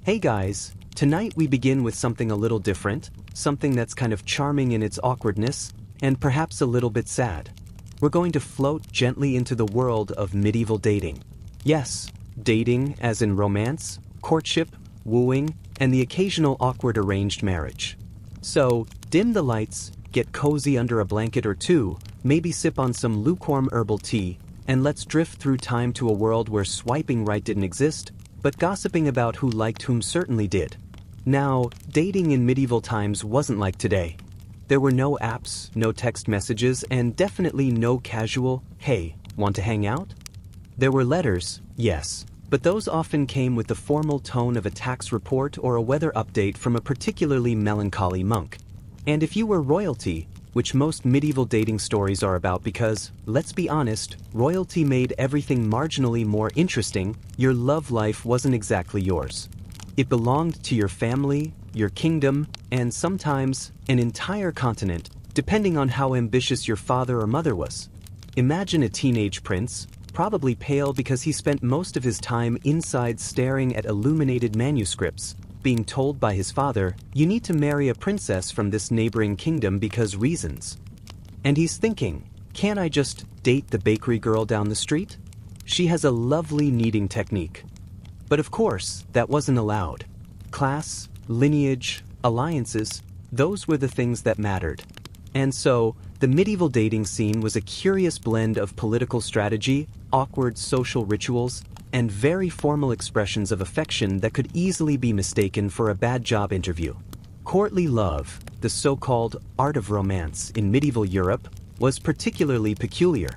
Hey guys, tonight we begin with something a little different, something that's kind of charming in its awkwardness, and perhaps a little bit sad. We're going to float gently into the world of medieval dating. Yes, dating as in romance, courtship, wooing, and the occasional awkward arranged marriage. So, dim the lights, get cozy under a blanket or two, maybe sip on some lukewarm herbal tea, and let's drift through time to a world where swiping right didn't exist, but gossiping about who liked whom certainly did. Now, dating in medieval times wasn't like today. There were no apps, no text messages, and definitely no casual, "Hey, want to hang out?" There were letters, yes, but those often came with the formal tone of a tax report or a weather update from a particularly melancholy monk. And if you were royalty, which most medieval dating stories are about because, let's be honest, royalty made everything marginally more interesting, your love life wasn't exactly yours. It belonged to your family, your kingdom, and sometimes an entire continent, depending on how ambitious your father or mother was. Imagine a teenage prince, probably pale because he spent most of his time inside staring at illuminated manuscripts, being told by his father, "You need to marry a princess from this neighboring kingdom because reasons." And he's thinking, can't I just date the bakery girl down the street? She has a lovely kneading technique. But of course, that wasn't allowed. Class, lineage, alliances, those were the things that mattered. And so, the medieval dating scene was a curious blend of political strategy, awkward social rituals, and very formal expressions of affection that could easily be mistaken for a bad job interview. Courtly love, the so-called art of romance in medieval Europe, was particularly peculiar.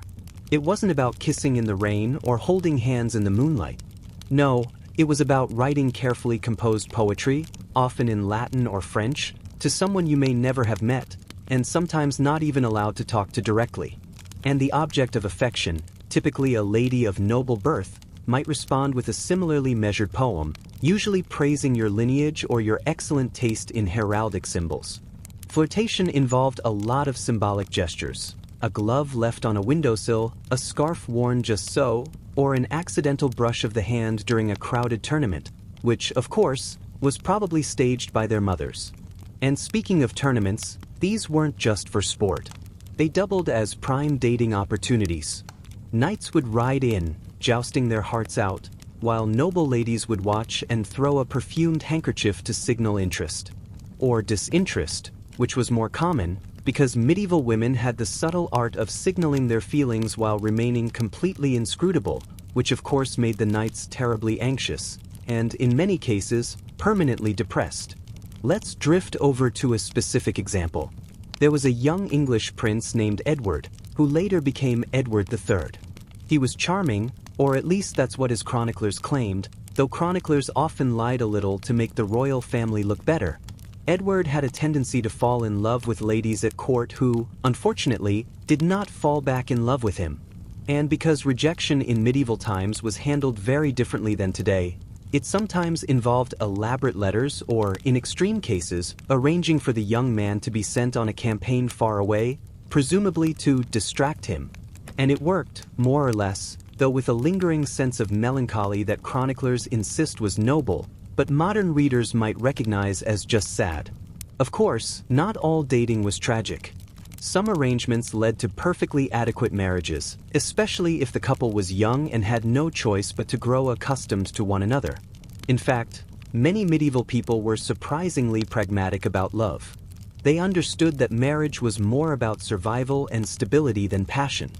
It wasn't about kissing in the rain or holding hands in the moonlight. No, it was about writing carefully composed poetry, often in Latin or French, to someone you may never have met, and sometimes not even allowed to talk to directly. And the object of affection, typically a lady of noble birth, might respond with a similarly measured poem, usually praising your lineage or your excellent taste in heraldic symbols. Flirtation involved a lot of symbolic gestures. A glove left on a windowsill, a scarf worn just so, or an accidental brush of the hand during a crowded tournament, which, of course, was probably staged by their mothers. And speaking of tournaments, these weren't just for sport. They doubled as prime dating opportunities. Knights would ride in, jousting their hearts out, while noble ladies would watch and throw a perfumed handkerchief to signal interest. Or disinterest, which was more common, because medieval women had the subtle art of signaling their feelings while remaining completely inscrutable, which of course made the knights terribly anxious, and in many cases, permanently depressed. Let's drift over to a specific example. There was a young English prince named Edward, who later became Edward III. He was charming, or at least that's what his chroniclers claimed, though chroniclers often lied a little to make the royal family look better. Edward had a tendency to fall in love with ladies at court who, unfortunately, did not fall back in love with him. And because rejection in medieval times was handled very differently than today, it sometimes involved elaborate letters or, in extreme cases, arranging for the young man to be sent on a campaign far away, presumably to distract him. And it worked, more or less, though with a lingering sense of melancholy that chroniclers insist was noble, but modern readers might recognize as just sad. Of course, not all dating was tragic. Some arrangements led to perfectly adequate marriages, especially if the couple was young and had no choice but to grow accustomed to one another. In fact, many medieval people were surprisingly pragmatic about love. They understood that marriage was more about survival and stability than passion.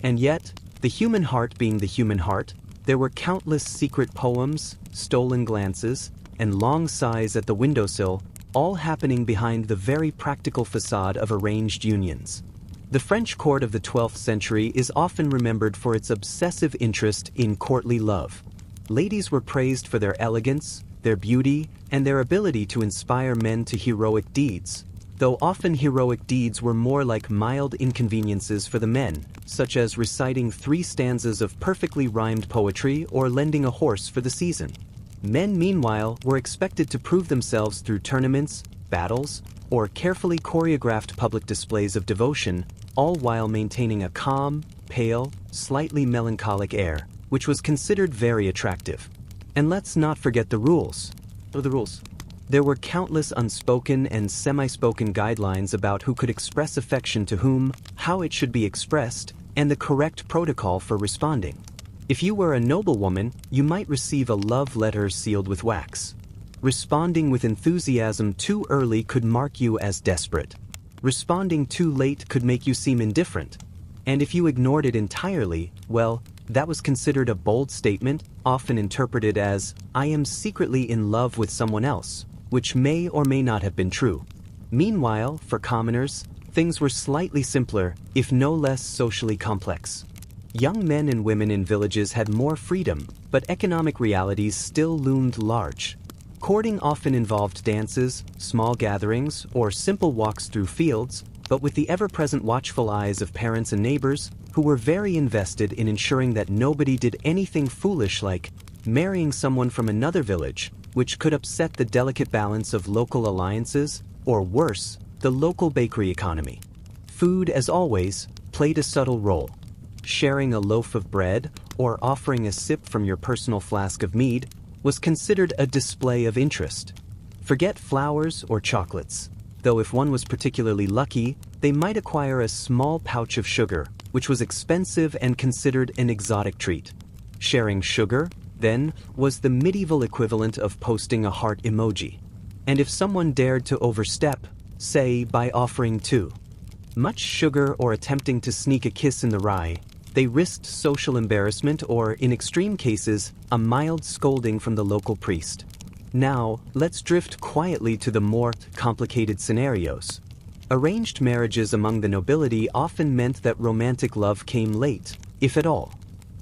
And yet, the human heart being the human heart, there were countless secret poems, stolen glances, and long sighs at the windowsill, all happening behind the very practical facade of arranged unions. The French court of the 12th century is often remembered for its obsessive interest in courtly love. Ladies were praised for their elegance, their beauty, and their ability to inspire men to heroic deeds, though often heroic deeds were more like mild inconveniences for the men, such as reciting 3 stanzas of perfectly rhymed poetry or lending a horse for the season. Men, meanwhile, were expected to prove themselves through tournaments, battles, or carefully choreographed public displays of devotion, all while maintaining a calm, pale, slightly melancholic air, which was considered very attractive. And let's not forget the rules. the rules. There were countless unspoken and semi-spoken guidelines about who could express affection to whom, how it should be expressed, and the correct protocol for responding. If you were a noblewoman, you might receive a love letter sealed with wax. Responding with enthusiasm too early could mark you as desperate. Responding too late could make you seem indifferent. And if you ignored it entirely, well, that was considered a bold statement, often interpreted as, "I am secretly in love with someone else," which may or may not have been true. Meanwhile, for commoners, things were slightly simpler, if no less socially complex. Young men and women in villages had more freedom, but economic realities still loomed large. Courting often involved dances, small gatherings, or simple walks through fields, but with the ever-present watchful eyes of parents and neighbors, who were very invested in ensuring that nobody did anything foolish like marrying someone from another village, which could upset the delicate balance of local alliances, or worse, the local bakery economy. Food, as always, played a subtle role. Sharing a loaf of bread, or offering a sip from your personal flask of mead, was considered a display of interest. Forget flowers or chocolates, though if one was particularly lucky, they might acquire a small pouch of sugar, which was expensive and considered an exotic treat. Sharing sugar, then, was the medieval equivalent of posting a heart emoji. And if someone dared to overstep, say by offering too much sugar or attempting to sneak a kiss in the rye, they risked social embarrassment or, in extreme cases, a mild scolding from the local priest. Now, let's drift quietly to the more complicated scenarios. Arranged marriages among the nobility often meant that romantic love came late, if at all.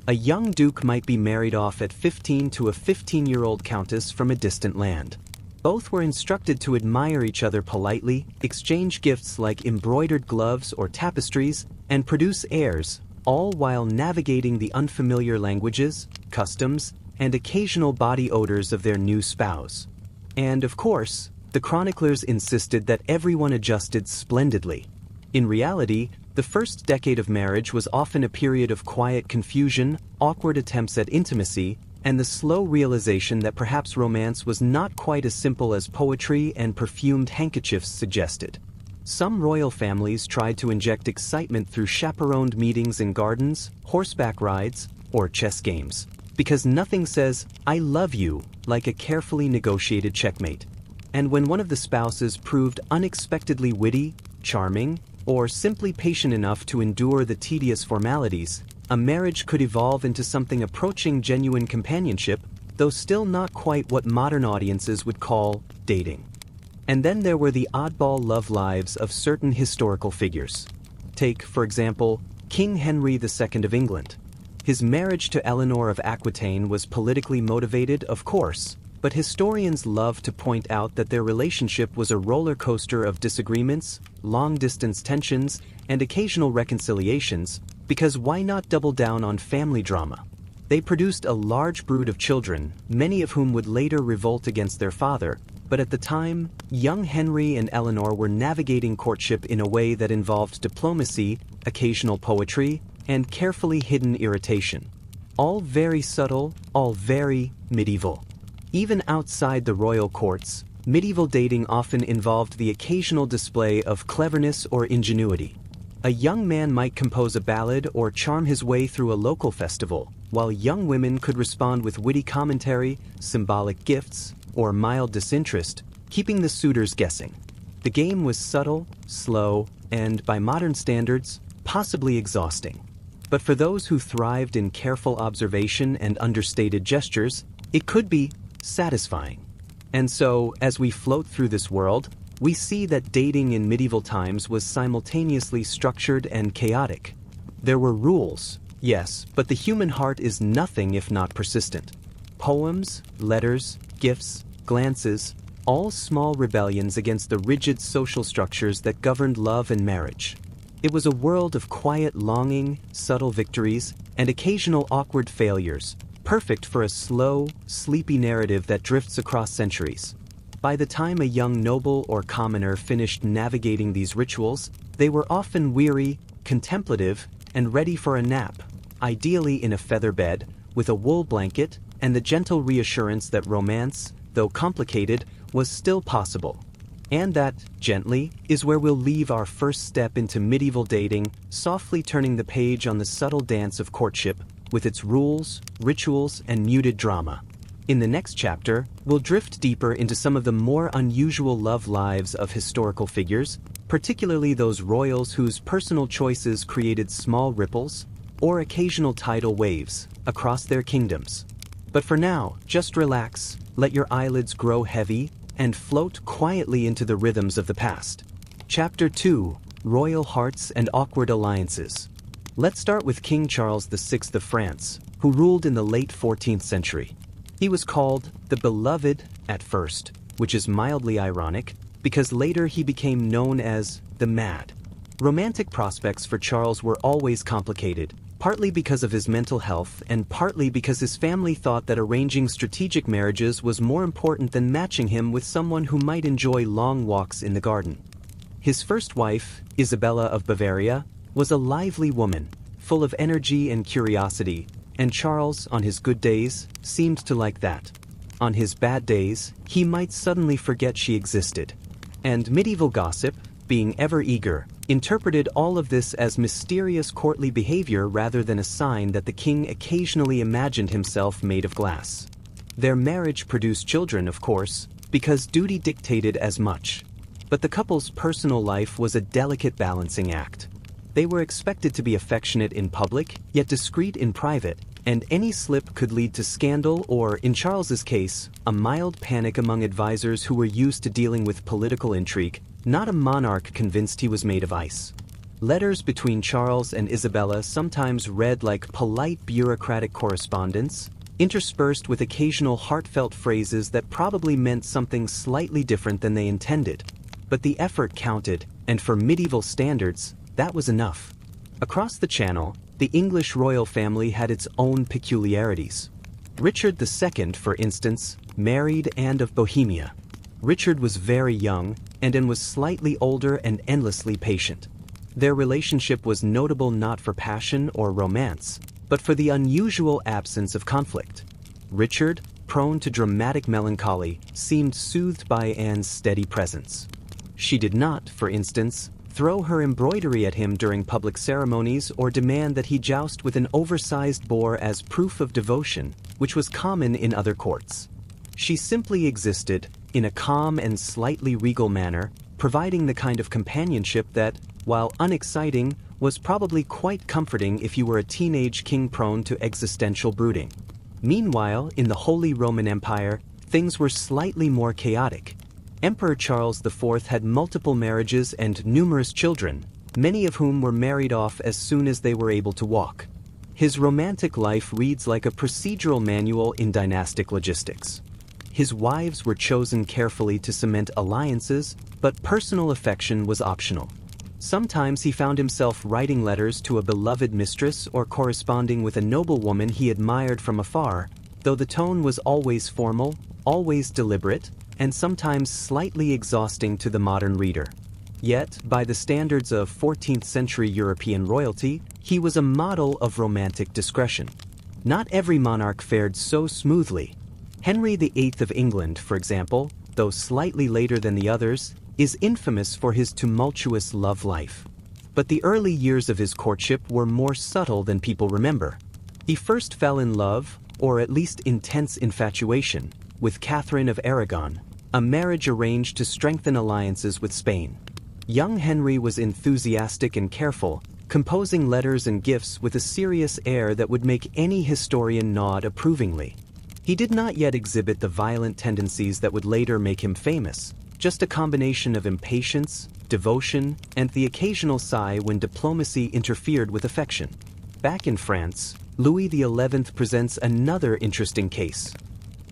A young duke might be married off at 15 to a 15-year-old countess from a distant land. Both were instructed to admire each other politely, exchange gifts like embroidered gloves or tapestries, and produce heirs, all while navigating the unfamiliar languages, customs, and occasional body odors of their new spouse. And, of course, the chroniclers insisted that everyone adjusted splendidly. In reality, the first decade of marriage was often a period of quiet confusion, awkward attempts at intimacy, and the slow realization that perhaps romance was not quite as simple as poetry and perfumed handkerchiefs suggested. Some royal families tried to inject excitement through chaperoned meetings in gardens, horseback rides, or chess games, because nothing says, "I love you," like a carefully negotiated checkmate. And when one of the spouses proved unexpectedly witty, charming, or simply patient enough to endure the tedious formalities, a marriage could evolve into something approaching genuine companionship, though still not quite what modern audiences would call dating. And then there were the oddball love lives of certain historical figures. Take, for example, King Henry II of England. His marriage to Eleanor of Aquitaine was politically motivated, of course, but historians love to point out that their relationship was a roller coaster of disagreements, long-distance tensions, and occasional reconciliations, because why not double down on family drama? They produced a large brood of children, many of whom would later revolt against their father, but at the time, young Henry and Eleanor were navigating courtship in a way that involved diplomacy, occasional poetry, and carefully hidden irritation. All very subtle, all very medieval. Even outside the royal courts, medieval dating often involved the occasional display of cleverness or ingenuity. A young man might compose a ballad or charm his way through a local festival, while young women could respond with witty commentary, symbolic gifts, or mild disinterest, keeping the suitors guessing. The game was subtle, slow, and, by modern standards, possibly exhausting. But for those who thrived in careful observation and understated gestures, it could be satisfying. And so, as we float through this world, we see that dating in medieval times was simultaneously structured and chaotic. There were rules, yes, but the human heart is nothing if not persistent. Poems, letters, gifts, glances, all small rebellions against the rigid social structures that governed love and marriage. It was a world of quiet longing, subtle victories, and occasional awkward failures, perfect for a slow, sleepy narrative that drifts across centuries. By the time a young noble or commoner finished navigating these rituals, they were often weary, contemplative, and ready for a nap, ideally in a feather bed, with a wool blanket, and the gentle reassurance that romance, though complicated, was still possible. And that, gently, is where we'll leave our first step into medieval dating, softly turning the page on the subtle dance of courtship, with its rules, rituals, and muted drama. In the next chapter, we'll drift deeper into some of the more unusual love lives of historical figures, particularly those royals whose personal choices created small ripples, or occasional tidal waves, across their kingdoms. But for now, just relax, let your eyelids grow heavy, and float quietly into the rhythms of the past. Chapter 2: Royal Hearts and Awkward Alliances. Let's start with King Charles VI of France, who ruled in the late 14th century. He was called the Beloved at first, which is mildly ironic, because later he became known as the Mad. Romantic prospects for Charles were always complicated, partly because of his mental health and partly because his family thought that arranging strategic marriages was more important than matching him with someone who might enjoy long walks in the garden. His first wife, Isabella of Bavaria, was a lively woman, full of energy and curiosity, and Charles, on his good days, seemed to like that. On his bad days, he might suddenly forget she existed. And medieval gossip, being ever eager, interpreted all of this as mysterious courtly behavior rather than a sign that the king occasionally imagined himself made of glass. Their marriage produced children, of course, because duty dictated as much. But the couple's personal life was a delicate balancing act. They were expected to be affectionate in public, yet discreet in private, and any slip could lead to scandal or, in Charles's case, a mild panic among advisors who were used to dealing with political intrigue, not a monarch convinced he was made of ice. Letters between Charles and Isabella sometimes read like polite bureaucratic correspondence, interspersed with occasional heartfelt phrases that probably meant something slightly different than they intended. But the effort counted, and for medieval standards, that was enough. Across the Channel, the English royal family had its own peculiarities. Richard II, for instance, married Anne of Bohemia. Richard was very young, and Anne was slightly older and endlessly patient. Their relationship was notable not for passion or romance, but for the unusual absence of conflict. Richard, prone to dramatic melancholy, seemed soothed by Anne's steady presence. She did not, for instance, throw her embroidery at him during public ceremonies or demand that he joust with an oversized boar as proof of devotion, which was common in other courts. She simply existed, in a calm and slightly regal manner, providing the kind of companionship that, while unexciting, was probably quite comforting if you were a teenage king prone to existential brooding. Meanwhile, in the Holy Roman Empire, things were slightly more chaotic. Emperor Charles IV had multiple marriages and numerous children, many of whom were married off as soon as they were able to walk. His romantic life reads like a procedural manual in dynastic logistics. His wives were chosen carefully to cement alliances, but personal affection was optional. Sometimes he found himself writing letters to a beloved mistress or corresponding with a noblewoman he admired from afar, though the tone was always formal, always deliberate, and sometimes slightly exhausting to the modern reader. Yet, by the standards of 14th century European royalty, he was a model of romantic discretion. Not every monarch fared so smoothly. Henry VIII of England, for example, though slightly later than the others, is infamous for his tumultuous love life. But the early years of his courtship were more subtle than people remember. He first fell in love, or at least intense infatuation, with Catherine of Aragon, a marriage arranged to strengthen alliances with Spain. Young Henry was enthusiastic and careful, composing letters and gifts with a serious air that would make any historian nod approvingly. He did not yet exhibit the violent tendencies that would later make him famous, just a combination of impatience, devotion, and the occasional sigh when diplomacy interfered with affection. Back in France, Louis XI presents another interesting case.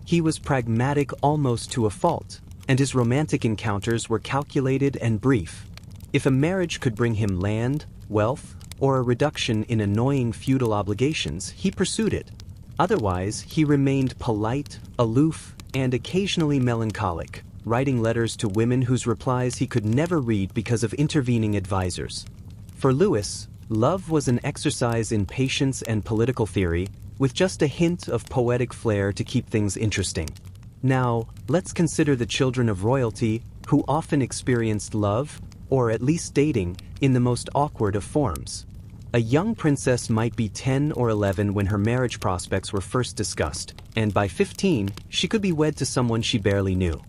He was pragmatic almost to a fault, and his romantic encounters were calculated and brief. If a marriage could bring him land, wealth, or a reduction in annoying feudal obligations, he pursued it. Otherwise, he remained polite, aloof, and occasionally melancholic, writing letters to women whose replies he could never read because of intervening advisors. For Louis, love was an exercise in patience and political theory, with just a hint of poetic flair to keep things interesting. Now, let's consider the children of royalty who often experienced love, or at least dating, in the most awkward of forms. A young princess might be 10 or 11 when her marriage prospects were first discussed, and by 15, she could be wed to someone she barely knew.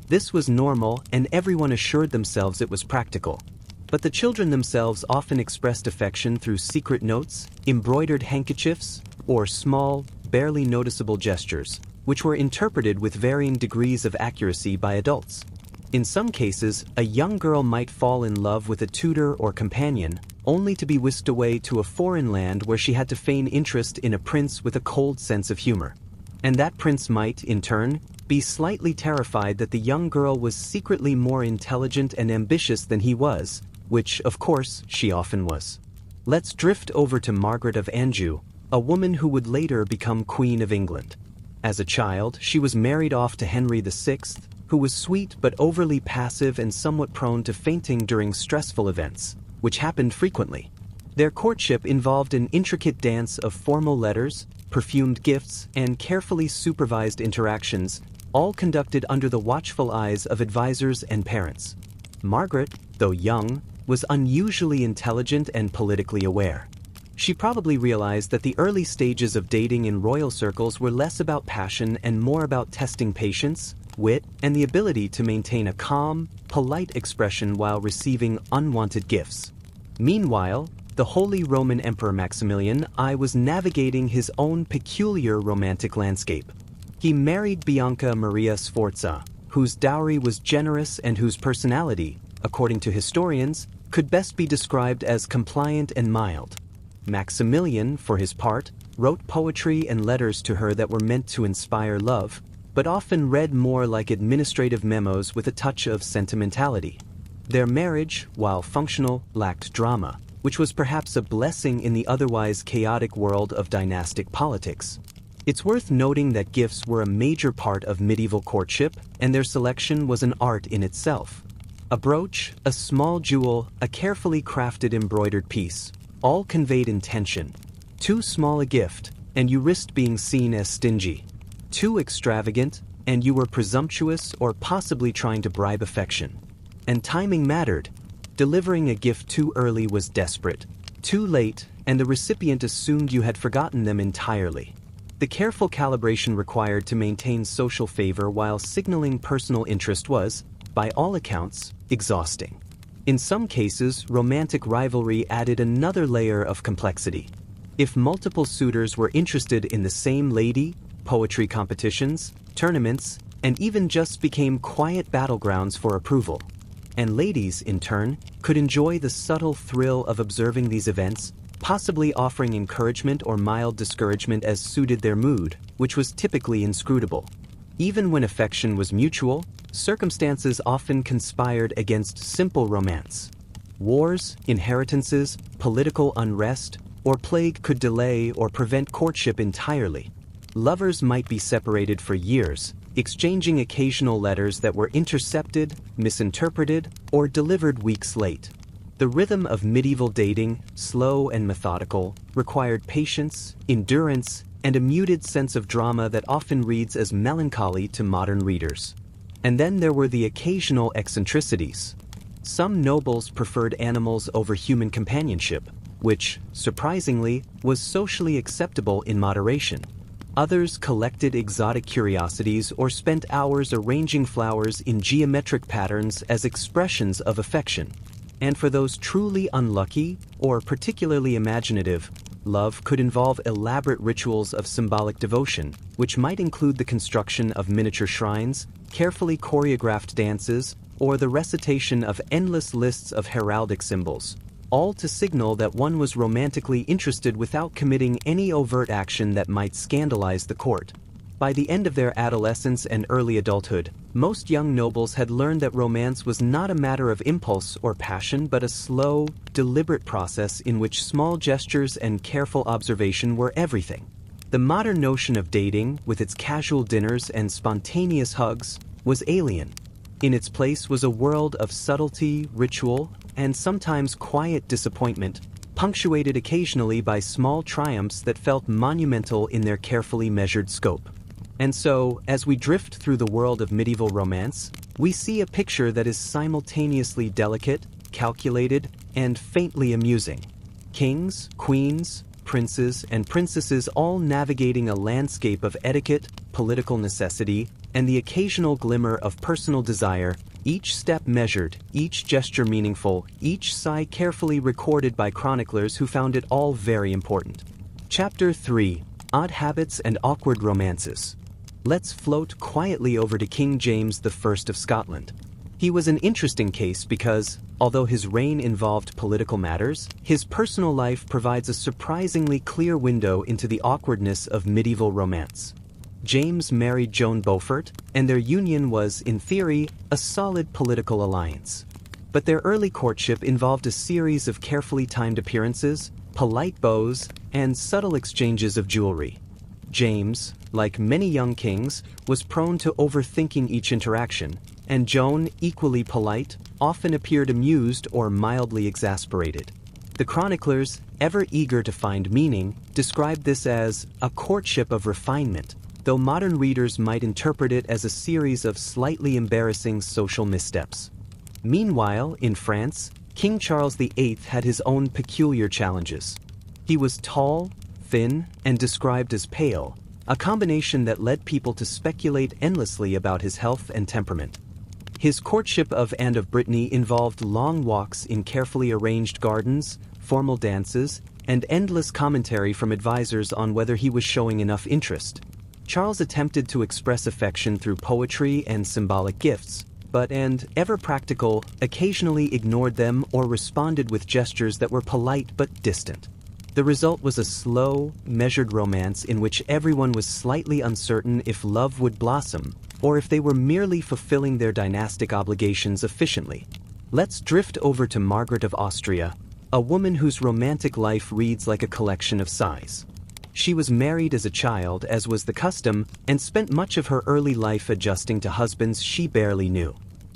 This was normal, and everyone assured themselves it was practical. But the children themselves often expressed affection through secret notes, embroidered handkerchiefs, or small, barely noticeable gestures, which were interpreted with varying degrees of accuracy by adults. In some cases, a young girl might fall in love with a tutor or companion, only to be whisked away to a foreign land where she had to feign interest in a prince with a cold sense of humor. And that prince might, in turn, be slightly terrified that the young girl was secretly more intelligent and ambitious than he was, which, of course, she often was. Let's drift over to Margaret of Anjou, a woman who would later become Queen of England. As a child, she was married off to Henry VI, who was sweet but overly passive and somewhat prone to fainting during stressful events, which happened frequently. Their courtship involved an intricate dance of formal letters, perfumed gifts, and carefully supervised interactions, all conducted under the watchful eyes of advisors and parents. Margaret, though young, was unusually intelligent and politically aware. She probably realized that the early stages of dating in royal circles were less about passion and more about testing patience, wit, and the ability to maintain a calm, polite expression while receiving unwanted gifts. Meanwhile, the Holy Roman Emperor Maximilian I was navigating his own peculiar romantic landscape. He married Bianca Maria Sforza, whose dowry was generous and whose personality, according to historians, could best be described as compliant and mild. Maximilian, for his part, wrote poetry and letters to her that were meant to inspire love, but often read more like administrative memos with a touch of sentimentality. Their marriage, while functional, lacked drama, which was perhaps a blessing in the otherwise chaotic world of dynastic politics. It's worth noting that gifts were a major part of medieval courtship, and their selection was an art in itself. A brooch, a small jewel, a carefully crafted embroidered piece, all conveyed intention. Too small a gift, and you risked being seen as stingy. Too extravagant, and you were presumptuous or possibly trying to bribe affection. And timing mattered. Delivering a gift too early was desperate. Too late, and the recipient assumed you had forgotten them entirely. The careful calibration required to maintain social favor while signaling personal interest was, by all accounts, exhausting. In some cases, romantic rivalry added another layer of complexity. If multiple suitors were interested in the same lady, poetry competitions, tournaments, and even just became quiet battlegrounds for approval. And ladies, in turn, could enjoy the subtle thrill of observing these events, possibly offering encouragement or mild discouragement as suited their mood, which was typically inscrutable. Even when affection was mutual, circumstances often conspired against simple romance. Wars, inheritances, political unrest, or plague could delay or prevent courtship entirely. Lovers might be separated for years, exchanging occasional letters that were intercepted, misinterpreted, or delivered weeks late. The rhythm of medieval dating, slow and methodical, required patience, endurance, and a muted sense of drama that often reads as melancholy to modern readers. And then there were the occasional eccentricities. Some nobles preferred animals over human companionship, which, surprisingly, was socially acceptable in moderation. Others collected exotic curiosities or spent hours arranging flowers in geometric patterns as expressions of affection. And for those truly unlucky or particularly imaginative, love could involve elaborate rituals of symbolic devotion, which might include the construction of miniature shrines, carefully choreographed dances, or the recitation of endless lists of heraldic symbols, all to signal that one was romantically interested without committing any overt action that might scandalize the court. By the end of their adolescence and early adulthood, most young nobles had learned that romance was not a matter of impulse or passion but a slow, deliberate process in which small gestures and careful observation were everything. The modern notion of dating, with its casual dinners and spontaneous hugs, was alien. In its place was a world of subtlety, ritual, and sometimes quiet disappointment, punctuated occasionally by small triumphs that felt monumental in their carefully measured scope. And so, as we drift through the world of medieval romance, we see a picture that is simultaneously delicate, calculated, and faintly amusing. Kings, queens, princes, and princesses all navigating a landscape of etiquette, political necessity, and the occasional glimmer of personal desire, each step measured, each gesture meaningful, each sigh carefully recorded by chroniclers who found it all very important. Chapter 3: Odd Habits and Awkward Romances. Let's float quietly over to King James I of Scotland. He was an interesting case because, although his reign involved political matters, his personal life provides a surprisingly clear window into the awkwardness of medieval romance. James married Joan Beaufort, and their union was, in theory, a solid political alliance. But their early courtship involved a series of carefully timed appearances, polite bows, and subtle exchanges of jewelry. James, like many young kings, was prone to overthinking each interaction, and Joan, equally polite, often appeared amused or mildly exasperated. The chroniclers, ever eager to find meaning, described this as a courtship of refinement, though modern readers might interpret it as a series of slightly embarrassing social missteps. Meanwhile, in France, King Charles VIII had his own peculiar challenges. He was tall, thin, and described as pale, a combination that led people to speculate endlessly about his health and temperament. His courtship of Anne of Brittany involved long walks in carefully arranged gardens, formal dances, and endless commentary from advisors on whether he was showing enough interest. Charles attempted to express affection through poetry and symbolic gifts, but, and ever practical, occasionally ignored them or responded with gestures that were polite but distant. The result was a slow, measured romance in which everyone was slightly uncertain if love would blossom, or if they were merely fulfilling their dynastic obligations efficiently. Let's drift over to Margaret of Austria, a woman whose romantic life reads like a collection of sighs. She was married as a child, as was the custom, and spent much of her early life adjusting to husbands she barely knew.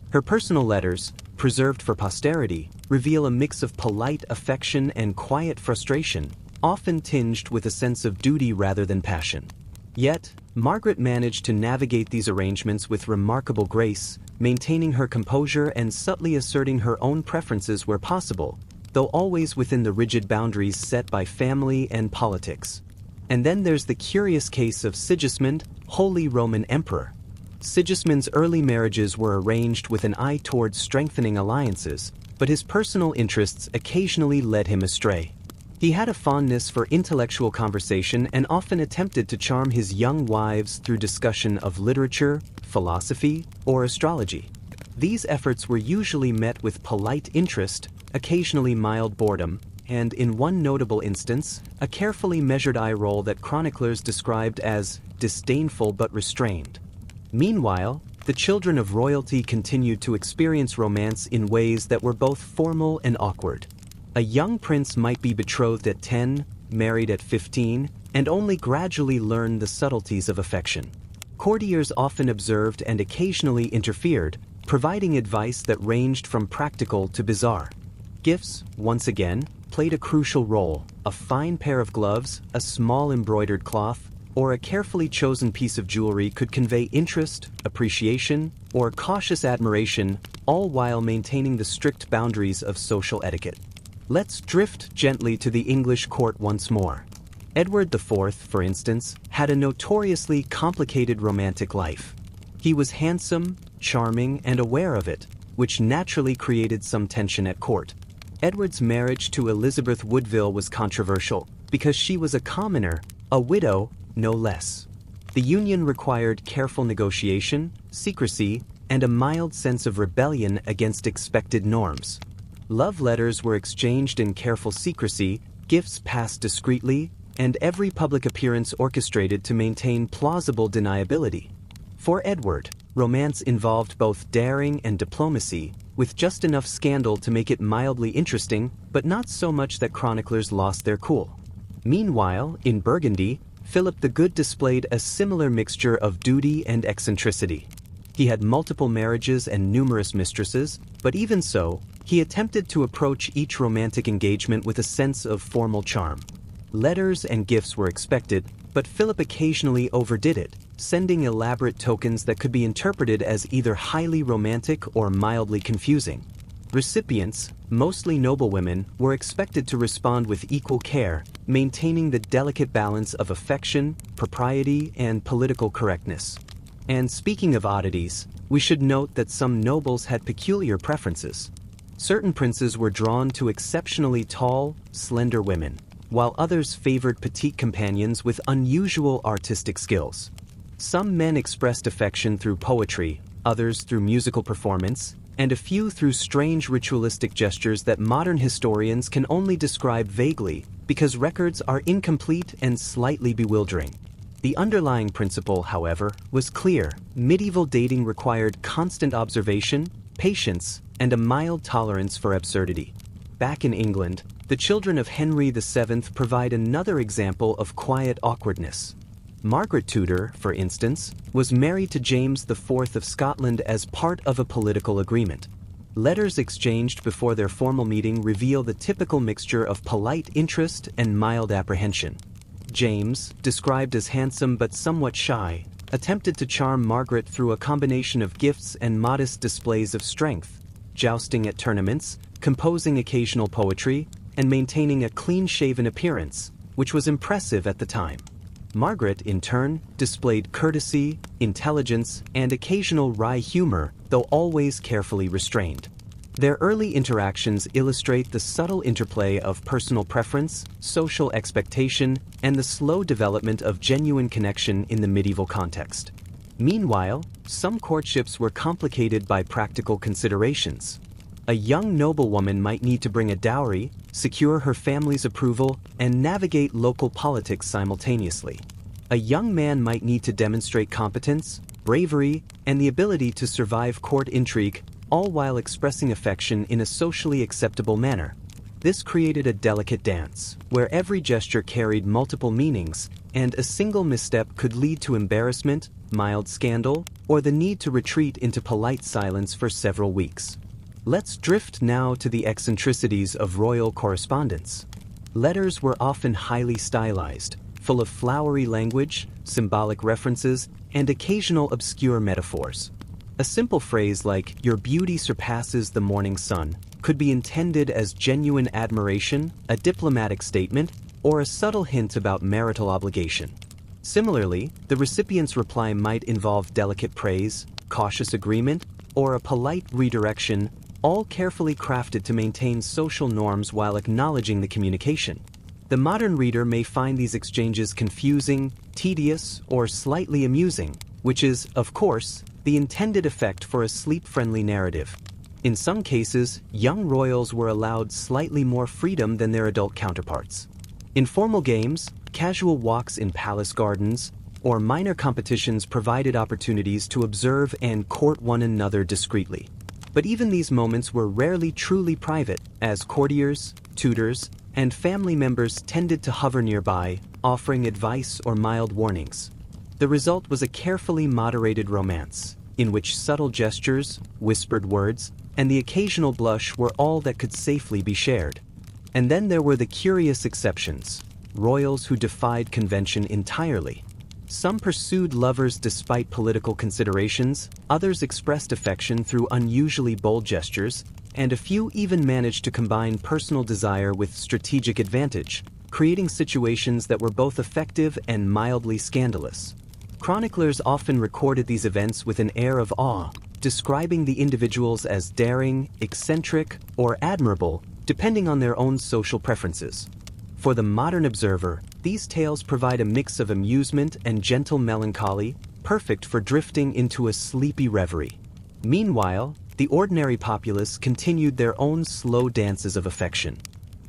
Her personal letters, preserved for posterity, reveal a mix of polite affection and quiet frustration, often tinged with a sense of duty rather than passion. Yet, Margaret managed to navigate these arrangements with remarkable grace, maintaining her composure and subtly asserting her own preferences where possible, though always within the rigid boundaries set by family and politics. And then there's the curious case of Sigismund, Holy Roman Emperor. Sigismund's early marriages were arranged with an eye towards strengthening alliances, but his personal interests occasionally led him astray. He had a fondness for intellectual conversation and often attempted to charm his young wives through discussion of literature, philosophy, or astrology. These efforts were usually met with polite interest, occasionally mild boredom, and in one notable instance, a carefully measured eye roll that chroniclers described as disdainful but restrained. Meanwhile, the children of royalty continued to experience romance in ways that were both formal and awkward. A young prince might be betrothed at 10, married at 15, and only gradually learn the subtleties of affection. Courtiers often observed and occasionally interfered, providing advice that ranged from practical to bizarre. Gifts, once again, played a crucial role. A fine pair of gloves, a small embroidered cloth, or a carefully chosen piece of jewelry could convey interest, appreciation, or cautious admiration, all while maintaining the strict boundaries of social etiquette. Let's drift gently to the English court once more. Edward IV, for instance, had a notoriously complicated romantic life. He was handsome, charming, and aware of it, which naturally created some tension at court. Edward's marriage to Elizabeth Woodville was controversial, because she was a commoner, a widow, no less. The union required careful negotiation, secrecy, and a mild sense of rebellion against expected norms. Love letters were exchanged in careful secrecy, gifts passed discreetly, and every public appearance orchestrated to maintain plausible deniability. For Edward, romance involved both daring and diplomacy, with just enough scandal to make it mildly interesting, but not so much that chroniclers lost their cool. Meanwhile, in Burgundy, Philip the Good displayed a similar mixture of duty and eccentricity. He had multiple marriages and numerous mistresses, but even so, he attempted to approach each romantic engagement with a sense of formal charm. Letters and gifts were expected, but Philip occasionally overdid it, sending elaborate tokens that could be interpreted as either highly romantic or mildly confusing. Recipients, mostly noblewomen, were expected to respond with equal care, maintaining the delicate balance of affection, propriety, and political correctness. And speaking of oddities, we should note that some nobles had peculiar preferences. Certain princes were drawn to exceptionally tall, slender women, while others favored petite companions with unusual artistic skills. Some men expressed affection through poetry, others through musical performance, and a few through strange ritualistic gestures that modern historians can only describe vaguely because records are incomplete and slightly bewildering. The underlying principle, however, was clear. Medieval dating required constant observation, patience, and a mild tolerance for absurdity. Back in England, the children of Henry VII provide another example of quiet awkwardness. Margaret Tudor, for instance, was married to James IV of Scotland as part of a political agreement. Letters exchanged before their formal meeting reveal the typical mixture of polite interest and mild apprehension. James, described as handsome but somewhat shy, attempted to charm Margaret through a combination of gifts and modest displays of strength, jousting at tournaments, composing occasional poetry, and maintaining a clean-shaven appearance, which was impressive at the time. Margaret, in turn, displayed courtesy, intelligence, and occasional wry humor, though always carefully restrained. Their early interactions illustrate the subtle interplay of personal preference, social expectation, and the slow development of genuine connection in the medieval context. Meanwhile, some courtships were complicated by practical considerations. A young noblewoman might need to bring a dowry, secure her family's approval, and navigate local politics simultaneously. A young man might need to demonstrate competence, bravery, and the ability to survive court intrigue, all while expressing affection in a socially acceptable manner. This created a delicate dance, where every gesture carried multiple meanings, and a single misstep could lead to embarrassment, mild scandal, or the need to retreat into polite silence for several weeks. Let's drift now to the eccentricities of royal correspondence. Letters were often highly stylized, full of flowery language, symbolic references, and occasional obscure metaphors. A simple phrase like, "Your beauty surpasses the morning sun," could be intended as genuine admiration, a diplomatic statement, or a subtle hint about marital obligation. Similarly, the recipient's reply might involve delicate praise, cautious agreement, or a polite redirection, all carefully crafted to maintain social norms while acknowledging the communication. The modern reader may find these exchanges confusing, tedious, or slightly amusing, which is, of course, the intended effect for a sleep-friendly narrative. In some cases, young royals were allowed slightly more freedom than their adult counterparts. In formal games, casual walks in palace gardens, or minor competitions provided opportunities to observe and court one another discreetly. But even these moments were rarely truly private, as courtiers, tutors, and family members tended to hover nearby, offering advice or mild warnings. The result was a carefully moderated romance, in which subtle gestures, whispered words, and the occasional blush were all that could safely be shared. And then there were the curious exceptions, royals who defied convention entirely. Some pursued lovers despite political considerations, others expressed affection through unusually bold gestures, and a few even managed to combine personal desire with strategic advantage, creating situations that were both effective and mildly scandalous. Chroniclers often recorded these events with an air of awe, describing the individuals as daring, eccentric, or admirable, depending on their own social preferences. For the modern observer, these tales provide a mix of amusement and gentle melancholy, perfect for drifting into a sleepy reverie. Meanwhile, the ordinary populace continued their own slow dances of affection.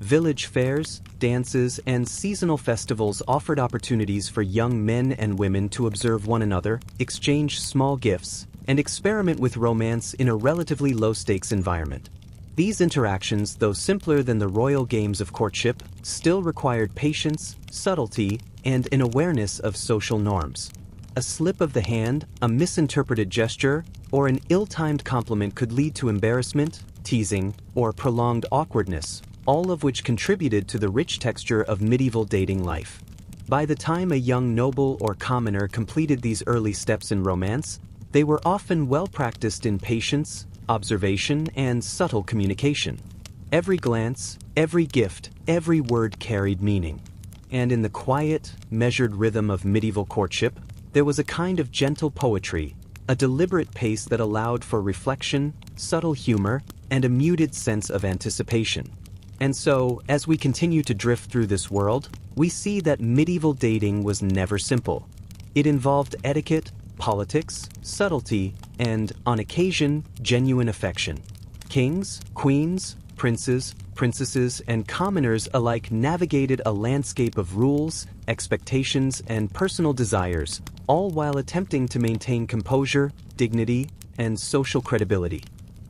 Village fairs, dances, and seasonal festivals offered opportunities for young men and women to observe one another, exchange small gifts, and experiment with romance in a relatively low-stakes environment. These interactions, though simpler than the royal games of courtship, still required patience, subtlety, and an awareness of social norms. A slip of the hand, a misinterpreted gesture, or an ill-timed compliment could lead to embarrassment, teasing, or prolonged awkwardness, all of which contributed to the rich texture of medieval dating life. By the time a young noble or commoner completed these early steps in romance, they were often well practiced in patience, observation, and subtle communication. Every glance, every gift, every word carried meaning. And in the quiet, measured rhythm of medieval courtship, there was a kind of gentle poetry, a deliberate pace that allowed for reflection, subtle humor, and a muted sense of anticipation. And so, as we continue to drift through this world, we see that medieval dating was never simple. It involved etiquette, politics, subtlety, and, on occasion, genuine affection. Kings, queens, princes, princesses, and commoners alike navigated a landscape of rules, expectations, and personal desires, all while attempting to maintain composure, dignity, and social credibility.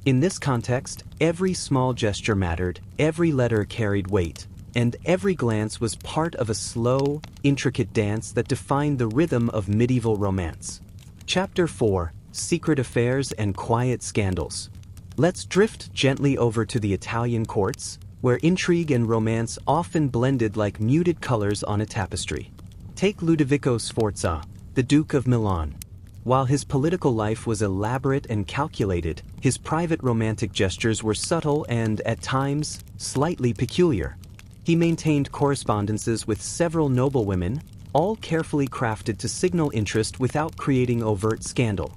In this context, every small gesture mattered, every letter carried weight, and every glance was part of a slow, intricate dance that defined the rhythm of medieval romance. Chapter 4: Secret Affairs and Quiet Scandals. Let's drift gently over to the Italian courts, where intrigue and romance often blended like muted colors on a tapestry. Take Ludovico Sforza, the Duke of Milan. While his political life was elaborate and calculated, his private romantic gestures were subtle and, at times, slightly peculiar. He maintained correspondences with several noblewomen, all carefully crafted to signal interest without creating overt scandal.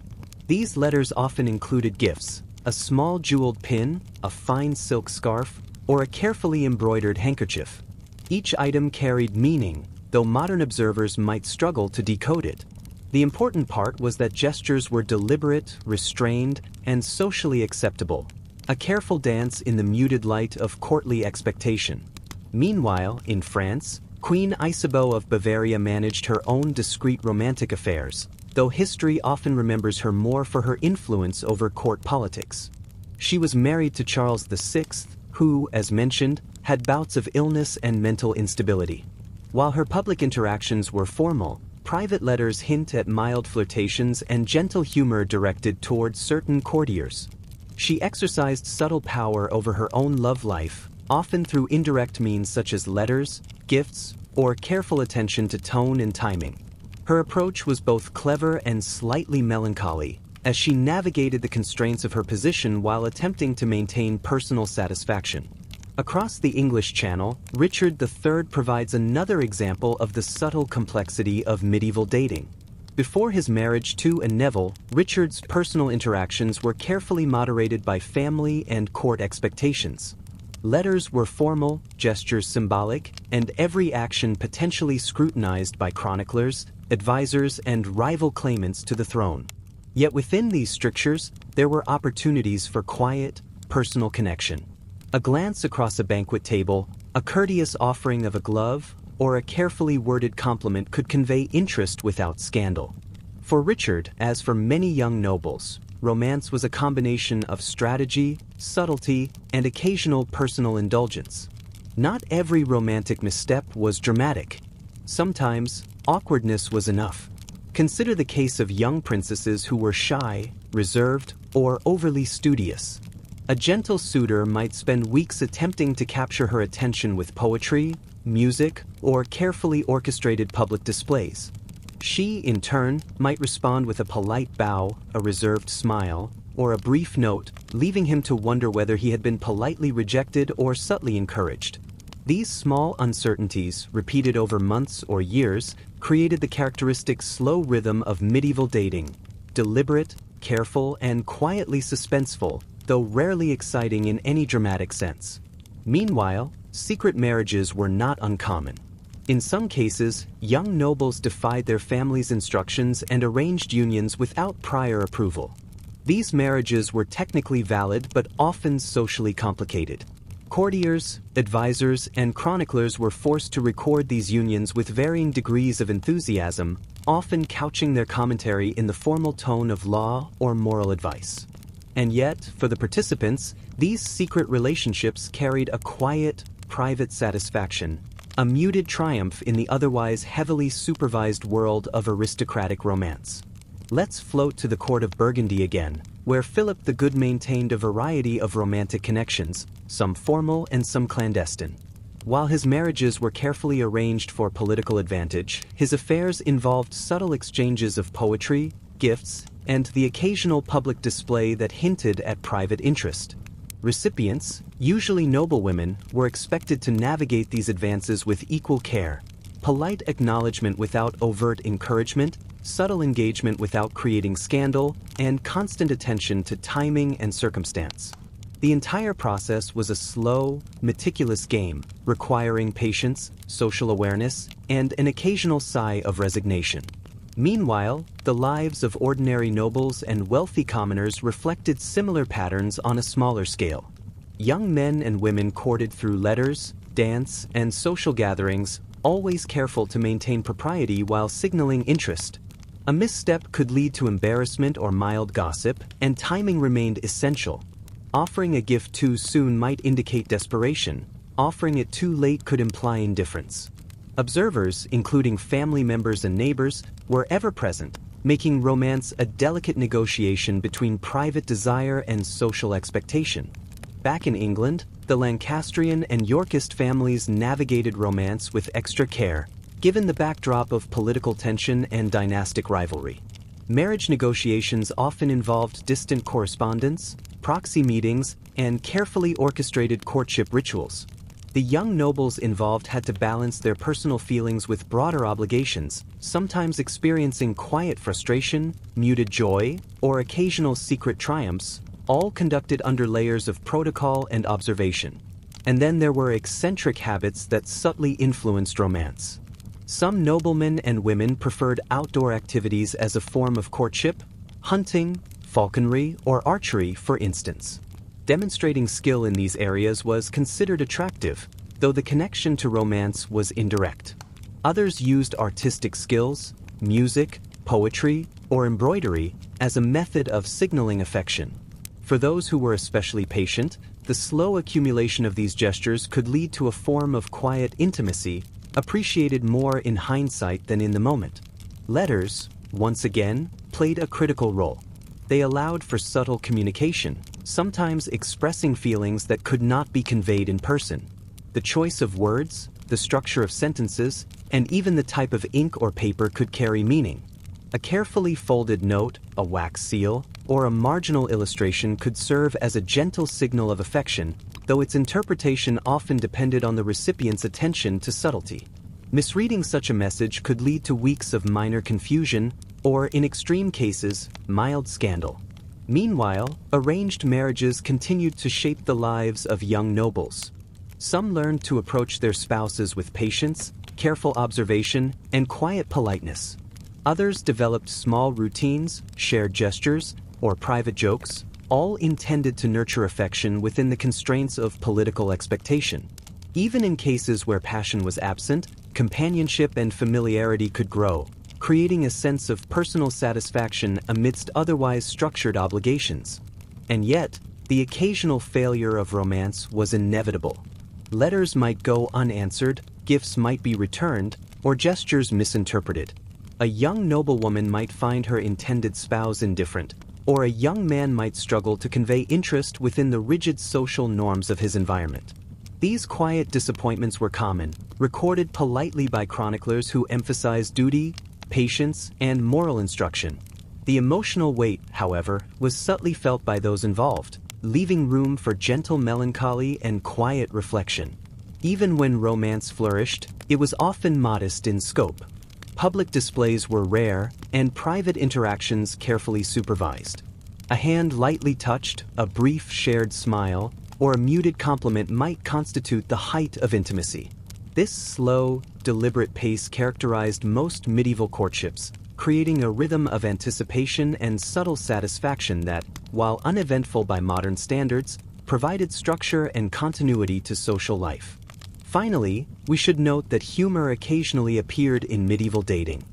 These letters often included gifts: a small jeweled pin, a fine silk scarf, or a carefully embroidered handkerchief. Each item carried meaning, though modern observers might struggle to decode it. The important part was that gestures were deliberate, restrained, and socially acceptable, a careful dance in the muted light of courtly expectation. Meanwhile, in France, Queen Isabeau of Bavaria managed her own discreet romantic affairs, though history often remembers her more for her influence over court politics. She was married to Charles VI, who, as mentioned, had bouts of illness and mental instability. While her public interactions were formal, private letters hint at mild flirtations and gentle humor directed toward certain courtiers. She exercised subtle power over her own love life, often through indirect means such as letters, gifts, or careful attention to tone and timing. Her approach was both clever and slightly melancholy, as she navigated the constraints of her position while attempting to maintain personal satisfaction. Across the English Channel, Richard III provides another example of the subtle complexity of medieval dating. Before his marriage to Neville, Richard's personal interactions were carefully moderated by family and court expectations. Letters were formal, gestures symbolic, and every action potentially scrutinized by chroniclers, advisors, and rival claimants to the throne. Yet within these strictures, there were opportunities for quiet, personal connection. A glance across a banquet table, a courteous offering of a glove, or a carefully worded compliment could convey interest without scandal. For Richard, as for many young nobles, romance was a combination of strategy, subtlety, and occasional personal indulgence. Not every romantic misstep was dramatic. Sometimes, awkwardness was enough. Consider the case of young princesses who were shy, reserved, or overly studious. A gentle suitor might spend weeks attempting to capture her attention with poetry, music, or carefully orchestrated public displays. She, in turn, might respond with a polite bow, a reserved smile, or a brief note, leaving him to wonder whether he had been politely rejected or subtly encouraged. These small uncertainties, repeated over months or years, created the characteristic slow rhythm of medieval dating: deliberate, careful, and quietly suspenseful, though rarely exciting in any dramatic sense. Meanwhile, secret marriages were not uncommon. In some cases, young nobles defied their family's instructions and arranged unions without prior approval. These marriages were technically valid but often socially complicated. Courtiers, advisors, and chroniclers were forced to record these unions with varying degrees of enthusiasm, often couching their commentary in the formal tone of law or moral advice. And yet, for the participants, these secret relationships carried a quiet, private satisfaction, a muted triumph in the otherwise heavily supervised world of aristocratic romance. Let's float to the court of Burgundy again, where Philip the Good maintained a variety of romantic connections, some formal and some clandestine. While his marriages were carefully arranged for political advantage, his affairs involved subtle exchanges of poetry, gifts, and the occasional public display that hinted at private interest. Recipients, usually noblewomen, were expected to navigate these advances with equal care. Polite acknowledgement without overt encouragement, subtle engagement without creating scandal, and constant attention to timing and circumstance. The entire process was a slow, meticulous game, requiring patience, social awareness, and an occasional sigh of resignation. Meanwhile, the lives of ordinary nobles and wealthy commoners reflected similar patterns on a smaller scale. Young men and women courted through letters, dance, and social gatherings, always careful to maintain propriety while signaling interest. A misstep could lead to embarrassment or mild gossip, and timing remained essential. Offering a gift too soon might indicate desperation. Offering it too late could imply indifference. Observers, including family members and neighbors, were ever present, making romance a delicate negotiation between private desire and social expectation. Back in England, the Lancastrian and Yorkist families navigated romance with extra care, given the backdrop of political tension and dynastic rivalry. Marriage negotiations often involved distant correspondence, proxy meetings, and carefully orchestrated courtship rituals. The young nobles involved had to balance their personal feelings with broader obligations, sometimes experiencing quiet frustration, muted joy, or occasional secret triumphs, all conducted under layers of protocol and observation. And then there were eccentric habits that subtly influenced romance. Some noblemen and women preferred outdoor activities as a form of courtship, hunting, falconry, or archery, for instance. Demonstrating skill in these areas was considered attractive, though the connection to romance was indirect. Others used artistic skills, music, poetry, or embroidery as a method of signaling affection. For those who were especially patient, the slow accumulation of these gestures could lead to a form of quiet intimacy, appreciated more in hindsight than in the moment. Letters, once again, played a critical role. They allowed for subtle communication, sometimes expressing feelings that could not be conveyed in person. The choice of words, the structure of sentences, and even the type of ink or paper could carry meaning. A carefully folded note, a wax seal, or a marginal illustration could serve as a gentle signal of affection, though its interpretation often depended on the recipient's attention to subtlety. Misreading such a message could lead to weeks of minor confusion, or in extreme cases, mild scandal. Meanwhile, arranged marriages continued to shape the lives of young nobles. Some learned to approach their spouses with patience, careful observation, and quiet politeness. Others developed small routines, shared gestures, or private jokes, all intended to nurture affection within the constraints of political expectation. Even in cases where passion was absent, companionship and familiarity could grow, creating a sense of personal satisfaction amidst otherwise structured obligations. And yet, the occasional failure of romance was inevitable. Letters might go unanswered, gifts might be returned, or gestures misinterpreted. A young noblewoman might find her intended spouse indifferent, or a young man might struggle to convey interest within the rigid social norms of his environment. These quiet disappointments were common, recorded politely by chroniclers who emphasized duty, patience, and moral instruction. The emotional weight, however, was subtly felt by those involved, leaving room for gentle melancholy and quiet reflection. Even when romance flourished, it was often modest in scope. Public displays were rare, and private interactions carefully supervised. A hand lightly touched, a brief shared smile, or a muted compliment might constitute the height of intimacy. This slow, deliberate pace characterized most medieval courtships, creating a rhythm of anticipation and subtle satisfaction that, while uneventful by modern standards, provided structure and continuity to social life. Finally, we should note that humor occasionally appeared in medieval dating.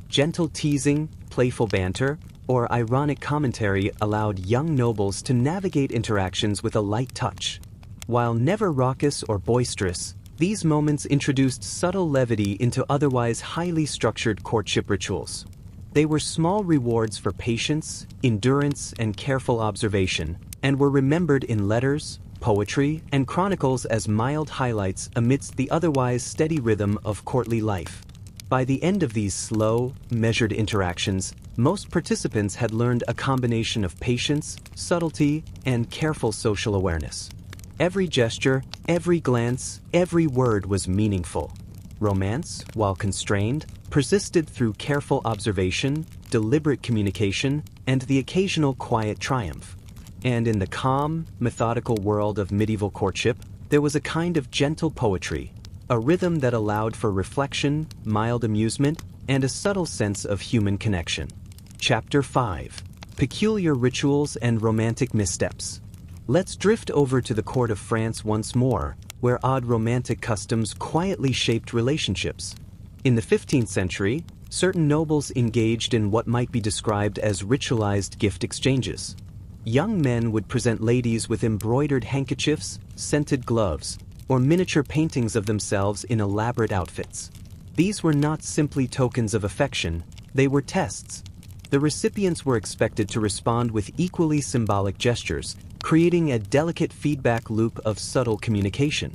Gentle teasing, playful banter, or ironic commentary allowed young nobles to navigate interactions with a light touch. While never raucous or boisterous, these moments introduced subtle levity into otherwise highly structured courtship rituals. They were small rewards for patience, endurance, and careful observation, and were remembered in letters, poetry, and chronicles as mild highlights amidst the otherwise steady rhythm of courtly life. By the end of these slow, measured interactions, most participants had learned a combination of patience, subtlety, and careful social awareness. Every gesture, every glance, every word was meaningful. Romance, while constrained, persisted through careful observation, deliberate communication, and the occasional quiet triumph. And in the calm, methodical world of medieval courtship, there was a kind of gentle poetry, a rhythm that allowed for reflection, mild amusement, and a subtle sense of human connection. Chapter 5. Peculiar Rituals and Romantic Missteps. Let's drift over to the court of France once more, where odd romantic customs quietly shaped relationships. In the 15th century, certain nobles engaged in what might be described as ritualized gift exchanges. Young men would present ladies with embroidered handkerchiefs, scented gloves, or miniature paintings of themselves in elaborate outfits. These were not simply tokens of affection, they were tests. The recipients were expected to respond with equally symbolic gestures, creating a delicate feedback loop of subtle communication.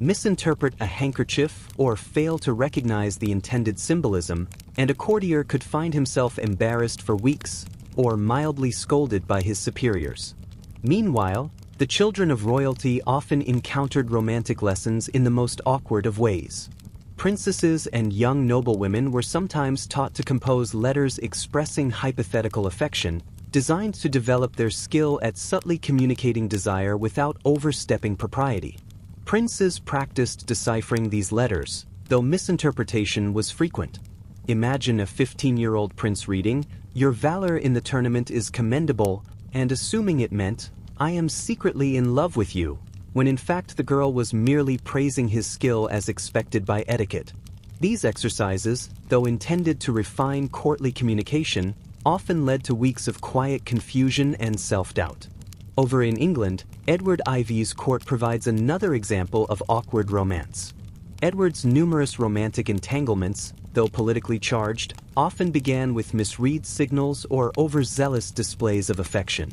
Misinterpret a handkerchief or fail to recognize the intended symbolism, and a courtier could find himself embarrassed for weeks or mildly scolded by his superiors. Meanwhile, the children of royalty often encountered romantic lessons in the most awkward of ways. Princesses and young noblewomen were sometimes taught to compose letters expressing hypothetical affection, designed to develop their skill at subtly communicating desire without overstepping propriety. Princes practiced deciphering these letters, though misinterpretation was frequent. Imagine a 15-year-old prince reading, "Your valor in the tournament is commendable," and assuming it meant, "I am secretly in love with you," when in fact the girl was merely praising his skill as expected by etiquette. These exercises, though intended to refine courtly communication, often led to weeks of quiet confusion and self-doubt. Over in England, Edward Ivy's court provides another example of awkward romance. Edward's numerous romantic entanglements, though politically charged, often began with misread signals or overzealous displays of affection.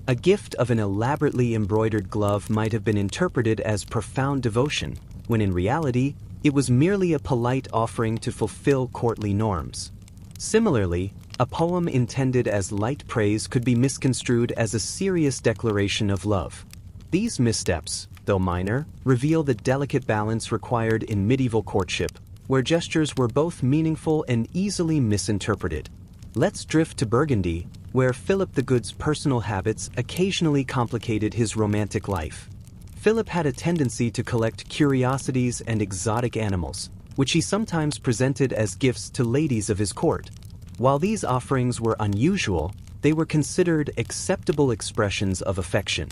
A gift of an elaborately embroidered glove might have been interpreted as profound devotion, when in reality, it was merely a polite offering to fulfill courtly norms. Similarly, a poem intended as light praise could be misconstrued as a serious declaration of love. These missteps, though minor, reveal the delicate balance required in medieval courtship, where gestures were both meaningful and easily misinterpreted. Let's drift to Burgundy, where Philip the Good's personal habits occasionally complicated his romantic life. Philip had a tendency to collect curiosities and exotic animals, which he sometimes presented as gifts to ladies of his court. While these offerings were unusual, they were considered acceptable expressions of affection.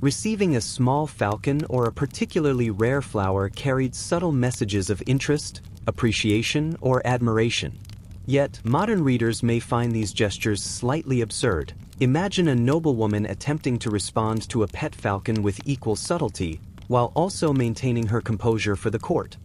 Receiving a small falcon or a particularly rare flower carried subtle messages of interest, appreciation, or admiration. Yet, modern readers may find these gestures slightly absurd. Imagine a noblewoman attempting to respond to a pet falcon with equal subtlety, while also maintaining her composure for the court.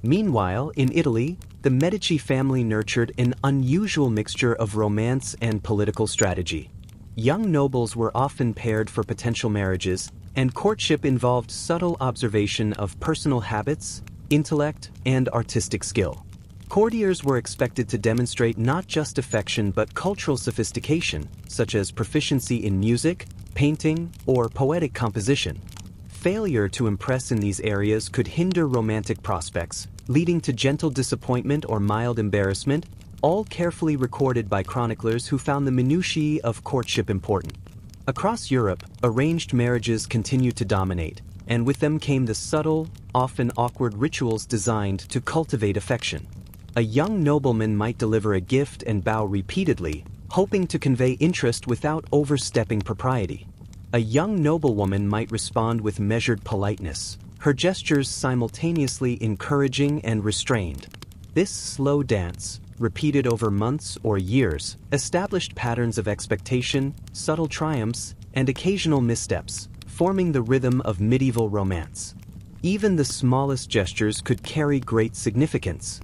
Meanwhile, in Italy, the Medici family nurtured an unusual mixture of romance and political strategy. Young nobles were often paired for potential marriages, and courtship involved subtle observation of personal habits, intellect, and artistic skill. Courtiers were expected to demonstrate not just affection but cultural sophistication, such as proficiency in music, painting, or poetic composition. Failure to impress in these areas could hinder romantic prospects, leading to gentle disappointment or mild embarrassment, all carefully recorded by chroniclers who found the minutiae of courtship important. Across Europe, arranged marriages continued to dominate, and with them came the subtle, often awkward rituals designed to cultivate affection. A young nobleman might deliver a gift and bow repeatedly, hoping to convey interest without overstepping propriety. A young noblewoman might respond with measured politeness, her gestures simultaneously encouraging and restrained. This slow dance, repeated over months or years, established patterns of expectation, subtle triumphs, and occasional missteps, forming the rhythm of medieval romance. Even the smallest gestures could carry great significance.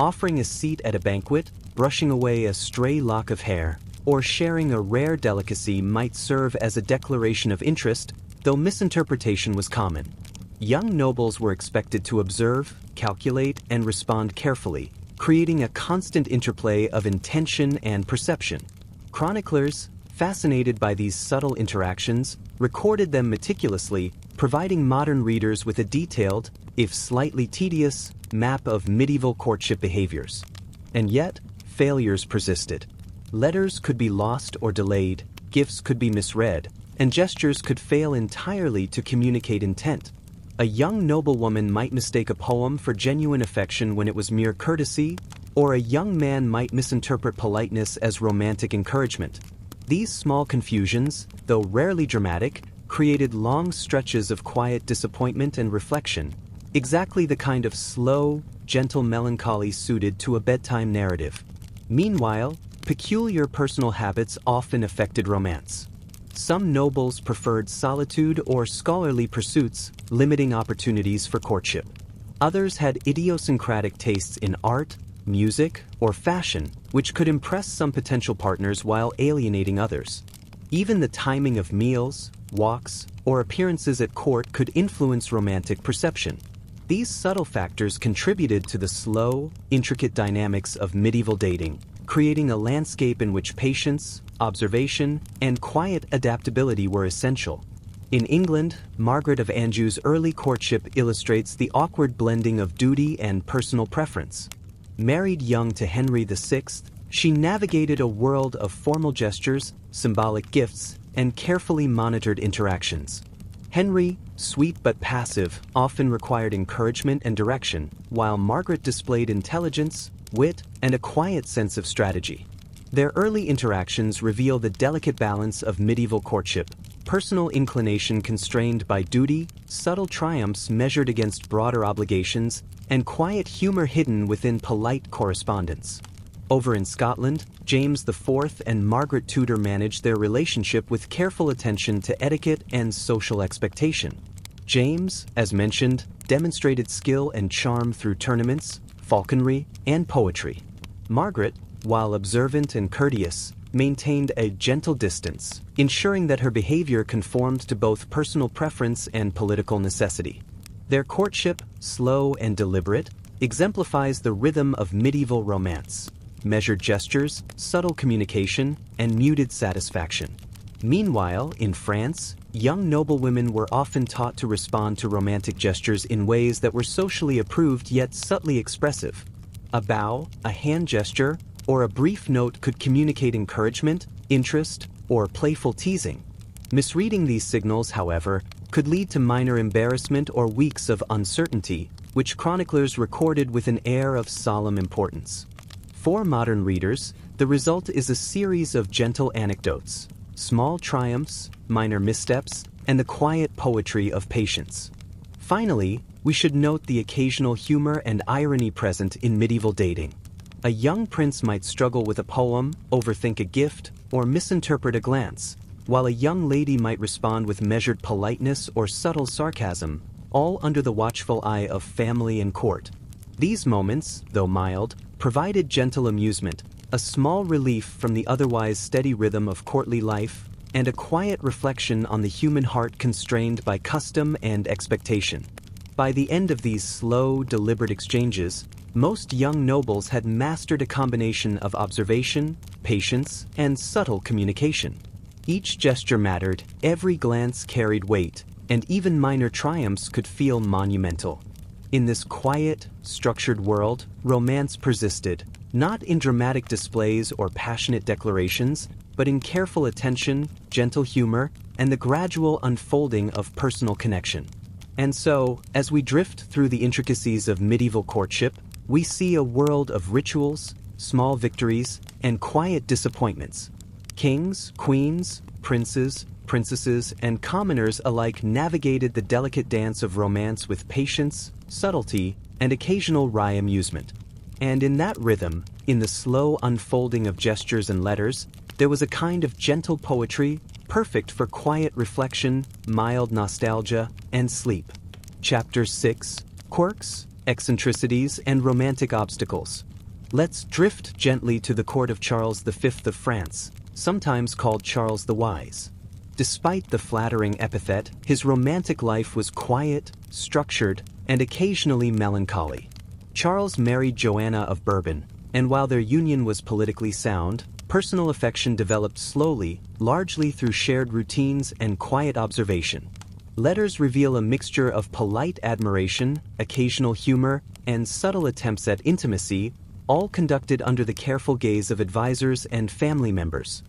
Offering a seat at a banquet, brushing away a stray lock of hair, or sharing a rare delicacy might serve as a declaration of interest, though misinterpretation was common. Young nobles were expected to observe, calculate, and respond carefully, creating a constant interplay of intention and perception. Chroniclers, fascinated by these subtle interactions, recorded them meticulously, providing modern readers with a detailed, if slightly tedious, map of medieval courtship behaviors. And yet, failures persisted. Letters could be lost or delayed, gifts could be misread, and gestures could fail entirely to communicate intent. A young noblewoman might mistake a poem for genuine affection when it was mere courtesy, or a young man might misinterpret politeness as romantic encouragement. These small confusions, though rarely dramatic, created long stretches of quiet disappointment and reflection, exactly the kind of slow, gentle melancholy suited to a bedtime narrative. Meanwhile, peculiar personal habits often affected romance. Some nobles preferred solitude or scholarly pursuits, limiting opportunities for courtship. Others had idiosyncratic tastes in art, music, or fashion, which could impress some potential partners while alienating others. Even the timing of meals, walks, or appearances at court could influence romantic perception. These subtle factors contributed to the slow, intricate dynamics of medieval dating, creating a landscape in which patience, observation, and quiet adaptability were essential. In England, Margaret of Anjou's early courtship illustrates the awkward blending of duty and personal preference. Married young to Henry VI, she navigated a world of formal gestures, symbolic gifts, and carefully monitored interactions. Henry, sweet but passive, often required encouragement and direction, while Margaret displayed intelligence, wit, and a quiet sense of strategy. Their early interactions reveal the delicate balance of medieval courtship: personal inclination constrained by duty, subtle triumphs measured against broader obligations, and quiet humor hidden within polite correspondence. Over in Scotland, James IV and Margaret Tudor managed their relationship with careful attention to etiquette and social expectation. James, as mentioned, demonstrated skill and charm through tournaments, falconry, and poetry. Margaret, while observant and courteous, maintained a gentle distance, ensuring that her behavior conformed to both personal preference and political necessity. Their courtship, slow and deliberate, exemplifies the rhythm of medieval romance: measured gestures, subtle communication, and muted satisfaction. Meanwhile, in France, young noblewomen were often taught to respond to romantic gestures in ways that were socially approved yet subtly expressive. A bow, a hand gesture, or a brief note could communicate encouragement, interest, or playful teasing. Misreading these signals, however, could lead to minor embarrassment or weeks of uncertainty, which chroniclers recorded with an air of solemn importance. For modern readers, the result is a series of gentle anecdotes, small triumphs, minor missteps, and the quiet poetry of patience. Finally, we should note the occasional humor and irony present in medieval dating. A young prince might struggle with a poem, overthink a gift, or misinterpret a glance, while a young lady might respond with measured politeness or subtle sarcasm, all under the watchful eye of family and court. These moments, though mild, provided gentle amusement, a small relief from the otherwise steady rhythm of courtly life, and a quiet reflection on the human heart constrained by custom and expectation. By the end of these slow, deliberate exchanges, most young nobles had mastered a combination of observation, patience, and subtle communication. Each gesture mattered, every glance carried weight, and even minor triumphs could feel monumental. In this quiet, structured world, romance persisted, not in dramatic displays or passionate declarations, but in careful attention, gentle humor, and the gradual unfolding of personal connection. And so, as we drift through the intricacies of medieval courtship, we see a world of rituals, small victories, and quiet disappointments. Kings, queens, princes, princesses, and commoners alike navigated the delicate dance of romance with patience, subtlety, and occasional wry amusement. And in that rhythm, in the slow unfolding of gestures and letters, there was a kind of gentle poetry, perfect for quiet reflection, mild nostalgia, and sleep. Chapter 6: Quirks, Eccentricities, and Romantic Obstacles. Let's drift gently to the court of Charles V of France, sometimes called Charles the Wise. Despite the flattering epithet, his romantic life was quiet, structured, and occasionally melancholy. Charles married Joanna of Bourbon, and while their union was politically sound, personal affection developed slowly, largely through shared routines and quiet observation. Letters reveal a mixture of polite admiration, occasional humor, and subtle attempts at intimacy, all conducted under the careful gaze of advisors and family members.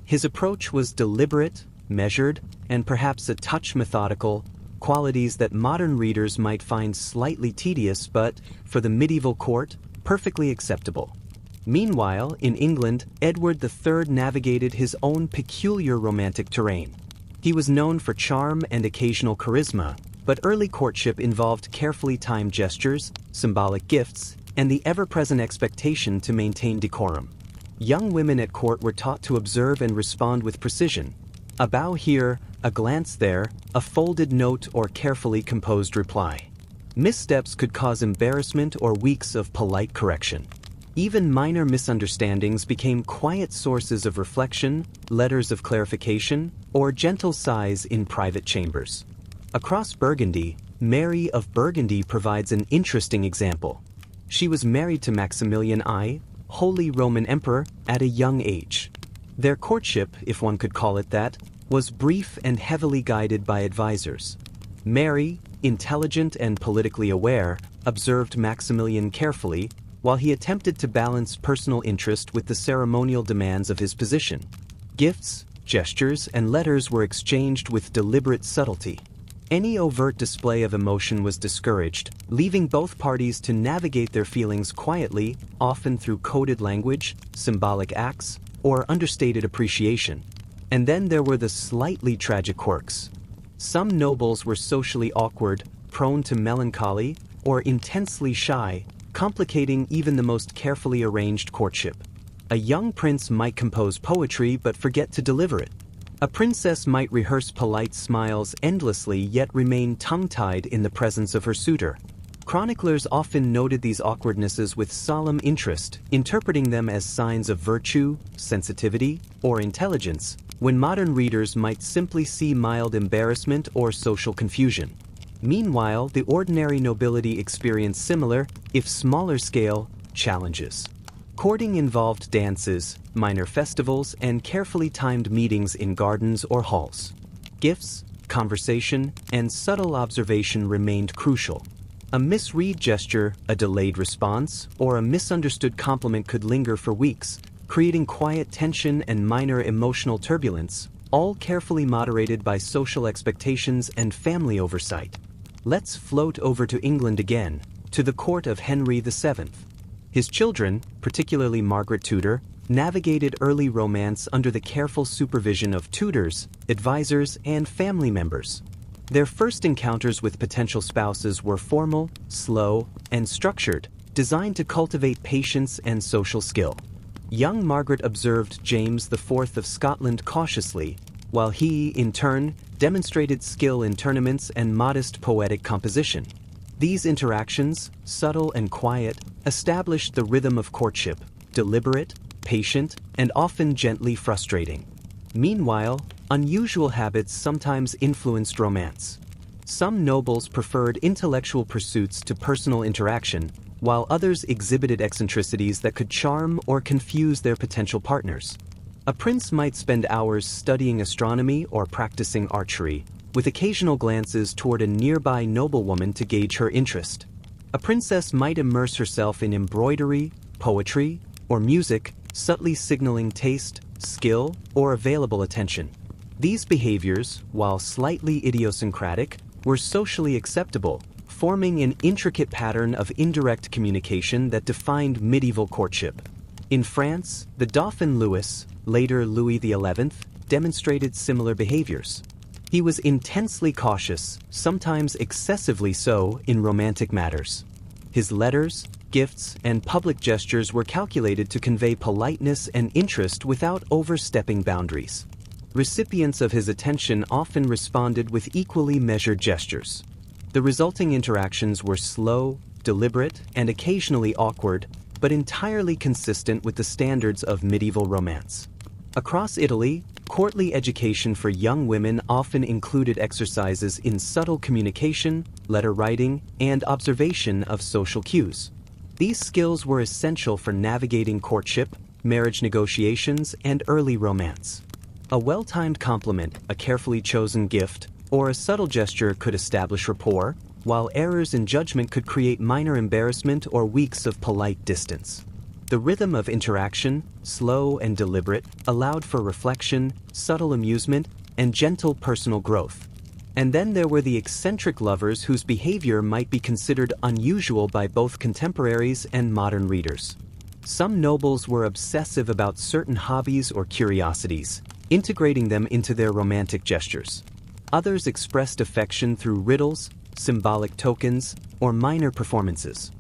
His approach was deliberate, measured, and perhaps a touch methodical, qualities that modern readers might find slightly tedious but, for the medieval court, perfectly acceptable. Meanwhile, in England, Edward III navigated his own peculiar romantic terrain. He was known for charm and occasional charisma, but early courtship involved carefully timed gestures, symbolic gifts, and the ever-present expectation to maintain decorum. Young women at court were taught to observe and respond with precision. A bow here, a glance there, a folded note or carefully composed reply. Missteps could cause embarrassment or weeks of polite correction. Even minor misunderstandings became quiet sources of reflection, letters of clarification, or gentle sighs in private chambers. Across Burgundy, Mary of Burgundy provides an interesting example. She was married to Maximilian I, Holy Roman Emperor, at a young age. Their courtship, if one could call it that, was brief and heavily guided by advisors. Mary, intelligent and politically aware, observed Maximilian carefully, while he attempted to balance personal interest with the ceremonial demands of his position. Gifts, gestures, and letters were exchanged with deliberate subtlety. Any overt display of emotion was discouraged, leaving both parties to navigate their feelings quietly, often through coded language, symbolic acts, or understated appreciation. And then there were the slightly tragic quirks. Some nobles were socially awkward, prone to melancholy, or intensely shy, complicating even the most carefully arranged courtship. A young prince might compose poetry but forget to deliver it. A princess might rehearse polite smiles endlessly yet remain tongue-tied in the presence of her suitor. Chroniclers often noted these awkwardnesses with solemn interest, interpreting them as signs of virtue, sensitivity, or intelligence, when modern readers might simply see mild embarrassment or social confusion. Meanwhile, the ordinary nobility experienced similar, if smaller-scale, challenges. Courting involved dances, minor festivals, and carefully timed meetings in gardens or halls. Gifts, conversation, and subtle observation remained crucial. A misread gesture, a delayed response, or a misunderstood compliment could linger for weeks, creating quiet tension and minor emotional turbulence, all carefully moderated by social expectations and family oversight. Let's float over to England again, to the court of Henry VII. His children, particularly Margaret Tudor, navigated early romance under the careful supervision of tutors, advisors, and family members. Their first encounters with potential spouses were formal, slow, and structured, designed to cultivate patience and social skill. Young Margaret observed James IV of Scotland cautiously, while he, in turn, demonstrated skill in tournaments and modest poetic composition. These interactions, subtle and quiet, established the rhythm of courtship, deliberate, patient, and often gently frustrating. Meanwhile, unusual habits sometimes influenced romance. Some nobles preferred intellectual pursuits to personal interaction, while others exhibited eccentricities that could charm or confuse their potential partners. A prince might spend hours studying astronomy or practicing archery, with occasional glances toward a nearby noblewoman to gauge her interest. A princess might immerse herself in embroidery, poetry, or music, subtly signaling taste, skill, or available attention. These behaviors, while slightly idiosyncratic, were socially acceptable, forming an intricate pattern of indirect communication that defined medieval courtship. In France, the Dauphin Louis, later Louis XI, demonstrated similar behaviors. He was intensely cautious, sometimes excessively so, in romantic matters. His letters, gifts, and public gestures were calculated to convey politeness and interest without overstepping boundaries. Recipients of his attention often responded with equally measured gestures. The resulting interactions were slow, deliberate, and occasionally awkward, but entirely consistent with the standards of medieval romance. Across Italy, Courtly education for young women often included exercises in subtle communication, letter writing, and observation of social cues. These skills were essential for navigating courtship, marriage negotiations, and early romance. A well-timed compliment, a carefully chosen gift, or a subtle gesture could establish rapport, while errors in judgment could create minor embarrassment or weeks of polite distance. The rhythm of interaction, slow and deliberate, allowed for reflection, subtle amusement, and gentle personal growth. And then there were the eccentric lovers whose behavior might be considered unusual by both contemporaries and modern readers. Some nobles were obsessive about certain hobbies or curiosities, integrating them into their romantic gestures. Others expressed affection through riddles, symbolic tokens, or minor performances.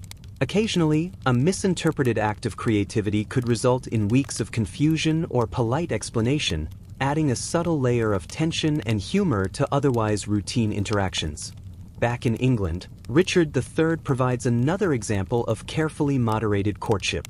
Occasionally, a misinterpreted act of creativity could result in weeks of confusion or polite explanation, adding a subtle layer of tension and humor to otherwise routine interactions. Back in England, Richard III provides another example of carefully moderated courtship.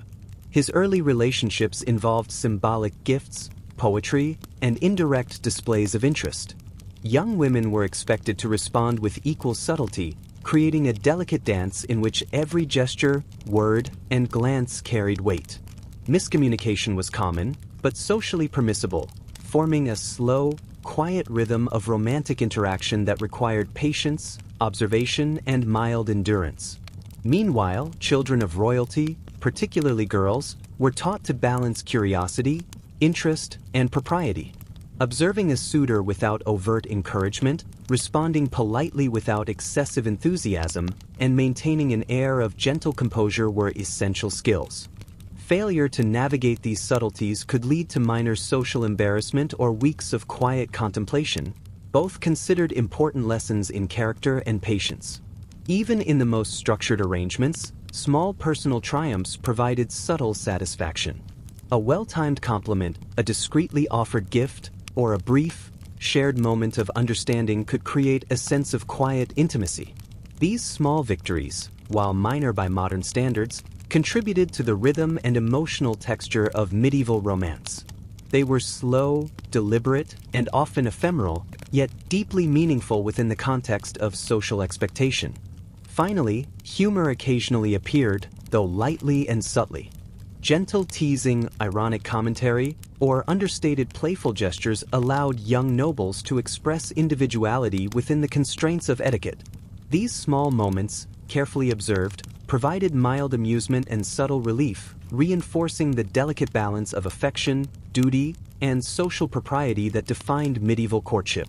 His early relationships involved symbolic gifts, poetry, and indirect displays of interest. Young women were expected to respond with equal subtlety, creating a delicate dance in which every gesture, word, and glance carried weight. Miscommunication was common, but socially permissible, forming a slow, quiet rhythm of romantic interaction that required patience, observation, and mild endurance. Meanwhile, children of royalty, particularly girls, were taught to balance curiosity, interest, and propriety. Observing a suitor without overt encouragement, responding politely without excessive enthusiasm, and maintaining an air of gentle composure were essential skills. Failure to navigate these subtleties could lead to minor social embarrassment or weeks of quiet contemplation, both considered important lessons in character and patience. Even in the most structured arrangements, small personal triumphs provided subtle satisfaction. A well-timed compliment, a discreetly offered gift, or a brief, shared moment of understanding could create a sense of quiet intimacy. These small victories, while minor by modern standards, contributed to the rhythm and emotional texture of medieval romance. They were slow, deliberate, and often ephemeral, yet deeply meaningful within the context of social expectation. Finally, humor occasionally appeared, though lightly and subtly. Gentle teasing, ironic commentary, or understated playful gestures allowed young nobles to express individuality within the constraints of etiquette. These small moments, carefully observed, provided mild amusement and subtle relief, reinforcing the delicate balance of affection, duty, and social propriety that defined medieval courtship.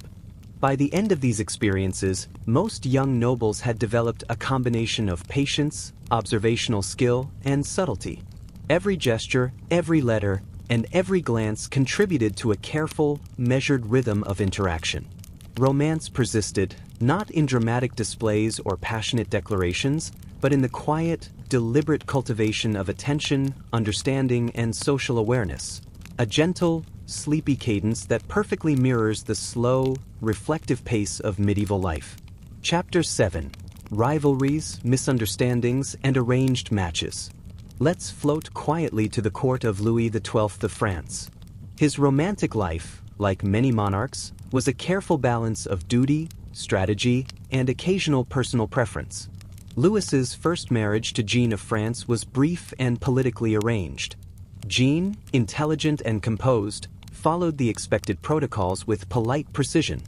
By the end of these experiences, most young nobles had developed a combination of patience, observational skill, and subtlety. Every gesture, every letter, and every glance contributed to a careful, measured rhythm of interaction. Romance persisted, not in dramatic displays or passionate declarations, but in the quiet, deliberate cultivation of attention, understanding, and social awareness. A gentle, sleepy cadence that perfectly mirrors the slow, reflective pace of medieval life. Chapter 7. Rivalries, Misunderstandings, and Arranged Matches. Let's float quietly to the court of Louis XII of France. His romantic life, like many monarchs, was a careful balance of duty, strategy, and occasional personal preference. Louis's first marriage to Jeanne of France was brief and politically arranged. Jeanne, intelligent and composed, followed the expected protocols with polite precision.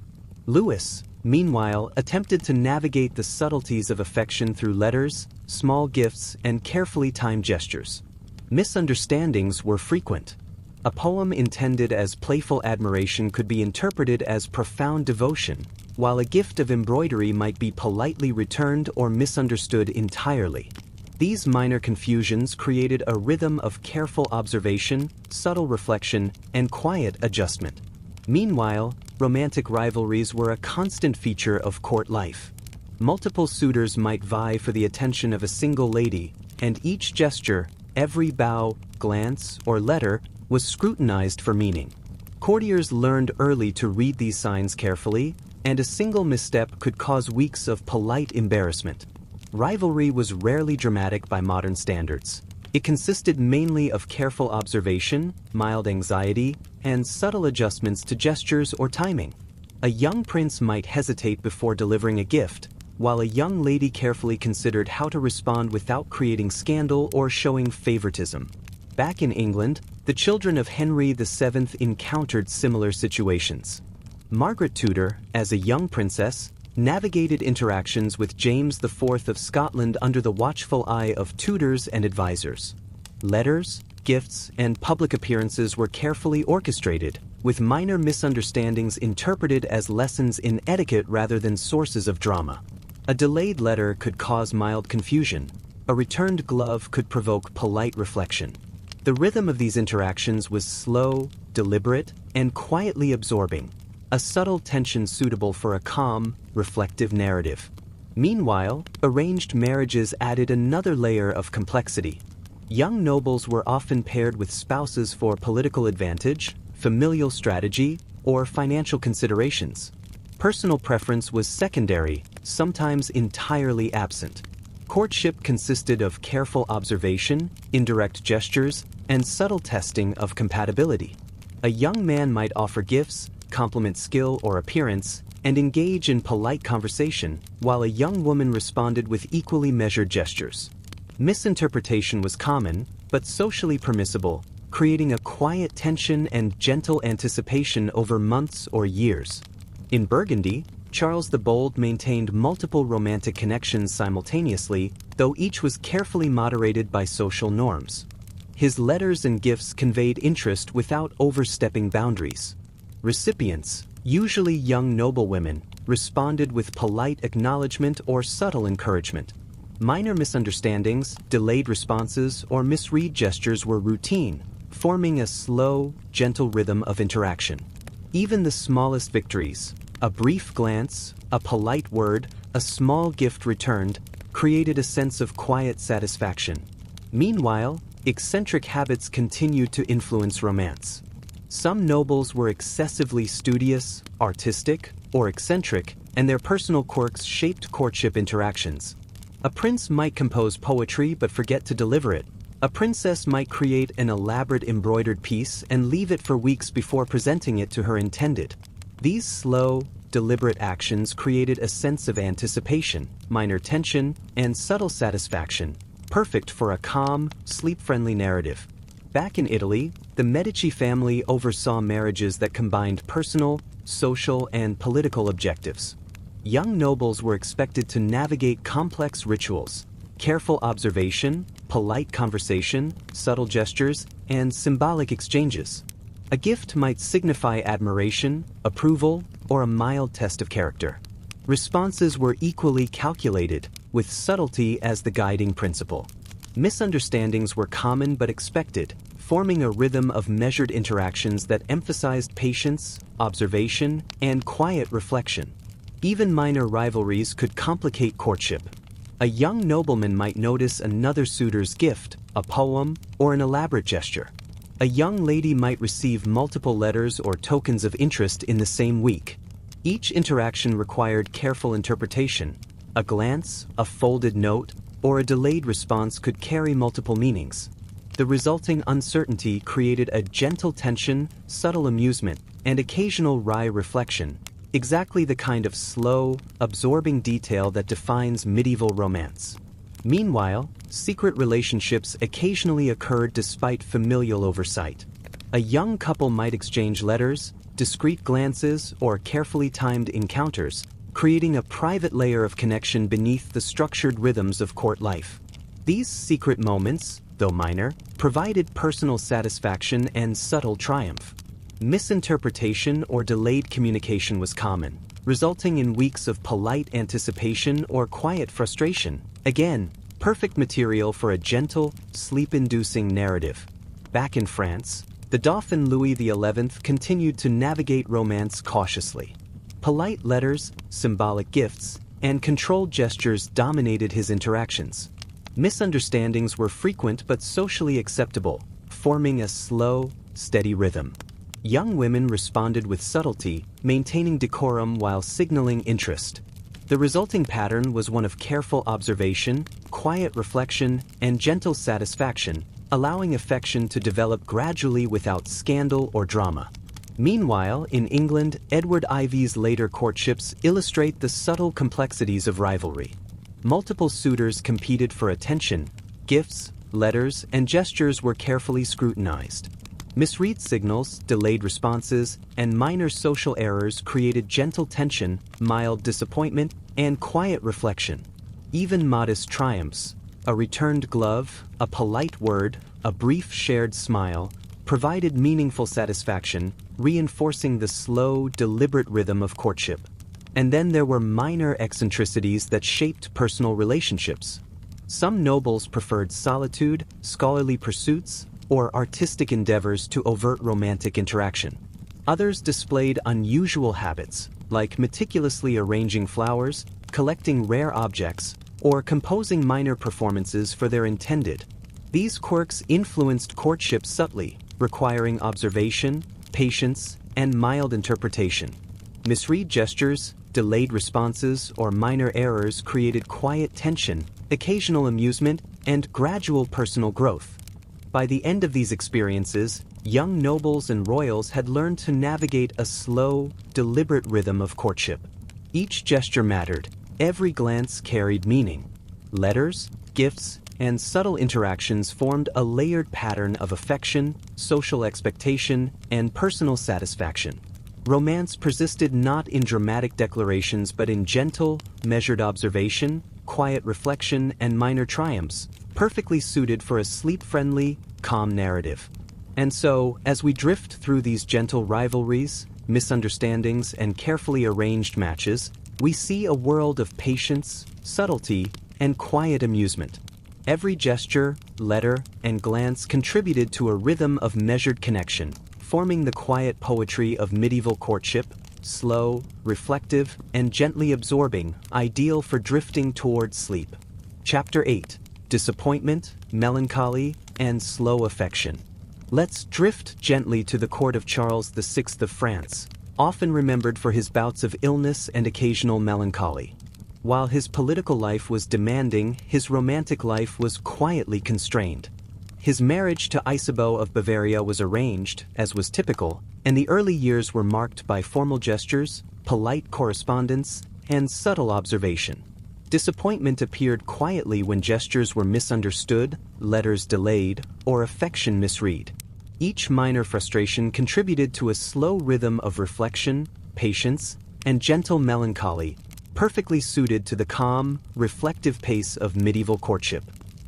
Louis, meanwhile, attempted to navigate the subtleties of affection through letters, small gifts, and carefully timed gestures. Misunderstandings were frequent. A poem intended as playful admiration could be interpreted as profound devotion, while a gift of embroidery might be politely returned or misunderstood entirely. These minor confusions created a rhythm of careful observation, subtle reflection, and quiet adjustment. Meanwhile, romantic rivalries were a constant feature of court life. Multiple suitors might vie for the attention of a single lady, and each gesture, every bow, glance, or letter was scrutinized for meaning. Courtiers learned early to read these signs carefully, and a single misstep could cause weeks of polite embarrassment. Rivalry was rarely dramatic by modern standards. It consisted mainly of careful observation, mild anxiety, and subtle adjustments to gestures or timing. A young prince might hesitate before delivering a gift, while a young lady carefully considered how to respond without creating scandal or showing favoritism. Back in England, the children of Henry VII encountered similar situations. Margaret Tudor, as a young princess, navigated interactions with James IV of Scotland under the watchful eye of tutors and advisors. Letters, gifts, and public appearances were carefully orchestrated, with minor misunderstandings interpreted as lessons in etiquette rather than sources of drama. A delayed letter could cause mild confusion. A returned glove could provoke polite reflection. The rhythm of these interactions was slow, deliberate, and quietly absorbing, a subtle tension suitable for a calm, reflective narrative. Meanwhile, arranged marriages added another layer of complexity. Young nobles were often paired with spouses for political advantage, familial strategy, or financial considerations. Personal preference was secondary, sometimes entirely absent. Courtship consisted of careful observation, indirect gestures, and subtle testing of compatibility. A young man might offer gifts, compliment skill or appearance, and engage in polite conversation, while a young woman responded with equally measured gestures. Misinterpretation was common, but socially permissible, creating a quiet tension and gentle anticipation over months or years. In Burgundy, Charles the Bold maintained multiple romantic connections simultaneously, though each was carefully moderated by social norms. His letters and gifts conveyed interest without overstepping boundaries. Recipients, usually young noblewomen, responded with polite acknowledgement or subtle encouragement. Minor misunderstandings, delayed responses, or misread gestures were routine, forming a slow, gentle rhythm of interaction. Even the smallest victories, a brief glance, a polite word, a small gift returned, created a sense of quiet satisfaction. Meanwhile, eccentric habits continued to influence romance. Some nobles were excessively studious, artistic, or eccentric, and their personal quirks shaped courtship interactions. A prince might compose poetry but forget to deliver it. A princess might create an elaborate embroidered piece and leave it for weeks before presenting it to her intended. These slow, deliberate actions created a sense of anticipation, minor tension, and subtle satisfaction, perfect for a calm, sleep-friendly narrative. Back in Italy, the Medici family oversaw marriages that combined personal, social, and political objectives. Young nobles were expected to navigate complex rituals, careful observation, polite conversation, subtle gestures, and symbolic exchanges. A gift might signify admiration, approval, or a mild test of character. Responses were equally calculated, with subtlety as the guiding principle. Misunderstandings were common but expected, forming a rhythm of measured interactions that emphasized patience, observation, and quiet reflection. Even minor rivalries could complicate courtship. A young nobleman might notice another suitor's gift, a poem, or an elaborate gesture. A young lady might receive multiple letters or tokens of interest in the same week. Each interaction required careful interpretation. A glance, a folded note, or a delayed response could carry multiple meanings. The resulting uncertainty created a gentle tension, subtle amusement, and occasional wry reflection, exactly the kind of slow, absorbing detail that defines medieval romance. Meanwhile, secret relationships occasionally occurred despite familial oversight. A young couple might exchange letters, discreet glances, or carefully timed encounters, creating a private layer of connection beneath the structured rhythms of court life. These secret moments, though minor, provided personal satisfaction and subtle triumph. Misinterpretation or delayed communication was common, resulting in weeks of polite anticipation or quiet frustration. Again, perfect material for a gentle, sleep-inducing narrative. Back in France, the Dauphin Louis XI continued to navigate romance cautiously. Polite letters, symbolic gifts, and controlled gestures dominated his interactions. Misunderstandings were frequent but socially acceptable, forming a slow, steady rhythm. Young women responded with subtlety, maintaining decorum while signaling interest. The resulting pattern was one of careful observation, quiet reflection, and gentle satisfaction, allowing affection to develop gradually without scandal or drama. Meanwhile, in England, Edward Ivy's later courtships illustrate the subtle complexities of rivalry. Multiple suitors competed for attention, gifts, letters, and gestures were carefully scrutinized. Misread signals, delayed responses, and minor social errors created gentle tension, mild disappointment, and quiet reflection. Even modest triumphs, a returned glove, a polite word, a brief shared smile, provided meaningful satisfaction, reinforcing the slow, deliberate rhythm of courtship. And then there were minor eccentricities that shaped personal relationships. Some nobles preferred solitude, scholarly pursuits, or artistic endeavors to overt romantic interaction. Others displayed unusual habits, like meticulously arranging flowers, collecting rare objects, or composing minor performances for their intended. These quirks influenced courtship subtly, requiring observation, patience, and mild interpretation. Misread gestures, delayed responses, or minor errors created quiet tension, occasional amusement, and gradual personal growth. By the end of these experiences, young nobles and royals had learned to navigate a slow, deliberate rhythm of courtship. Each gesture mattered, every glance carried meaning. Letters, gifts, and subtle interactions formed a layered pattern of affection, social expectation, and personal satisfaction. Romance persisted not in dramatic declarations but in gentle, measured observation, quiet reflection, and minor triumphs, perfectly suited for a sleep-friendly, calm narrative. And so, as we drift through these gentle rivalries, misunderstandings, and carefully arranged matches, we see a world of patience, subtlety, and quiet amusement. Every gesture, letter, and glance contributed to a rhythm of measured connection, forming the quiet poetry of medieval courtship, slow, reflective, and gently absorbing, ideal for drifting toward sleep. Chapter 8: Disappointment, Melancholy, and Slow Affection. Let's drift gently to the court of Charles VI of France, often remembered for his bouts of illness and occasional melancholy. While his political life was demanding, his romantic life was quietly constrained. His marriage to Isabeau of Bavaria was arranged, as was typical, and the early years were marked by formal gestures, polite correspondence, and subtle observation. Disappointment appeared quietly when gestures were misunderstood, letters delayed, or affection misread. Each minor frustration contributed to a slow rhythm of reflection, patience, and gentle melancholy, perfectly suited to the calm, reflective pace of medieval courtship.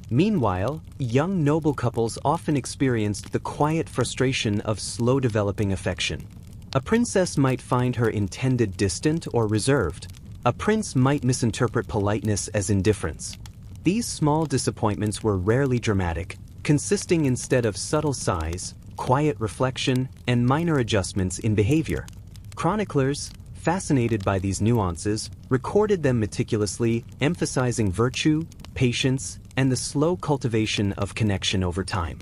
Meanwhile, young noble couples often experienced the quiet frustration of slow-developing affection. A princess might find her intended distant or reserved. A prince might misinterpret politeness as indifference. These small disappointments were rarely dramatic, consisting instead of subtle sighs, quiet reflection, and minor adjustments in behavior. Chroniclers, fascinated by these nuances, recorded them meticulously, emphasizing virtue, patience, and the slow cultivation of connection over time.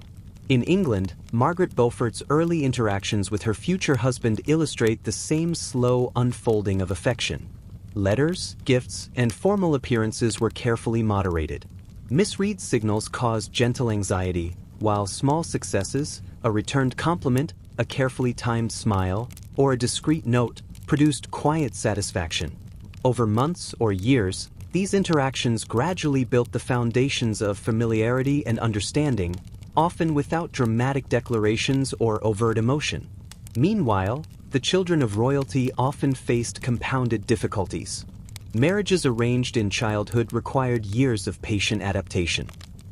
In England, Margaret Beaufort's early interactions with her future husband illustrate the same slow unfolding of affection. Letters, gifts, and formal appearances were carefully moderated. Misread signals caused gentle anxiety, while small successes, a returned compliment, a carefully timed smile, or a discreet note, produced quiet satisfaction. Over months or years, these interactions gradually built the foundations of familiarity and understanding, often without dramatic declarations or overt emotion. Meanwhile, the children of royalty often faced compounded difficulties. Marriages arranged in childhood required years of patient adaptation.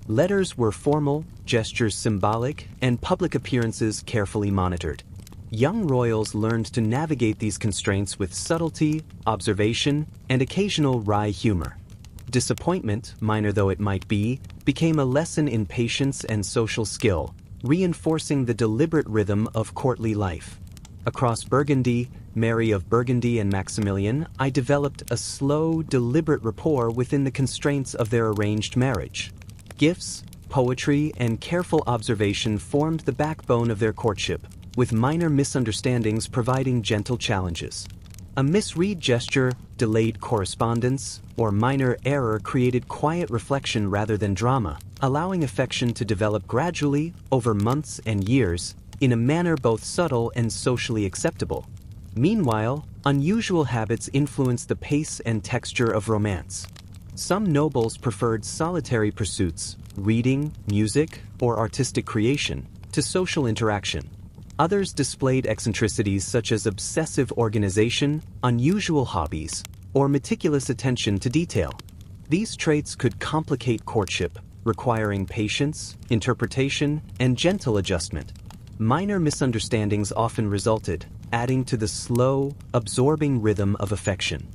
Letters were formal, gestures symbolic, and public appearances carefully monitored. Young royals learned to navigate these constraints with subtlety, observation, and occasional wry humor. Disappointment, minor though it might be, became a lesson in patience and social skill, reinforcing the deliberate rhythm of courtly life. Across Burgundy, Mary of Burgundy and Maximilian, I developed a slow, deliberate rapport within the constraints of their arranged marriage. Gifts, poetry, and careful observation formed the backbone of their courtship, with minor misunderstandings providing gentle challenges. A misread gesture, delayed correspondence, or minor error created quiet reflection rather than drama, allowing affection to develop gradually, over months and years, in a manner both subtle and socially acceptable. Meanwhile, unusual habits influenced the pace and texture of romance. Some nobles preferred solitary pursuits, reading, music, or artistic creation, to social interaction. Others displayed eccentricities such as obsessive organization, unusual hobbies, or meticulous attention to detail. These traits could complicate courtship, requiring patience, interpretation, and gentle adjustment. Minor misunderstandings often resulted, adding to the slow, absorbing rhythm of affection.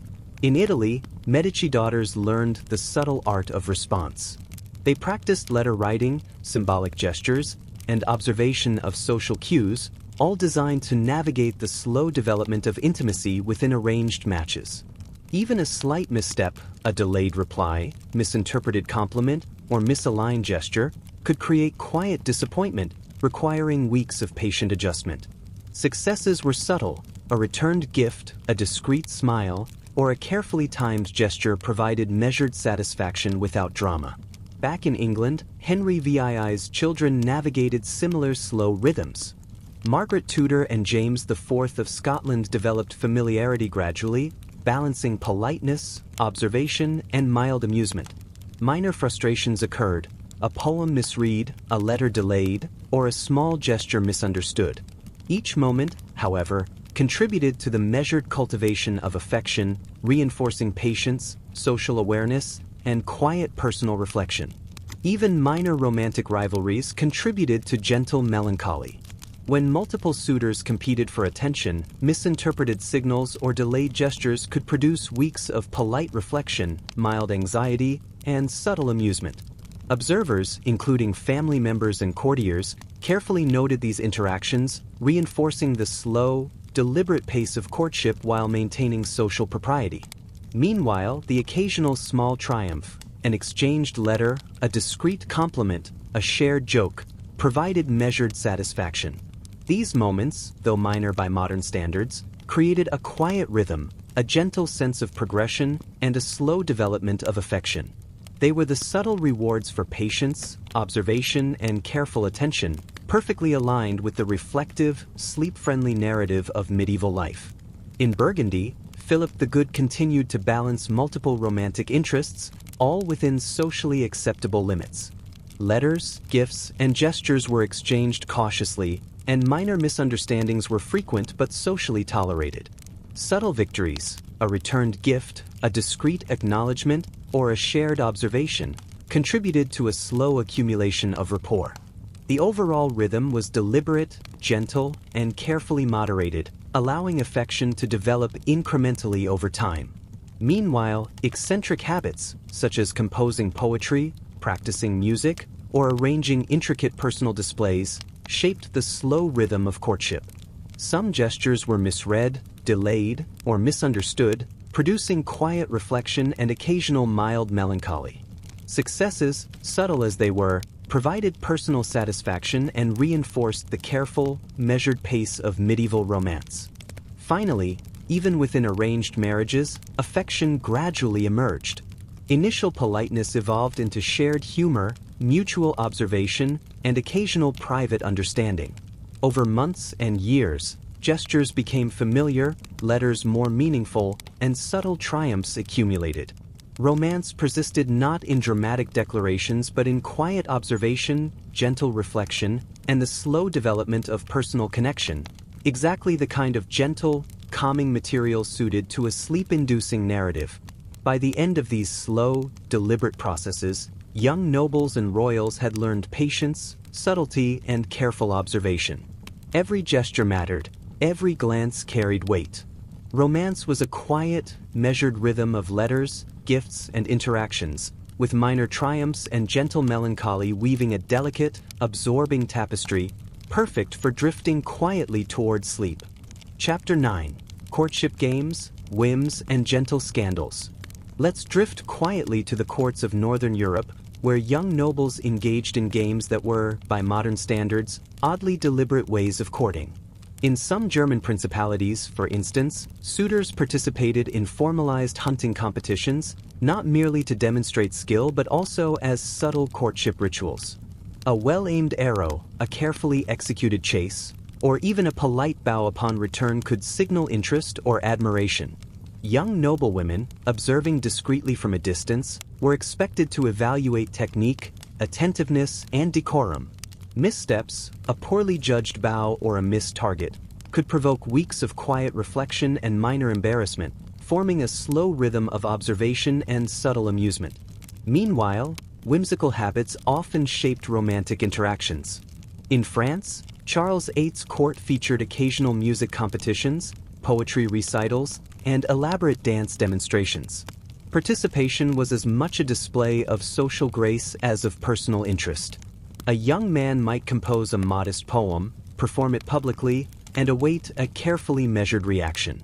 In Italy, Medici daughters learned the subtle art of response. They practiced letter writing, symbolic gestures, and observation of social cues, all designed to navigate the slow development of intimacy within arranged matches. Even a slight misstep, a delayed reply, misinterpreted compliment, or misaligned gesture, could create quiet disappointment, requiring weeks of patient adjustment. Successes were subtle. A returned gift, a discreet smile, or a carefully timed gesture provided measured satisfaction without drama. Back in England, Henry VII's children navigated similar slow rhythms. Margaret Tudor and James IV of Scotland developed familiarity gradually, balancing politeness, observation, and mild amusement. Minor frustrations occurred, a poem misread, a letter delayed, or a small gesture misunderstood. Each moment, however, contributed to the measured cultivation of affection, reinforcing patience, social awareness, and quiet personal reflection. Even minor romantic rivalries contributed to gentle melancholy. When multiple suitors competed for attention, misinterpreted signals or delayed gestures could produce weeks of polite reflection, mild anxiety, and subtle amusement. Observers, including family members and courtiers, carefully noted these interactions, reinforcing the slow, deliberate pace of courtship while maintaining social propriety. Meanwhile, the occasional small triumph, an exchanged letter, a discreet compliment, a shared joke, provided measured satisfaction. These moments, though minor by modern standards, created a quiet rhythm, a gentle sense of progression, and a slow development of affection. They were the subtle rewards for patience, observation, and careful attention, perfectly aligned with the reflective, sleep-friendly narrative of medieval life. In Burgundy, Philip the Good continued to balance multiple romantic interests, all within socially acceptable limits. Letters, gifts, and gestures were exchanged cautiously, and minor misunderstandings were frequent but socially tolerated. Subtle victories, a returned gift, a discreet acknowledgement, or a shared observation, contributed to a slow accumulation of rapport. The overall rhythm was deliberate, gentle, and carefully moderated, allowing affection to develop incrementally over time. Meanwhile, eccentric habits, such as composing poetry, practicing music, or arranging intricate personal displays, shaped the slow rhythm of courtship. Some gestures were misread, delayed, or misunderstood, producing quiet reflection and occasional mild melancholy. Successes, subtle as they were, provided personal satisfaction and reinforced the careful, measured pace of medieval romance. Finally, even within arranged marriages, affection gradually emerged. Initial politeness evolved into shared humor, mutual observation, and occasional private understanding. Over months and years, gestures became familiar, letters more meaningful, and subtle triumphs accumulated. Romance persisted not in dramatic declarations but in quiet observation, gentle reflection, and the slow development of personal connection, exactly the kind of gentle, calming material suited to a sleep-inducing narrative. By the end of these slow, deliberate processes, young nobles and royals had learned patience, subtlety, and careful observation. Every gesture mattered, every glance carried weight. Romance was a quiet, measured rhythm of letters, gifts, and interactions, with minor triumphs and gentle melancholy weaving a delicate, absorbing tapestry, perfect for drifting quietly toward sleep. Chapter 9. Courtship Games, Whims, and Gentle Scandals. Let's drift quietly to the courts of Northern Europe, where young nobles engaged in games that were, by modern standards, oddly deliberate ways of courting. In some German principalities, for instance, suitors participated in formalized hunting competitions, not merely to demonstrate skill but also as subtle courtship rituals. A well-aimed arrow, a carefully executed chase, or even a polite bow upon return could signal interest or admiration. Young noblewomen, observing discreetly from a distance, were expected to evaluate technique, attentiveness, and decorum. Missteps, a poorly judged bow or a missed target, could provoke weeks of quiet reflection and minor embarrassment, forming a slow rhythm of observation and subtle amusement. Meanwhile, whimsical habits often shaped romantic interactions. In France, Charles VIII's court featured occasional music competitions, poetry recitals, and elaborate dance demonstrations. Participation was as much a display of social grace as of personal interest. A young man might compose a modest poem, perform it publicly, and await a carefully measured reaction.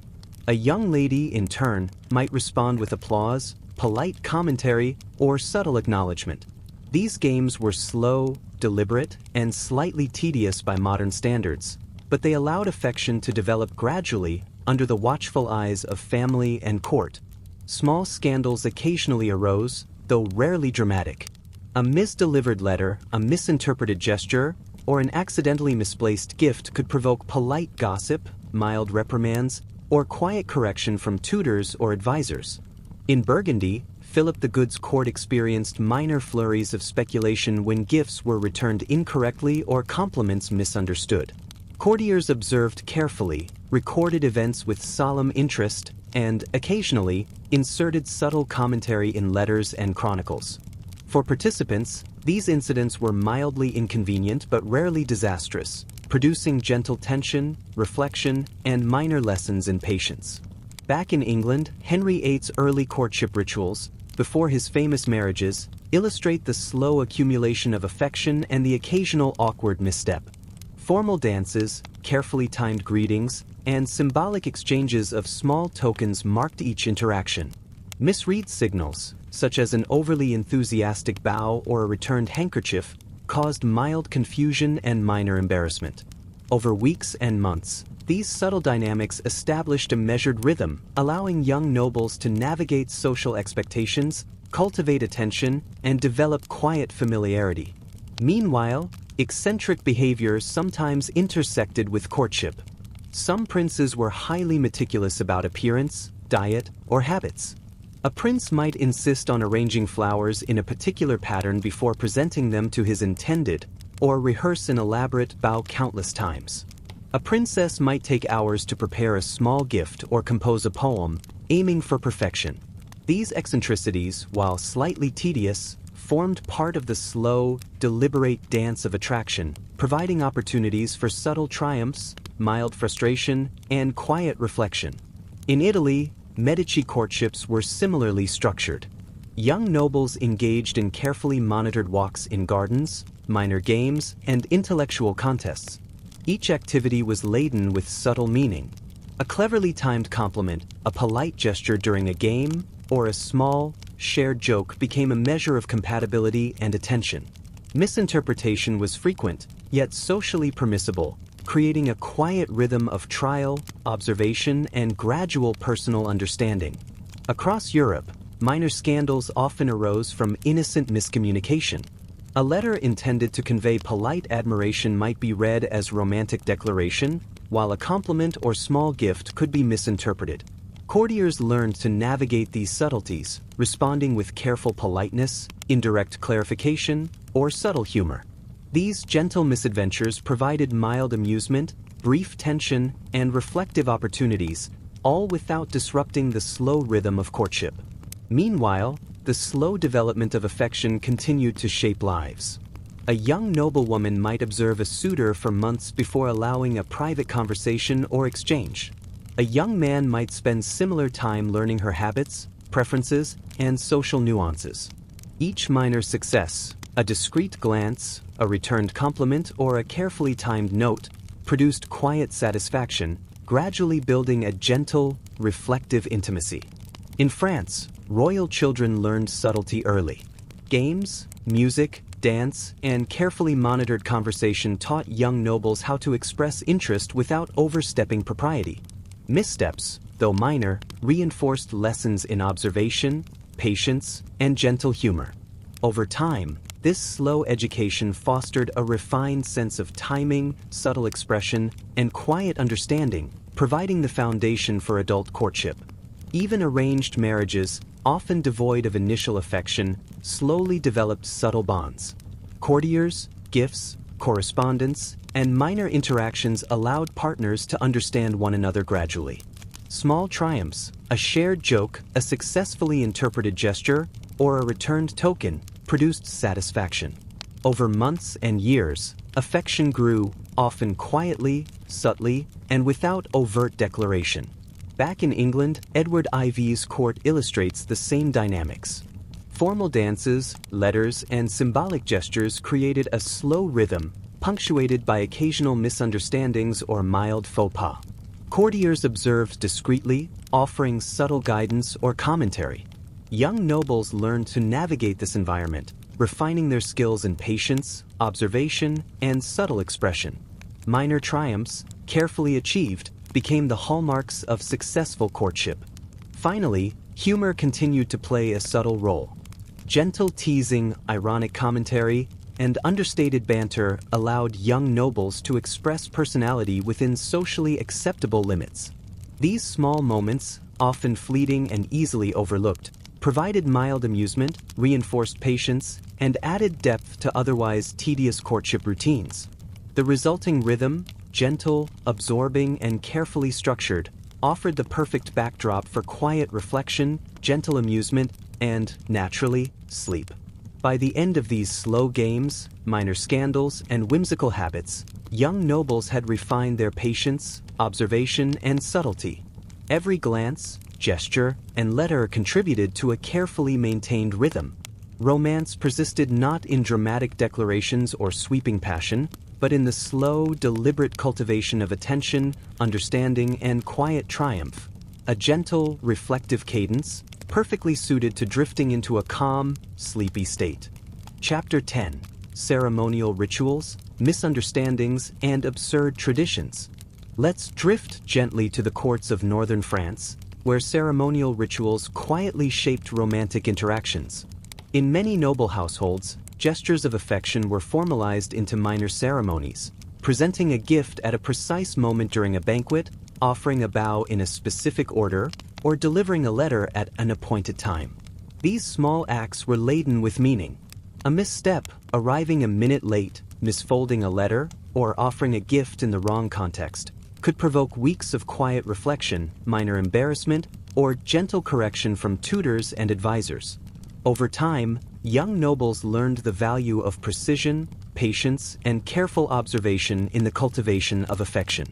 A young lady, in turn, might respond with applause, polite commentary, or subtle acknowledgement. These games were slow, deliberate, and slightly tedious by modern standards, but they allowed affection to develop gradually under the watchful eyes of family and court. Small scandals occasionally arose, though rarely dramatic. A misdelivered letter, a misinterpreted gesture, or an accidentally misplaced gift could provoke polite gossip, mild reprimands, or quiet correction from tutors or advisors. In Burgundy, Philip the Good's court experienced minor flurries of speculation when gifts were returned incorrectly or compliments misunderstood. Courtiers observed carefully, recorded events with solemn interest, and, occasionally, inserted subtle commentary in letters and chronicles. For participants, these incidents were mildly inconvenient but rarely disastrous, producing gentle tension, reflection, and minor lessons in patience. Back in England, Henry VIII's early courtship rituals, before his famous marriages, illustrate the slow accumulation of affection and the occasional awkward misstep. Formal dances, carefully timed greetings, and symbolic exchanges of small tokens marked each interaction. Misread signals, such as an overly enthusiastic bow or a returned handkerchief, caused mild confusion and minor embarrassment. Over weeks and months, these subtle dynamics established a measured rhythm, allowing young nobles to navigate social expectations, cultivate attention, and develop quiet familiarity. Meanwhile, eccentric behavior sometimes intersected with courtship. Some princes were highly meticulous about appearance, diet, or habits. A prince might insist on arranging flowers in a particular pattern before presenting them to his intended, or rehearse an elaborate bow countless times. A princess might take hours to prepare a small gift or compose a poem, aiming for perfection. These eccentricities, while slightly tedious, formed part of the slow, deliberate dance of attraction, providing opportunities for subtle triumphs, mild frustration, and quiet reflection. In Italy, Medici courtships were similarly structured. Young nobles engaged in carefully monitored walks in gardens, minor games, and intellectual contests. Each activity was laden with subtle meaning. A cleverly timed compliment, a polite gesture during a game, or a small, shared joke became a measure of compatibility and attention. Misinterpretation was frequent, yet socially permissible, creating a quiet rhythm of trial, observation, and gradual personal understanding. Across Europe, minor scandals often arose from innocent miscommunication. A letter intended to convey polite admiration might be read as romantic declaration, while a compliment or small gift could be misinterpreted. Courtiers learned to navigate these subtleties, responding with careful politeness, indirect clarification, or subtle humor. These gentle misadventures provided mild amusement, brief tension, and reflective opportunities, all without disrupting the slow rhythm of courtship. Meanwhile, the slow development of affection continued to shape lives. A young noblewoman might observe a suitor for months before allowing a private conversation or exchange. A young man might spend similar time learning her habits, preferences, and social nuances. Each minor success, a discreet glance, a returned compliment, or a carefully timed note, produced quiet satisfaction, gradually building a gentle, reflective intimacy. In France, royal children learned subtlety early. Games, music, dance, and carefully monitored conversation taught young nobles how to express interest without overstepping propriety. Missteps, though minor, reinforced lessons in observation, patience, and gentle humor. Over time, this slow education fostered a refined sense of timing, subtle expression, and quiet understanding, providing the foundation for adult courtship. Even arranged marriages, often devoid of initial affection, slowly developed subtle bonds. Courtiers, gifts, correspondence, and minor interactions allowed partners to understand one another gradually. Small triumphs, a shared joke, a successfully interpreted gesture, or a returned token, produced satisfaction. Over months and years, affection grew, often quietly, subtly, and without overt declaration. Back in England, Edward Ivy's court illustrates the same dynamics. Formal dances, letters, and symbolic gestures created a slow rhythm, punctuated by occasional misunderstandings or mild faux pas. Courtiers observed discreetly, offering subtle guidance or commentary. Young nobles learned to navigate this environment, refining their skills in patience, observation, and subtle expression. Minor triumphs, carefully achieved, became the hallmarks of successful courtship. Finally, humor continued to play a subtle role. Gentle teasing, ironic commentary, and understated banter allowed young nobles to express personality within socially acceptable limits. These small moments, often fleeting and easily overlooked, provided mild amusement, reinforced patience, and added depth to otherwise tedious courtship routines. The resulting rhythm, gentle, absorbing, and carefully structured, offered the perfect backdrop for quiet reflection, gentle amusement, and, naturally, sleep. By the end of these slow games, minor scandals, and whimsical habits, young nobles had refined their patience, observation, and subtlety. Every glance, gesture, and letter contributed to a carefully maintained rhythm. Romance persisted not in dramatic declarations or sweeping passion, but in the slow, deliberate cultivation of attention, understanding, and quiet triumph. A gentle, reflective cadence, perfectly suited to drifting into a calm, sleepy state. Chapter 10: Ceremonial Rituals, Misunderstandings, and Absurd Traditions. Let's drift gently to the courts of northern France, where ceremonial rituals quietly shaped romantic interactions. In many noble households, gestures of affection were formalized into minor ceremonies, presenting a gift at a precise moment during a banquet, offering a bow in a specific order, or delivering a letter at an appointed time. These small acts were laden with meaning. A misstep, arriving a minute late, misfolding a letter, or offering a gift in the wrong context, could provoke weeks of quiet reflection, minor embarrassment, or gentle correction from tutors and advisors. Over time, young nobles learned the value of precision, patience, and careful observation in the cultivation of affection.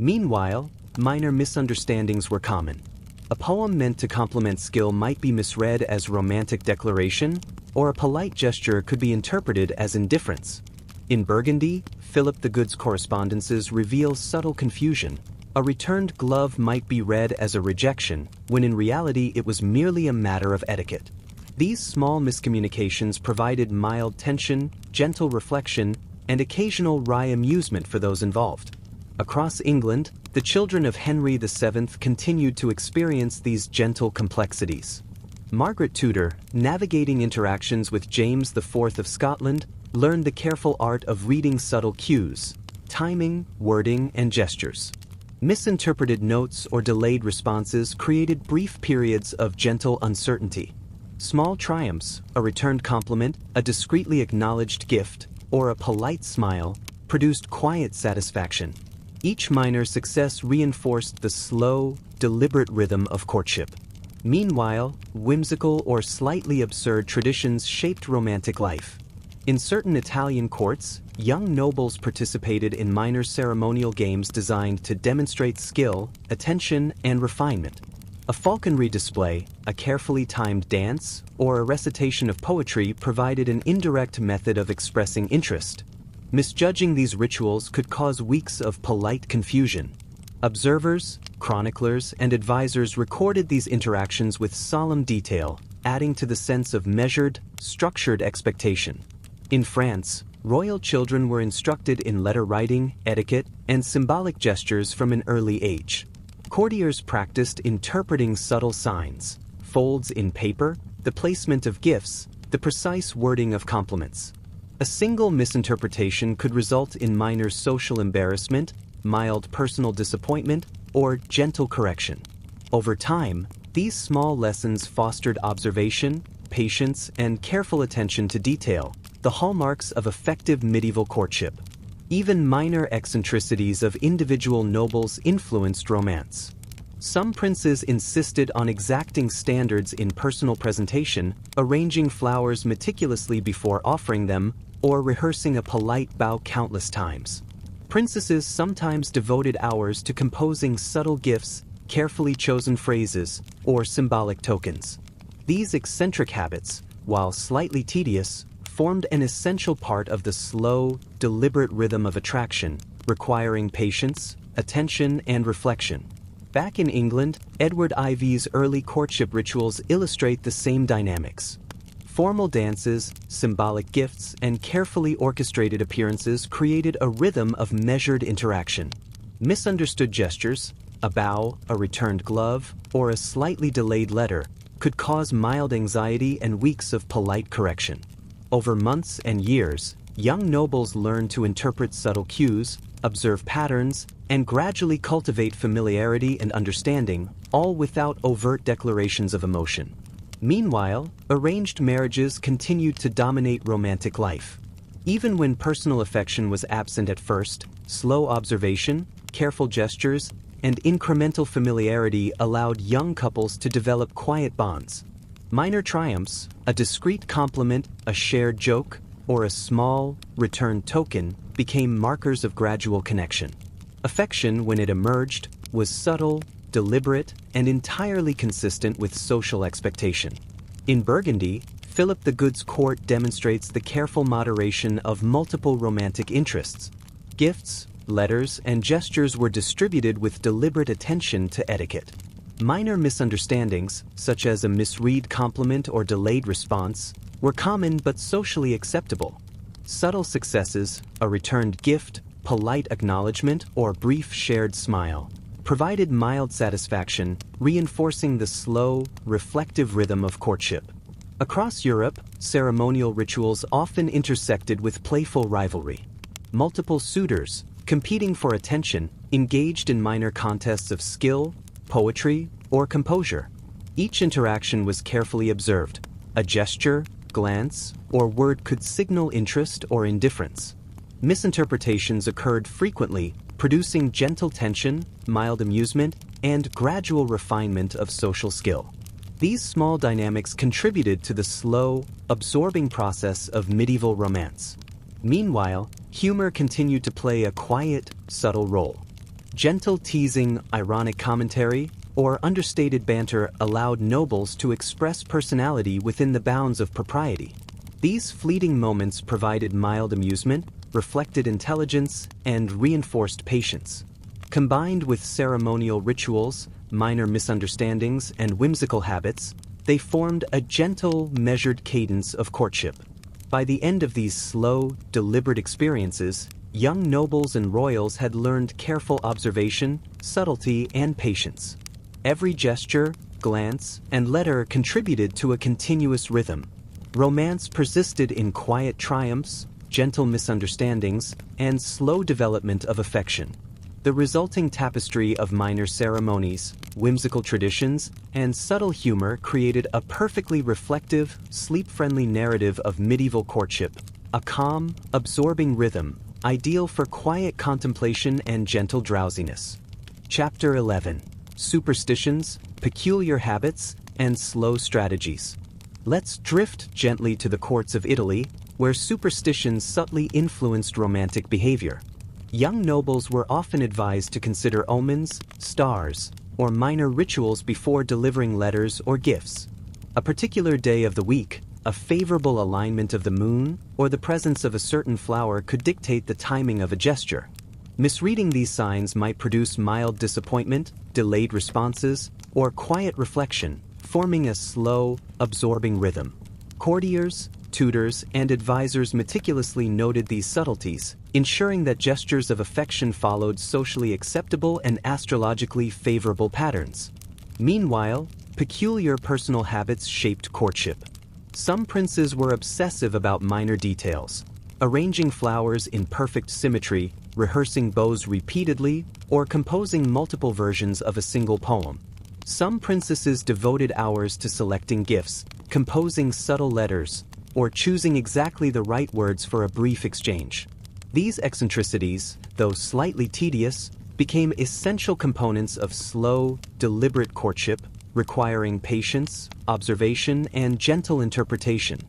Meanwhile, minor misunderstandings were common. A poem meant to compliment skill might be misread as romantic declaration, or a polite gesture could be interpreted as indifference. In Burgundy, Philip the Good's correspondences reveal subtle confusion. A returned glove might be read as a rejection, when in reality it was merely a matter of etiquette. These small miscommunications provided mild tension, gentle reflection, and occasional wry amusement for those involved. Across England, the children of Henry VII continued to experience these gentle complexities. Margaret Tudor, navigating interactions with James IV of Scotland, learned the careful art of reading subtle cues, timing, wording, and gestures. Misinterpreted notes or delayed responses created brief periods of gentle uncertainty. Small triumphs, a returned compliment, a discreetly acknowledged gift, or a polite smile, produced quiet satisfaction. Each minor success reinforced the slow, deliberate rhythm of courtship. Meanwhile, whimsical or slightly absurd traditions shaped romantic life. In certain Italian courts, young nobles participated in minor ceremonial games designed to demonstrate skill, attention, and refinement. A falconry display, a carefully timed dance, or a recitation of poetry provided an indirect method of expressing interest. Misjudging these rituals could cause weeks of polite confusion. Observers, chroniclers, and advisors recorded these interactions with solemn detail, adding to the sense of measured, structured expectation. In France, royal children were instructed in letter writing, etiquette, and symbolic gestures from an early age. Courtiers practiced interpreting subtle signs, folds in paper, the placement of gifts, the precise wording of compliments. A single misinterpretation could result in minor social embarrassment, mild personal disappointment, or gentle correction. Over time, these small lessons fostered observation, patience, and careful attention to detail, the hallmarks of effective medieval courtship. Even minor eccentricities of individual nobles influenced romance. Some princes insisted on exacting standards in personal presentation, arranging flowers meticulously before offering them, or rehearsing a polite bow countless times. Princesses sometimes devoted hours to composing subtle gifts, carefully chosen phrases, or symbolic tokens. These eccentric habits, while slightly tedious, formed an essential part of the slow, deliberate rhythm of attraction, requiring patience, attention, and reflection. Back in England, Edward IV's early courtship rituals illustrate the same dynamics. Formal dances, symbolic gifts, and carefully orchestrated appearances created a rhythm of measured interaction. Misunderstood gestures, a bow, a returned glove, or a slightly delayed letter, could cause mild anxiety and weeks of polite correction. Over months and years, young nobles learned to interpret subtle cues, observe patterns, and gradually cultivate familiarity and understanding, all without overt declarations of emotion. Meanwhile, arranged marriages continued to dominate romantic life. Even when personal affection was absent at first, slow observation, careful gestures, and incremental familiarity allowed young couples to develop quiet bonds. Minor triumphs, a discreet compliment, a shared joke, or a small, returned token, became markers of gradual connection. Affection, when it emerged, was subtle, deliberate, and entirely consistent with social expectation. In Burgundy, Philip the Good's court demonstrates the careful moderation of multiple romantic interests. Gifts, letters, and gestures were distributed with deliberate attention to etiquette. Minor misunderstandings, such as a misread compliment or delayed response, were common but socially acceptable. Subtle successes, a returned gift, polite acknowledgement, or brief shared smile, provided mild satisfaction, reinforcing the slow, reflective rhythm of courtship. Across Europe, ceremonial rituals often intersected with playful rivalry. Multiple suitors, competing for attention, engaged in minor contests of skill, poetry, or composure. Each interaction was carefully observed. A gesture, glance, or word could signal interest or indifference. Misinterpretations occurred frequently, producing gentle tension, mild amusement, and gradual refinement of social skill. These small dynamics contributed to the slow, absorbing process of medieval romance. Meanwhile, humor continued to play a quiet, subtle role. Gentle teasing, ironic commentary, or understated banter allowed nobles to express personality within the bounds of propriety. These fleeting moments provided mild amusement, reflected intelligence, and reinforced patience. Combined with ceremonial rituals, minor misunderstandings, and whimsical habits, they formed a gentle, measured cadence of courtship. By the end of these slow, deliberate experiences, young nobles and royals had learned careful observation, subtlety, and patience. Every gesture, glance, and letter contributed to a continuous rhythm. Romance persisted in quiet triumphs, gentle misunderstandings, and slow development of affection. The resulting tapestry of minor ceremonies, whimsical traditions, and subtle humor created a perfectly reflective, sleep-friendly narrative of medieval courtship, a calm, absorbing rhythm, ideal for quiet contemplation and gentle drowsiness. Chapter 11. Superstitions, Peculiar Habits, and Slow Strategies. Let's drift gently to the courts of Italy, where superstitions subtly influenced romantic behavior. Young nobles were often advised to consider omens, stars, or minor rituals before delivering letters or gifts. A particular day of the week, a favorable alignment of the moon, or the presence of a certain flower could dictate the timing of a gesture. Misreading these signs might produce mild disappointment, delayed responses, or quiet reflection, forming a slow, absorbing rhythm. Courtiers, tutors, and advisors meticulously noted these subtleties, ensuring that gestures of affection followed socially acceptable and astrologically favorable patterns. Meanwhile, peculiar personal habits shaped courtship. Some princes were obsessive about minor details, arranging flowers in perfect symmetry, rehearsing bows repeatedly, or composing multiple versions of a single poem. Some princesses devoted hours to selecting gifts, composing subtle letters, or choosing exactly the right words for a brief exchange. These eccentricities, though slightly tedious, became essential components of slow, deliberate courtship, requiring patience, observation, and gentle interpretation.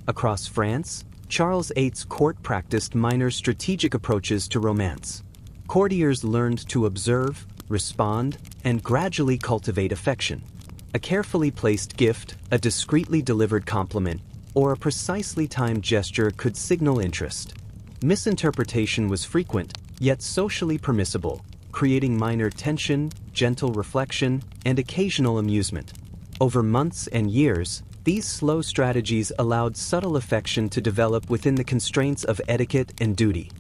Across France, Charles VIII's court practiced minor strategic approaches to romance. Courtiers learned to observe, respond, and gradually cultivate affection. A carefully placed gift, a discreetly delivered compliment, or a precisely timed gesture could signal interest. Misinterpretation was frequent, yet socially permissible, creating minor tension, gentle reflection, and occasional amusement. Over months and years, these slow strategies allowed subtle affection to develop within the constraints of etiquette and duty.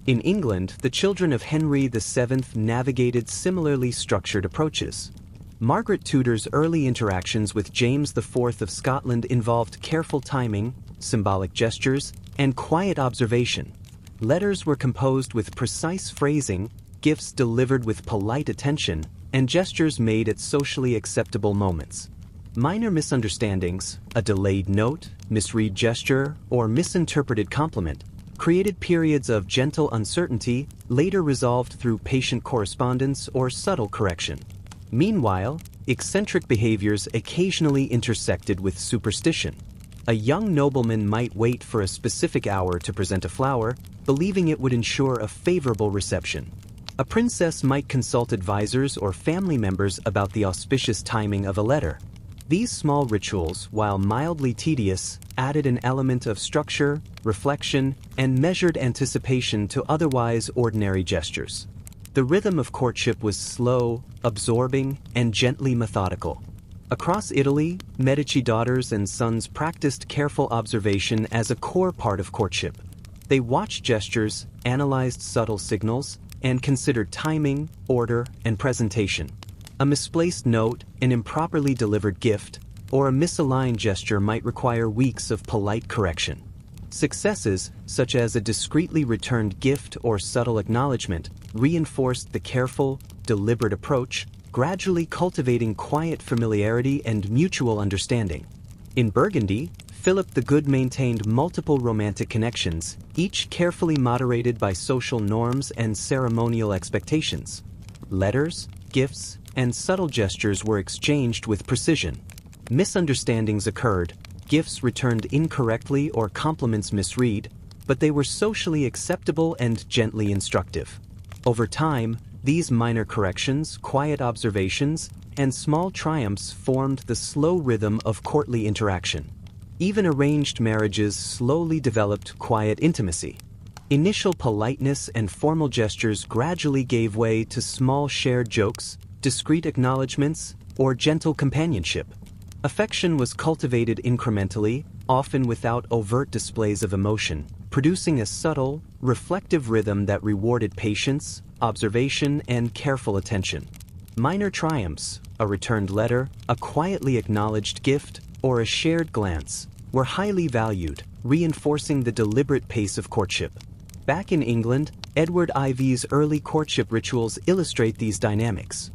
In England, the children of Henry VII navigated similarly structured approaches. Margaret Tudor's early interactions with James IV of Scotland involved careful timing, symbolic gestures, and quiet observation. Letters were composed with precise phrasing, gifts delivered with polite attention, and gestures made at socially acceptable moments. Minor misunderstandings, a delayed note, misread gesture, or misinterpreted compliment, created periods of gentle uncertainty, later resolved through patient correspondence or subtle correction. Meanwhile, eccentric behaviors occasionally intersected with superstition. A young nobleman might wait for a specific hour to present a flower, believing it would ensure a favorable reception. A princess might consult advisors or family members about the auspicious timing of a letter. These small rituals, while mildly tedious, added an element of structure, reflection, and measured anticipation to otherwise ordinary gestures. The rhythm of courtship was slow, absorbing, and gently methodical. Across Italy, Medici daughters and sons practiced careful observation as a core part of courtship. They watched gestures, analyzed subtle signals, and considered timing, order, and presentation. A misplaced note, an improperly delivered gift, or a misaligned gesture might require weeks of polite correction. Successes, such as a discreetly returned gift or subtle acknowledgement, reinforced the careful, deliberate approach, gradually cultivating quiet familiarity and mutual understanding. In Burgundy, Philip the Good maintained multiple romantic connections, each carefully moderated by social norms and ceremonial expectations. Letters, gifts, and subtle gestures were exchanged with precision. Misunderstandings occurred, gifts returned incorrectly or compliments misread, but they were socially acceptable and gently instructive. Over time, these minor corrections, quiet observations, and small triumphs formed the slow rhythm of courtly interaction. Even arranged marriages slowly developed quiet intimacy. Initial politeness and formal gestures gradually gave way to small shared jokes, discreet acknowledgments, or gentle companionship. Affection was cultivated incrementally, often without overt displays of emotion, producing a subtle, reflective rhythm that rewarded patience, observation, and careful attention. Minor triumphs, a returned letter, a quietly acknowledged gift, or a shared glance, were highly valued, reinforcing the deliberate pace of courtship. Back in England, Edward IV's early courtship rituals illustrate these dynamics.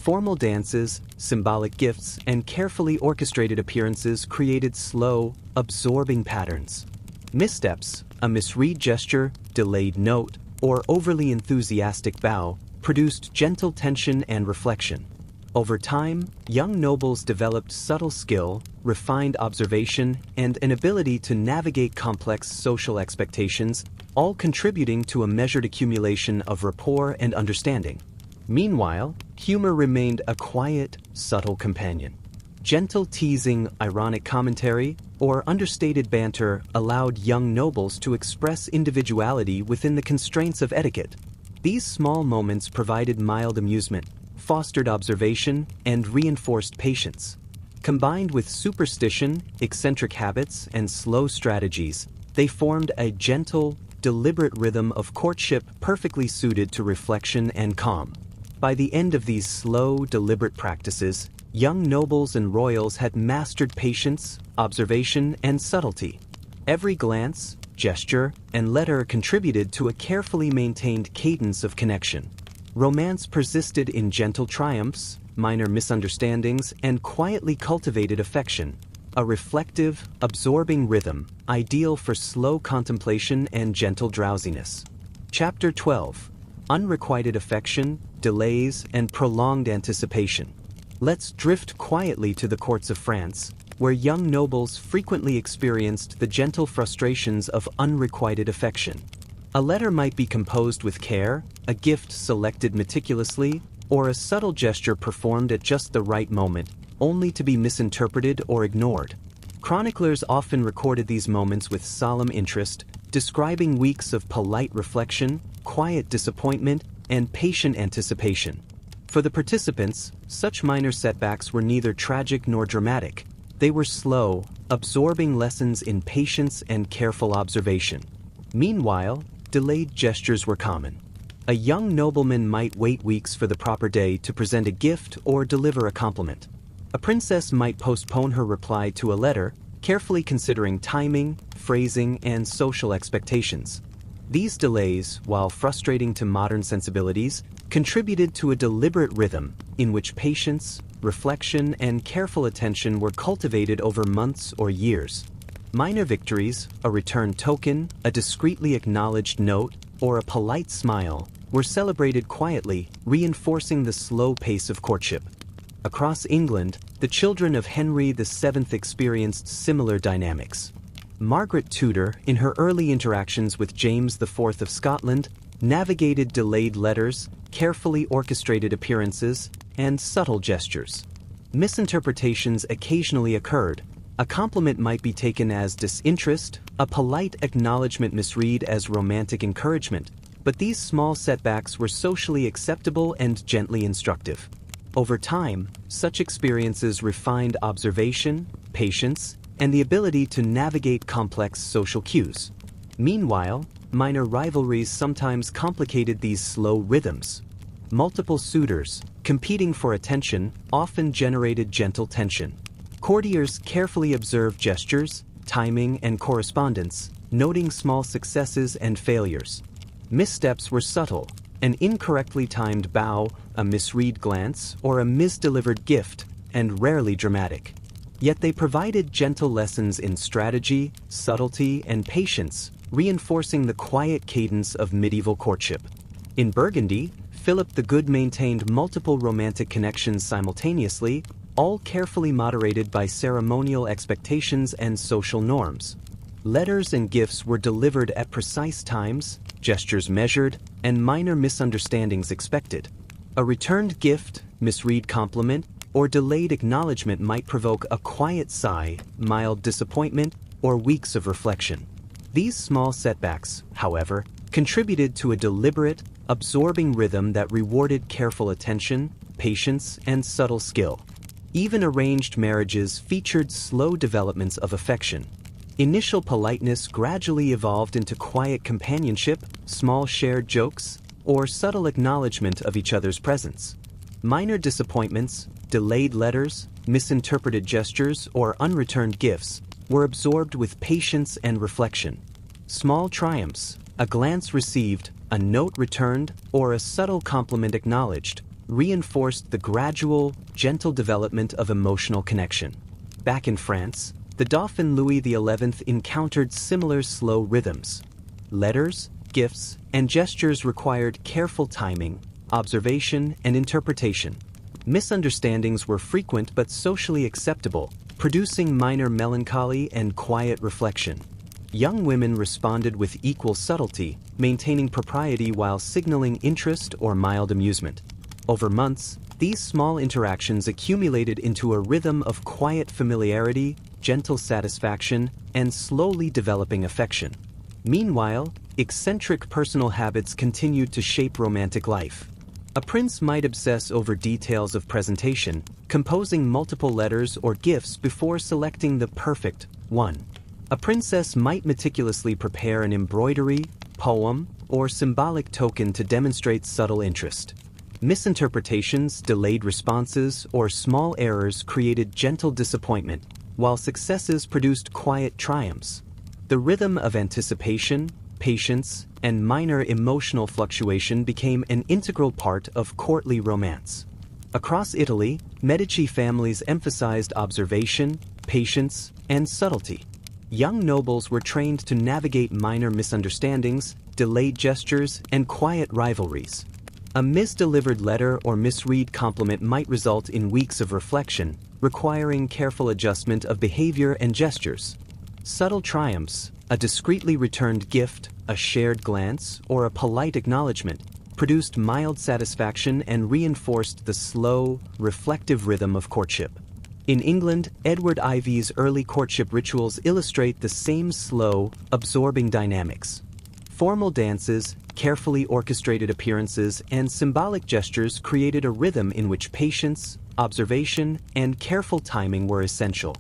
Formal dances, symbolic gifts, and carefully orchestrated appearances created slow, absorbing patterns. Missteps, a misread gesture, delayed note, or overly enthusiastic bow, produced gentle tension and reflection. Over time, young nobles developed subtle skill, refined observation, and an ability to navigate complex social expectations, all contributing to a measured accumulation of rapport and understanding. Meanwhile, humor remained a quiet, subtle companion. Gentle teasing, ironic commentary, or understated banter allowed young nobles to express individuality within the constraints of etiquette. These small moments provided mild amusement, fostered observation, and reinforced patience. Combined with superstition, eccentric habits, and slow strategies, they formed a gentle, deliberate rhythm of courtship perfectly suited to reflection and calm. By the end of these slow, deliberate practices, young nobles and royals had mastered patience, observation, and subtlety. Every glance, gesture, and letter contributed to a carefully maintained cadence of connection. Romance persisted in gentle triumphs, minor misunderstandings, and quietly cultivated affection, a reflective, absorbing rhythm, ideal for slow contemplation and gentle drowsiness. Chapter 12. Unrequited affection, delays, and prolonged anticipation. Let's drift quietly to the courts of France, where young nobles frequently experienced the gentle frustrations of unrequited affection. A letter might be composed with care, a gift selected meticulously, or a subtle gesture performed at just the right moment, only to be misinterpreted or ignored. Chroniclers often recorded these moments with solemn interest, describing weeks of polite reflection, quiet disappointment, and patient anticipation. For the participants, such minor setbacks were neither tragic nor dramatic. They were slow, absorbing lessons in patience and careful observation. Meanwhile, delayed gestures were common. A young nobleman might wait weeks for the proper day to present a gift or deliver a compliment. A princess might postpone her reply to a letter, carefully considering timing, phrasing, and social expectations. These delays, while frustrating to modern sensibilities, contributed to a deliberate rhythm in which patience, reflection, and careful attention were cultivated over months or years. Minor victories, a return token, a discreetly acknowledged note, or a polite smile, were celebrated quietly, reinforcing the slow pace of courtship. Across England, the children of Henry VII experienced similar dynamics. Margaret Tudor, in her early interactions with James IV of Scotland, navigated delayed letters, carefully orchestrated appearances, and subtle gestures. Misinterpretations occasionally occurred. A compliment might be taken as disinterest, a polite acknowledgement misread as romantic encouragement, but these small setbacks were socially acceptable and gently instructive. Over time, such experiences refined observation, patience, and the ability to navigate complex social cues. Meanwhile, minor rivalries sometimes complicated these slow rhythms. Multiple suitors, competing for attention, often generated gentle tension. Courtiers carefully observed gestures, timing, and correspondence, noting small successes and failures. Missteps were subtle: an incorrectly timed bow, a misread glance, or a misdelivered gift, and rarely dramatic. Yet they provided gentle lessons in strategy, subtlety, and patience, reinforcing the quiet cadence of medieval courtship. In Burgundy, Philip the Good maintained multiple romantic connections simultaneously, all carefully moderated by ceremonial expectations and social norms. Letters and gifts were delivered at precise times, gestures measured, and minor misunderstandings expected. A returned gift, misread compliment, or delayed acknowledgement might provoke a quiet sigh, mild disappointment, or weeks of reflection. These small setbacks, however, contributed to a deliberate, absorbing rhythm that rewarded careful attention, patience, and subtle skill. Even arranged marriages featured slow developments of affection. Initial politeness gradually evolved into quiet companionship, small shared jokes, or subtle acknowledgement of each other's presence. Minor disappointments, delayed letters, misinterpreted gestures, or unreturned gifts were absorbed with patience and reflection. Small triumphs, a glance received, a note returned, or a subtle compliment acknowledged, reinforced the gradual, gentle development of emotional connection. Back in France, the Dauphin Louis XI encountered similar slow rhythms. Letters, gifts, and gestures required careful timing, observation, and interpretation. Misunderstandings were frequent but socially acceptable, producing minor melancholy and quiet reflection. Young women responded with equal subtlety, maintaining propriety while signaling interest or mild amusement. Over months, these small interactions accumulated into a rhythm of quiet familiarity, gentle satisfaction, and slowly developing affection. Meanwhile, eccentric personal habits continued to shape romantic life. A prince might obsess over details of presentation, composing multiple letters or gifts before selecting the perfect one. A princess might meticulously prepare an embroidery, poem, or symbolic token to demonstrate subtle interest. Misinterpretations, delayed responses, or small errors created gentle disappointment, while successes produced quiet triumphs. The rhythm of anticipation, patience, and minor emotional fluctuation became an integral part of courtly romance. Across Italy, Medici families emphasized observation, patience, and subtlety. Young nobles were trained to navigate minor misunderstandings, delayed gestures, and quiet rivalries. A misdelivered letter or misread compliment might result in weeks of reflection, requiring careful adjustment of behavior and gestures. Subtle triumphs, a discreetly returned gift, a shared glance, or a polite acknowledgement, produced mild satisfaction and reinforced the slow, reflective rhythm of courtship. In England, Edward Ivy's early courtship rituals illustrate the same slow, absorbing dynamics. Formal dances, carefully orchestrated appearances, and symbolic gestures created a rhythm in which patience, observation, and careful timing were essential.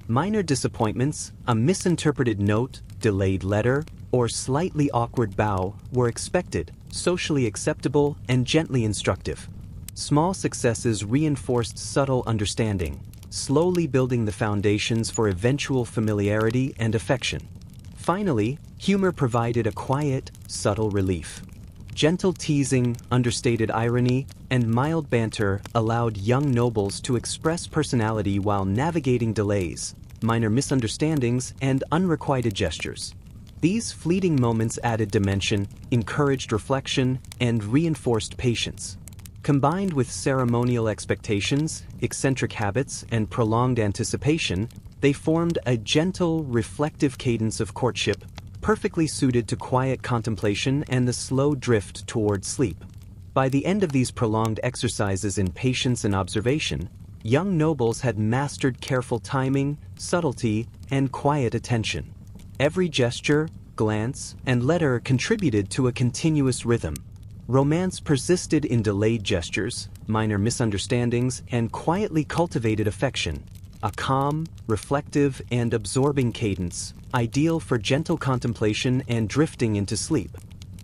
Minor disappointments, a misinterpreted note, delayed letter, or slightly awkward bow were expected, socially acceptable, and gently instructive. Small successes reinforced subtle understanding, slowly building the foundations for eventual familiarity and affection. Finally, humor provided a quiet, subtle relief. Gentle teasing, understated irony, and mild banter allowed young nobles to express personality while navigating delays, minor misunderstandings, and unrequited gestures. These fleeting moments added dimension, encouraged reflection, and reinforced patience. Combined with ceremonial expectations, eccentric habits, and prolonged anticipation, they formed a gentle, reflective cadence of courtship, perfectly suited to quiet contemplation and the slow drift toward sleep. By the end of these prolonged exercises in patience and observation, young nobles had mastered careful timing, subtlety, and quiet attention. Every gesture, glance, and letter contributed to a continuous rhythm. Romance persisted in delayed gestures, minor misunderstandings, and quietly cultivated affection, a calm, reflective, and absorbing cadence, ideal for gentle contemplation and drifting into sleep.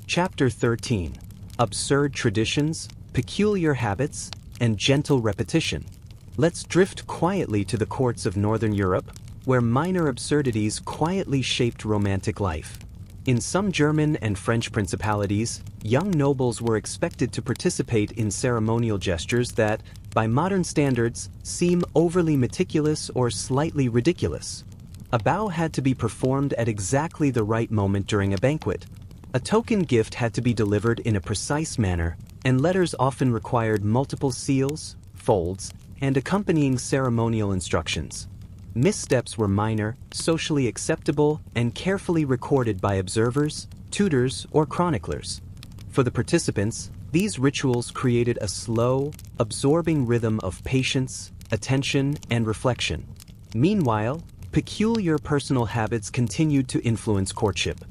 Chapter 13. Absurd Traditions, Peculiar Habits, and Gentle Repetition. Let's drift quietly to the courts of Northern Europe, where minor absurdities quietly shaped romantic life. In some German and French principalities, young nobles were expected to participate in ceremonial gestures that, by modern standards, seem overly meticulous or slightly ridiculous. A bow had to be performed at exactly the right moment during a banquet. A token gift had to be delivered in a precise manner, and letters often required multiple seals, folds, and accompanying ceremonial instructions. Missteps were minor, socially acceptable, and carefully recorded by observers, tutors, or chroniclers. For the participants, these rituals created a slow, absorbing rhythm of patience, attention, and reflection. Meanwhile, peculiar personal habits continued to influence courtship.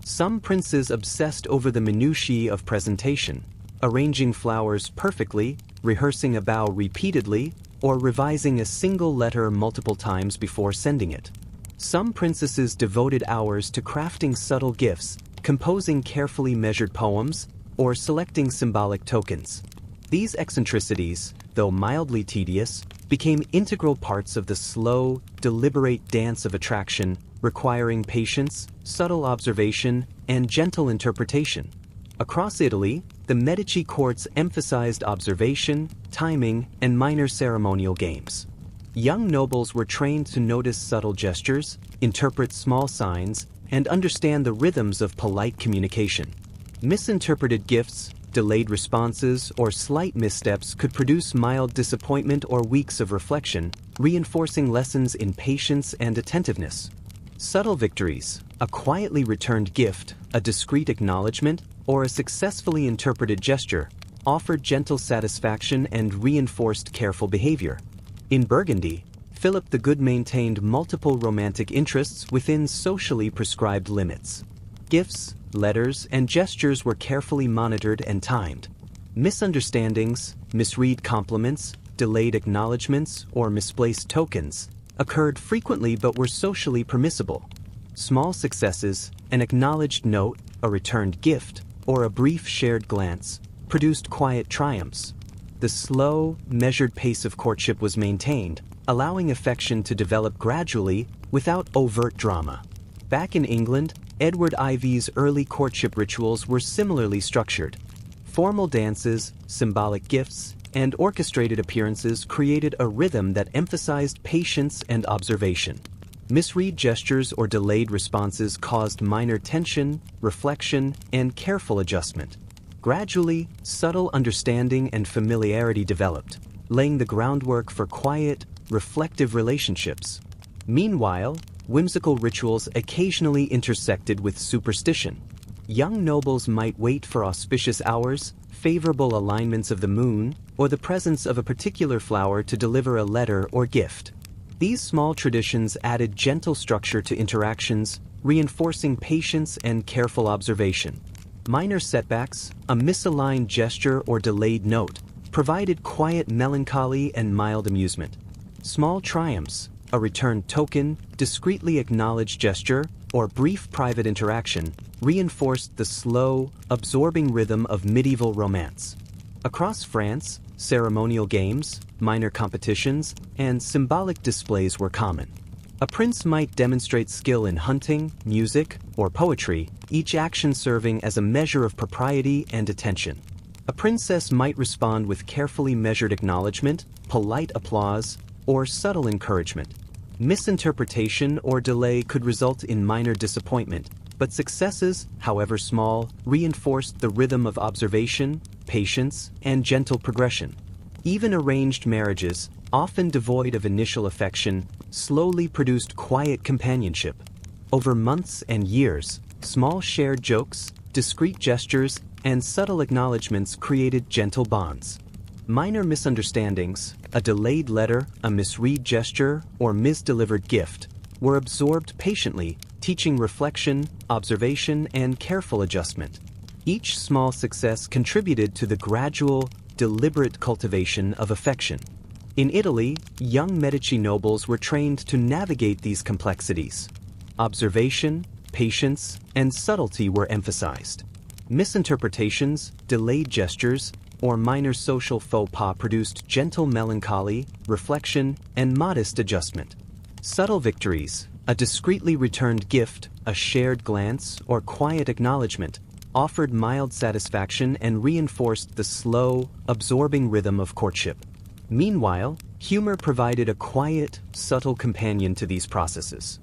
Some princes obsessed over the minutiae of presentation, arranging flowers perfectly, rehearsing a bow repeatedly, or revising a single letter multiple times before sending it. Some princesses devoted hours to crafting subtle gifts, composing carefully measured poems, or selecting symbolic tokens. These eccentricities, though mildly tedious, became integral parts of the slow, deliberate dance of attraction, requiring patience, subtle observation, and gentle interpretation. Across Italy, the Medici courts emphasized observation, timing, and minor ceremonial games. Young nobles were trained to notice subtle gestures, interpret small signs, and understand the rhythms of polite communication. Misinterpreted gifts, delayed responses, or slight missteps could produce mild disappointment or weeks of reflection, reinforcing lessons in patience and attentiveness. Subtle victories, a quietly returned gift, a discreet acknowledgement, or a successfully interpreted gesture, offered gentle satisfaction and reinforced careful behavior. In Burgundy, Philip the Good maintained multiple romantic interests within socially prescribed limits. Gifts, letters, and gestures were carefully monitored and timed. Misunderstandings, misread compliments, delayed acknowledgments, or misplaced tokens occurred frequently but were socially permissible. Small successes, an acknowledged note, a returned gift, or a brief shared glance, produced quiet triumphs. The slow, measured pace of courtship was maintained, allowing affection to develop gradually without overt drama. Back in England, Edward Ivy's early courtship rituals were similarly structured. Formal dances, symbolic gifts, and orchestrated appearances created a rhythm that emphasized patience and observation. Misread gestures or delayed responses caused minor tension, reflection, and careful adjustment. Gradually, subtle understanding and familiarity developed, laying the groundwork for quiet, reflective relationships. Meanwhile, whimsical rituals occasionally intersected with superstition. Young nobles might wait for auspicious hours, favorable alignments of the moon, or the presence of a particular flower to deliver a letter or gift. These small traditions added gentle structure to interactions, reinforcing patience and careful observation. Minor setbacks, a misaligned gesture or delayed note, provided quiet melancholy and mild amusement. Small triumphs, a returned token, discreetly acknowledged gesture, or brief private interaction, reinforced the slow, absorbing rhythm of medieval romance. Across France, ceremonial games, minor competitions, and symbolic displays were common. A prince might demonstrate skill in hunting, music, or poetry, each action serving as a measure of propriety and attention. A princess might respond with carefully measured acknowledgement, polite applause, or subtle encouragement. Misinterpretation or delay could result in minor disappointment, but successes, however small, reinforced the rhythm of observation, patience, and gentle progression. Even arranged marriages, often devoid of initial affection, slowly produced quiet companionship. Over months and years, small shared jokes, discreet gestures, and subtle acknowledgments created gentle bonds. Minor misunderstandings, a delayed letter, a misread gesture, or misdelivered gift, were absorbed patiently, teaching reflection, observation, and careful adjustment. Each small success contributed to the gradual, deliberate cultivation of affection. In Italy, young Medici nobles were trained to navigate these complexities. Observation, patience, and subtlety were emphasized. Misinterpretations, delayed gestures, or minor social faux pas produced gentle melancholy, reflection, and modest adjustment. Subtle victories, a discreetly returned gift, a shared glance, or quiet acknowledgement, offered mild satisfaction and reinforced the slow, absorbing rhythm of courtship. Meanwhile, humor provided a quiet, subtle companion to these processes.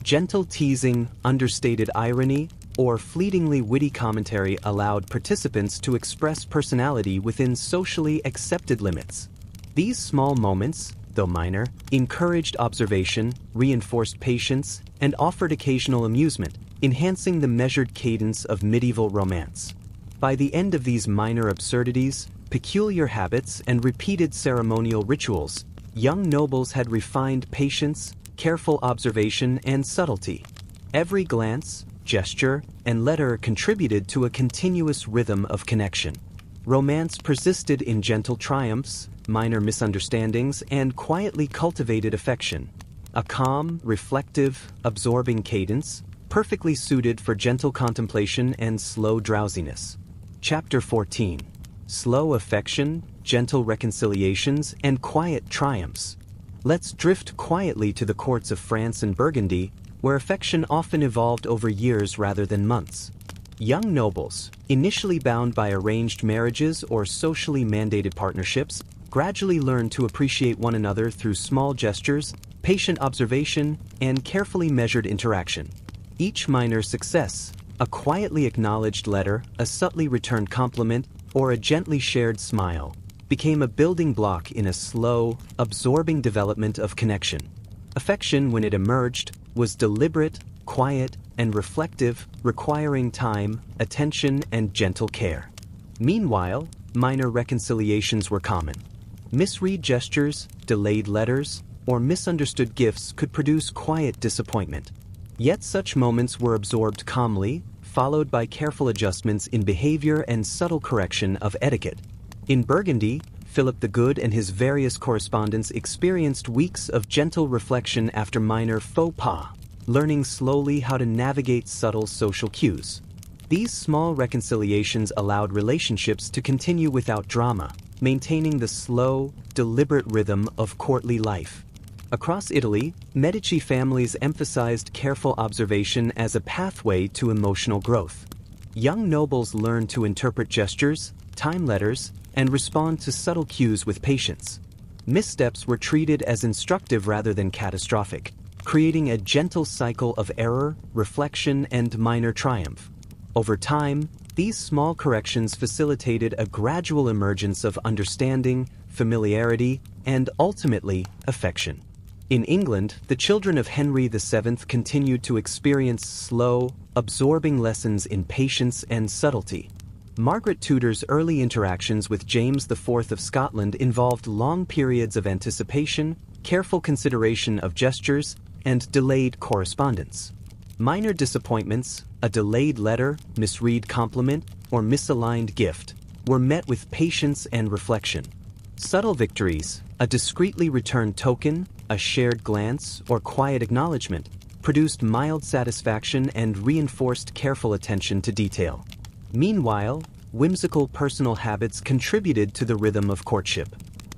Gentle teasing, understated irony, or fleetingly witty commentary allowed participants to express personality within socially accepted limits. These small moments, though minor, encouraged observation, reinforced patience, and offered occasional amusement, enhancing the measured cadence of medieval romance. By the end of these minor absurdities, peculiar habits, and repeated ceremonial rituals, young nobles had refined patience, careful observation, and subtlety. Every glance, gesture, and letter contributed to a continuous rhythm of connection. Romance persisted in gentle triumphs, minor misunderstandings, and quietly cultivated affection. A calm, reflective, absorbing cadence, perfectly suited for gentle contemplation and slow drowsiness. Chapter 14. Slow affection, gentle reconciliations, and quiet triumphs. Let's drift quietly to the courts of France and Burgundy, where affection often evolved over years rather than months. Young nobles, initially bound by arranged marriages or socially mandated partnerships, gradually learned to appreciate one another through small gestures, patient observation, and carefully measured interaction. Each minor success, a quietly acknowledged letter, a subtly returned compliment, or a gently shared smile, became a building block in a slow, absorbing development of connection. Affection, when it emerged, was deliberate, quiet, and reflective, requiring time, attention, and gentle care. Meanwhile, minor reconciliations were common. Misread gestures, delayed letters, or misunderstood gifts could produce quiet disappointment. Yet such moments were absorbed calmly, followed by careful adjustments in behavior and subtle correction of etiquette. In Burgundy, Philip the Good and his various correspondents experienced weeks of gentle reflection after minor faux pas, learning slowly how to navigate subtle social cues. These small reconciliations allowed relationships to continue without drama, maintaining the slow, deliberate rhythm of courtly life. Across Italy, Medici families emphasized careful observation as a pathway to emotional growth. Young nobles learned to interpret gestures, time letters, and respond to subtle cues with patience. Missteps were treated as instructive rather than catastrophic, creating a gentle cycle of error, reflection, and minor triumph. Over time, these small corrections facilitated a gradual emergence of understanding, familiarity, and ultimately, affection. In England, the children of Henry VII continued to experience slow, absorbing lessons in patience and subtlety. Margaret Tudor's early interactions with James IV of Scotland involved long periods of anticipation, careful consideration of gestures, and delayed correspondence. Minor disappointments, a delayed letter, misread compliment, or misaligned gift, were met with patience and reflection. Subtle victories, a discreetly returned token, a shared glance, or quiet acknowledgement, produced mild satisfaction and reinforced careful attention to detail. Meanwhile, whimsical personal habits contributed to the rhythm of courtship.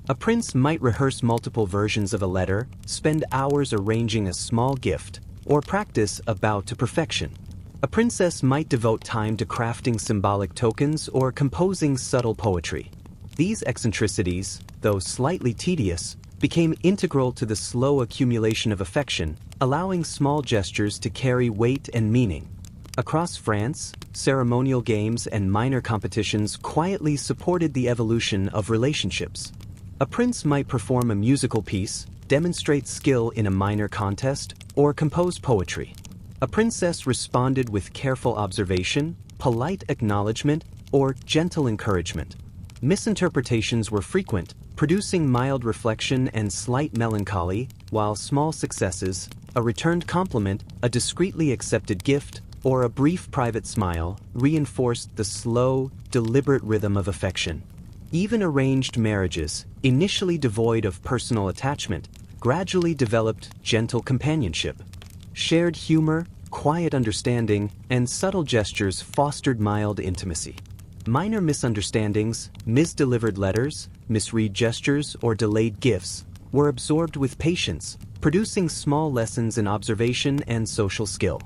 A prince might rehearse multiple versions of a letter, spend hours arranging a small gift, or practice a bow to perfection. A princess might devote time to crafting symbolic tokens or composing subtle poetry. These eccentricities, though slightly tedious, became integral to the slow accumulation of affection, allowing small gestures to carry weight and meaning. Across France, ceremonial games and minor competitions quietly supported the evolution of relationships. A prince might perform a musical piece, demonstrate skill in a minor contest, or compose poetry. A princess responded with careful observation, polite acknowledgement, or gentle encouragement. Misinterpretations were frequent, producing mild reflection and slight melancholy, while small successes, a returned compliment, a discreetly accepted gift, or a brief private smile, reinforced the slow, deliberate rhythm of affection. Even arranged marriages, initially devoid of personal attachment, gradually developed gentle companionship. Shared humor, quiet understanding, and subtle gestures fostered mild intimacy. Minor misunderstandings, misdelivered letters, misread gestures, or delayed gifts were absorbed with patience, producing small lessons in observation and social skill.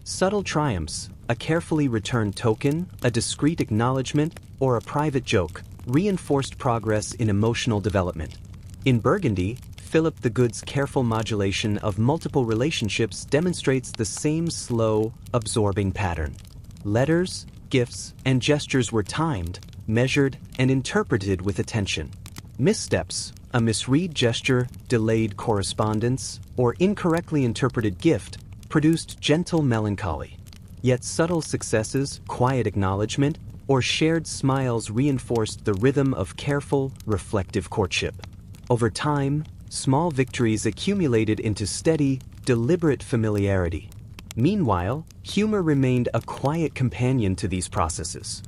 Subtle triumphs, a carefully returned token, a discreet acknowledgement, or a private joke, reinforced progress in emotional development. In Burgundy, Philip the Good's careful modulation of multiple relationships demonstrates the same slow, absorbing pattern. Letters, gifts, and gestures were timed, measured, and interpreted with attention. Missteps, a misread gesture, delayed correspondence, or incorrectly interpreted gift, produced gentle melancholy. Yet subtle successes, quiet acknowledgement, or shared smiles reinforced the rhythm of careful, reflective courtship. Over time, small victories accumulated into steady, deliberate familiarity. Meanwhile, humor remained a quiet companion to these processes.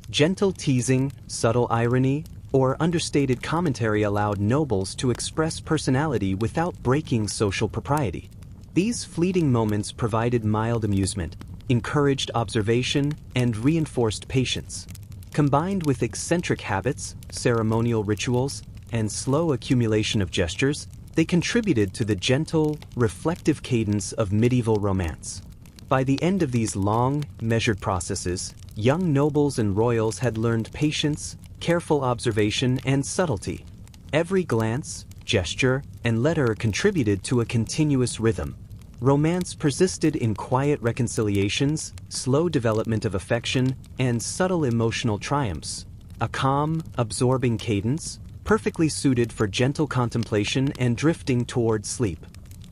Gentle teasing, subtle irony, or understated commentary allowed nobles to express personality without breaking social propriety. These fleeting moments provided mild amusement, encouraged observation, and reinforced patience. Combined with eccentric habits, ceremonial rituals, and slow accumulation of gestures, they contributed to the gentle, reflective cadence of medieval romance. By the end of these long, measured processes, young nobles and royals had learned patience, careful observation, and subtlety. Every glance, gesture, and letter contributed to a continuous rhythm. Romance persisted in quiet reconciliations, slow development of affection, and subtle emotional triumphs. A calm, absorbing cadence, perfectly suited for gentle contemplation and drifting toward sleep.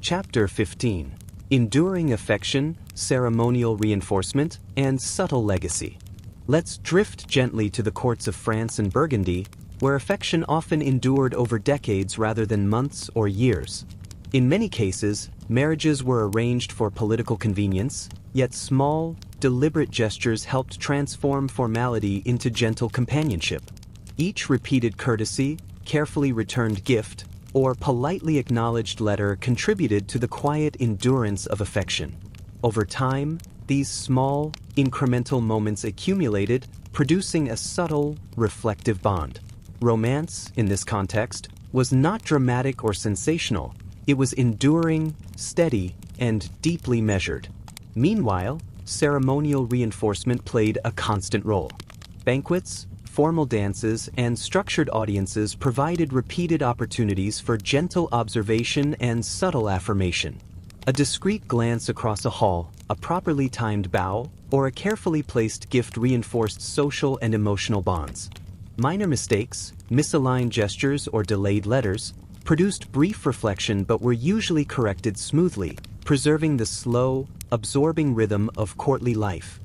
Chapter 15. Enduring affection, ceremonial reinforcement, and subtle legacy. Let's drift gently to the courts of France and Burgundy, where affection often endured over decades rather than months or years. In many cases, marriages were arranged for political convenience, yet small, deliberate gestures helped transform formality into gentle companionship. Each repeated courtesy, carefully returned gift, or politely acknowledged letter contributed to the quiet endurance of affection. Over time, these small, incremental moments accumulated, producing a subtle, reflective bond. Romance, in this context, was not dramatic or sensational. It was enduring, steady, and deeply measured. Meanwhile, ceremonial reinforcement played a constant role. Banquets, formal dances, and structured audiences provided repeated opportunities for gentle observation and subtle affirmation. A discreet glance across a hall, a properly timed bow, or a carefully placed gift reinforced social and emotional bonds. Minor mistakes, misaligned gestures, or delayed letters produced brief reflection but were usually corrected smoothly, preserving the slow, absorbing rhythm of courtly life.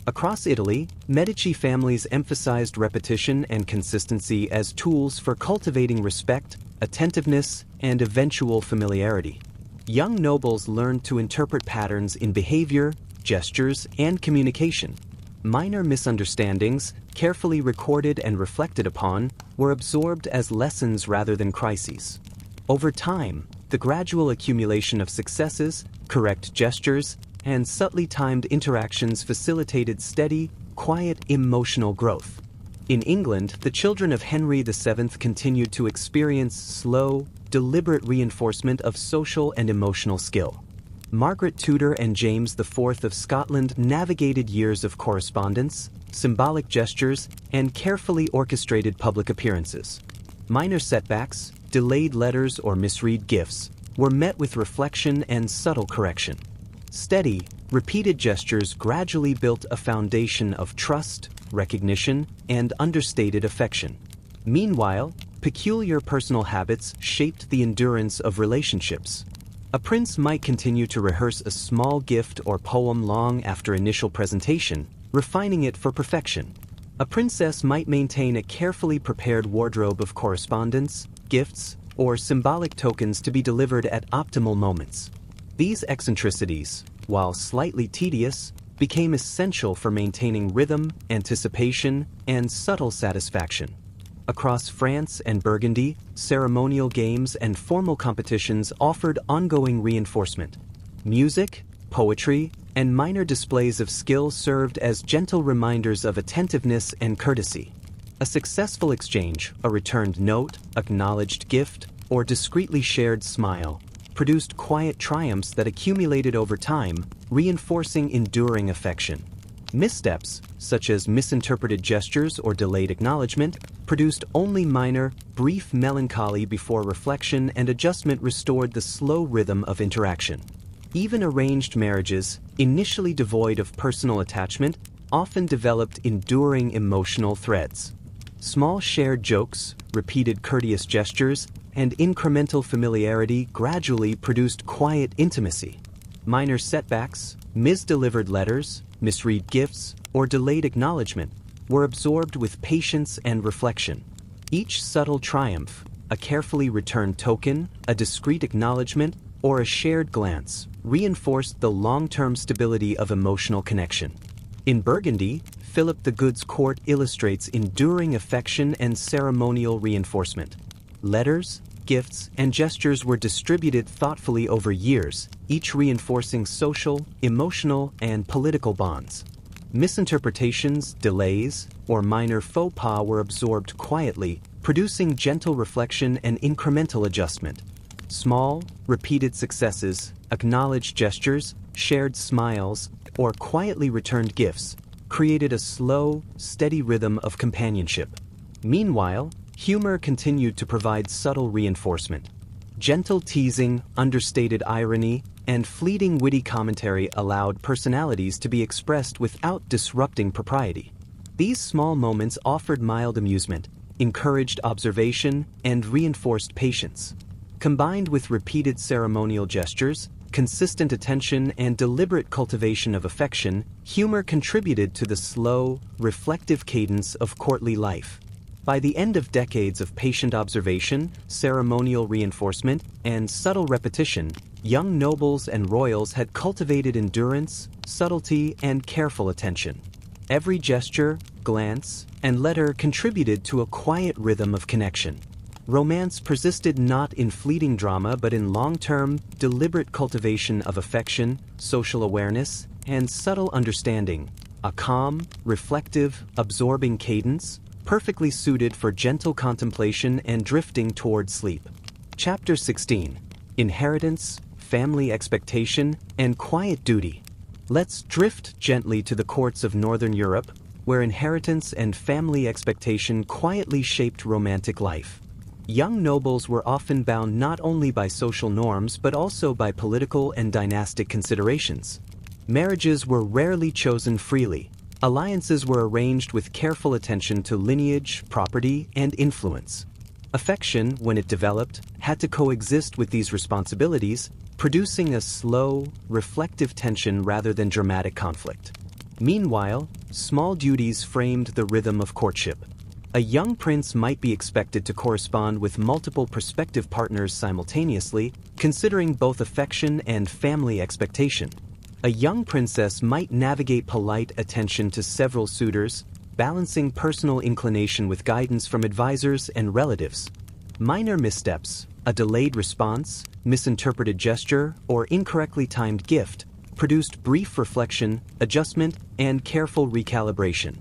Across Italy, Medici families emphasized repetition and consistency as tools for cultivating respect, attentiveness, and eventual familiarity. Young nobles learned to interpret patterns in behavior, gestures, and communication. Minor misunderstandings, carefully recorded and reflected upon, were absorbed as lessons rather than crises. Over time, the gradual accumulation of successes, correct gestures, and subtly timed interactions facilitated steady, quiet emotional growth. In England, the children of Henry VII continued to experience slow, deliberate reinforcement of social and emotional skill. Margaret Tudor and James IV of Scotland navigated years of correspondence, symbolic gestures, and carefully orchestrated public appearances. Minor setbacks, delayed letters, or misread gifts were met with reflection and subtle correction. Steady, repeated gestures gradually built a foundation of trust, recognition, and understated affection. Meanwhile, peculiar personal habits shaped the endurance of relationships. A prince might continue to rehearse a small gift or poem long after initial presentation, refining it for perfection. A princess might maintain a carefully prepared wardrobe of correspondence, gifts, or symbolic tokens to be delivered at optimal moments. These eccentricities, while slightly tedious, became essential for maintaining rhythm, anticipation, and subtle satisfaction. Across France and Burgundy, ceremonial games and formal competitions offered ongoing reinforcement. Music, poetry, and minor displays of skill served as gentle reminders of attentiveness and courtesy. A successful exchange, a returned note, acknowledged gift, or discreetly shared smile, produced quiet triumphs that accumulated over time, reinforcing enduring affection. Missteps, such as misinterpreted gestures or delayed acknowledgement, produced only minor, brief melancholy before reflection and adjustment restored the slow rhythm of interaction. Even arranged marriages, initially devoid of personal attachment, often developed enduring emotional threads. Small shared jokes, repeated courteous gestures, and incremental familiarity gradually produced quiet intimacy. Minor setbacks, misdelivered letters, misread gifts, or delayed acknowledgement were absorbed with patience and reflection. Each subtle triumph, a carefully returned token, a discreet acknowledgement, or a shared glance, reinforced the long-term stability of emotional connection. In Burgundy, Philip the Good's court illustrates enduring affection and ceremonial reinforcement. Letters, gifts, and gestures were distributed thoughtfully over years, each reinforcing social, emotional, and political bonds. Misinterpretations, delays, or minor faux pas were absorbed quietly, producing gentle reflection and incremental adjustment. Small, repeated successes, acknowledged gestures, shared smiles, or quietly returned gifts created a slow, steady rhythm of companionship. Meanwhile, humor continued to provide subtle reinforcement. Gentle teasing, understated irony, and fleeting witty commentary allowed personalities to be expressed without disrupting propriety. These small moments offered mild amusement, encouraged observation, and reinforced patience. Combined with repeated ceremonial gestures, consistent attention, and deliberate cultivation of affection, humor contributed to the slow, reflective cadence of courtly life. By the end of decades of patient observation, ceremonial reinforcement, and subtle repetition, young nobles and royals had cultivated endurance, subtlety, and careful attention. Every gesture, glance, and letter contributed to a quiet rhythm of connection. Romance persisted not in fleeting drama but in long-term, deliberate cultivation of affection, social awareness, and subtle understanding, a calm, reflective, absorbing cadence, perfectly suited for gentle contemplation and drifting toward sleep. Chapter 16. Inheritance, Family Expectation, and Quiet Duty. Let's drift gently to the courts of Northern Europe, where inheritance and family expectation quietly shaped romantic life. Young nobles were often bound not only by social norms but also by political and dynastic considerations. Marriages were rarely chosen freely. Alliances were arranged with careful attention to lineage, property, and influence. Affection, when it developed, had to coexist with these responsibilities, producing a slow, reflective tension rather than dramatic conflict. Meanwhile, small duties framed the rhythm of courtship. A young prince might be expected to correspond with multiple prospective partners simultaneously, considering both affection and family expectation. A young princess might navigate polite attention to several suitors, balancing personal inclination with guidance from advisors and relatives. Minor missteps, a delayed response, misinterpreted gesture, or incorrectly timed gift, produced brief reflection, adjustment, and careful recalibration.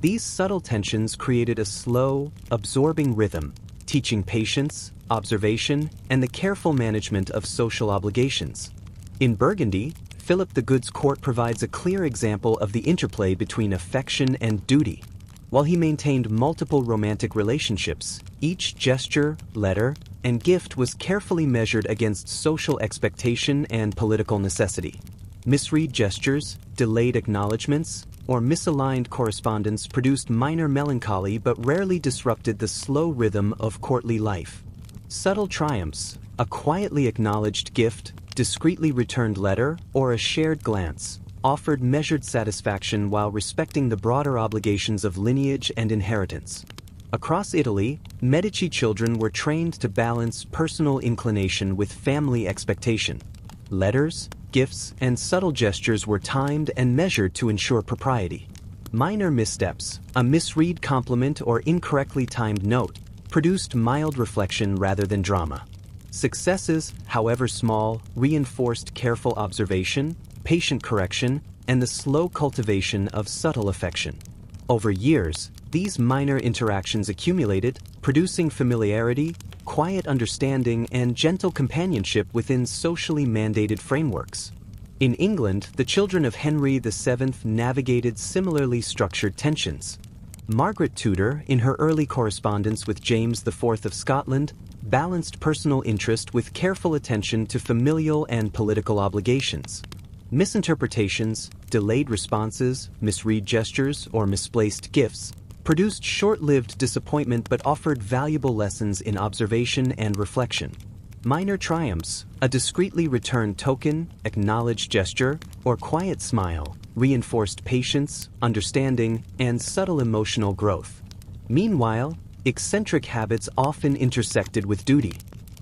These subtle tensions created a slow, absorbing rhythm, teaching patience, observation, and the careful management of social obligations. In Burgundy, Philip the Good's court provides a clear example of the interplay between affection and duty. While he maintained multiple romantic relationships, each gesture, letter, and gift was carefully measured against social expectation and political necessity. Misread gestures, delayed acknowledgments, or misaligned correspondence produced minor melancholy but rarely disrupted the slow rhythm of courtly life. Subtle triumphs, a quietly acknowledged gift, discreetly returned letter, or a shared glance, offered measured satisfaction while respecting the broader obligations of lineage and inheritance. Across Italy, Medici children were trained to balance personal inclination with family expectation. Letters, gifts, and subtle gestures were timed and measured to ensure propriety. Minor missteps, a misread compliment or incorrectly timed note, produced mild reflection rather than drama. Successes, however small, reinforced careful observation, patient correction, and the slow cultivation of subtle affection. Over years, these minor interactions accumulated, producing familiarity, quiet understanding, and gentle companionship within socially mandated frameworks. In England, the children of Henry VII navigated similarly structured tensions. Margaret Tudor, in her early correspondence with James IV of Scotland, balanced personal interest with careful attention to familial and political obligations. Misinterpretations, delayed responses, misread gestures, or misplaced gifts produced short-lived disappointment but offered valuable lessons in observation and reflection. Minor triumphs, a discreetly returned token, acknowledged gesture, or quiet smile, reinforced patience, understanding, and subtle emotional growth. Meanwhile, eccentric habits often intersected with duty.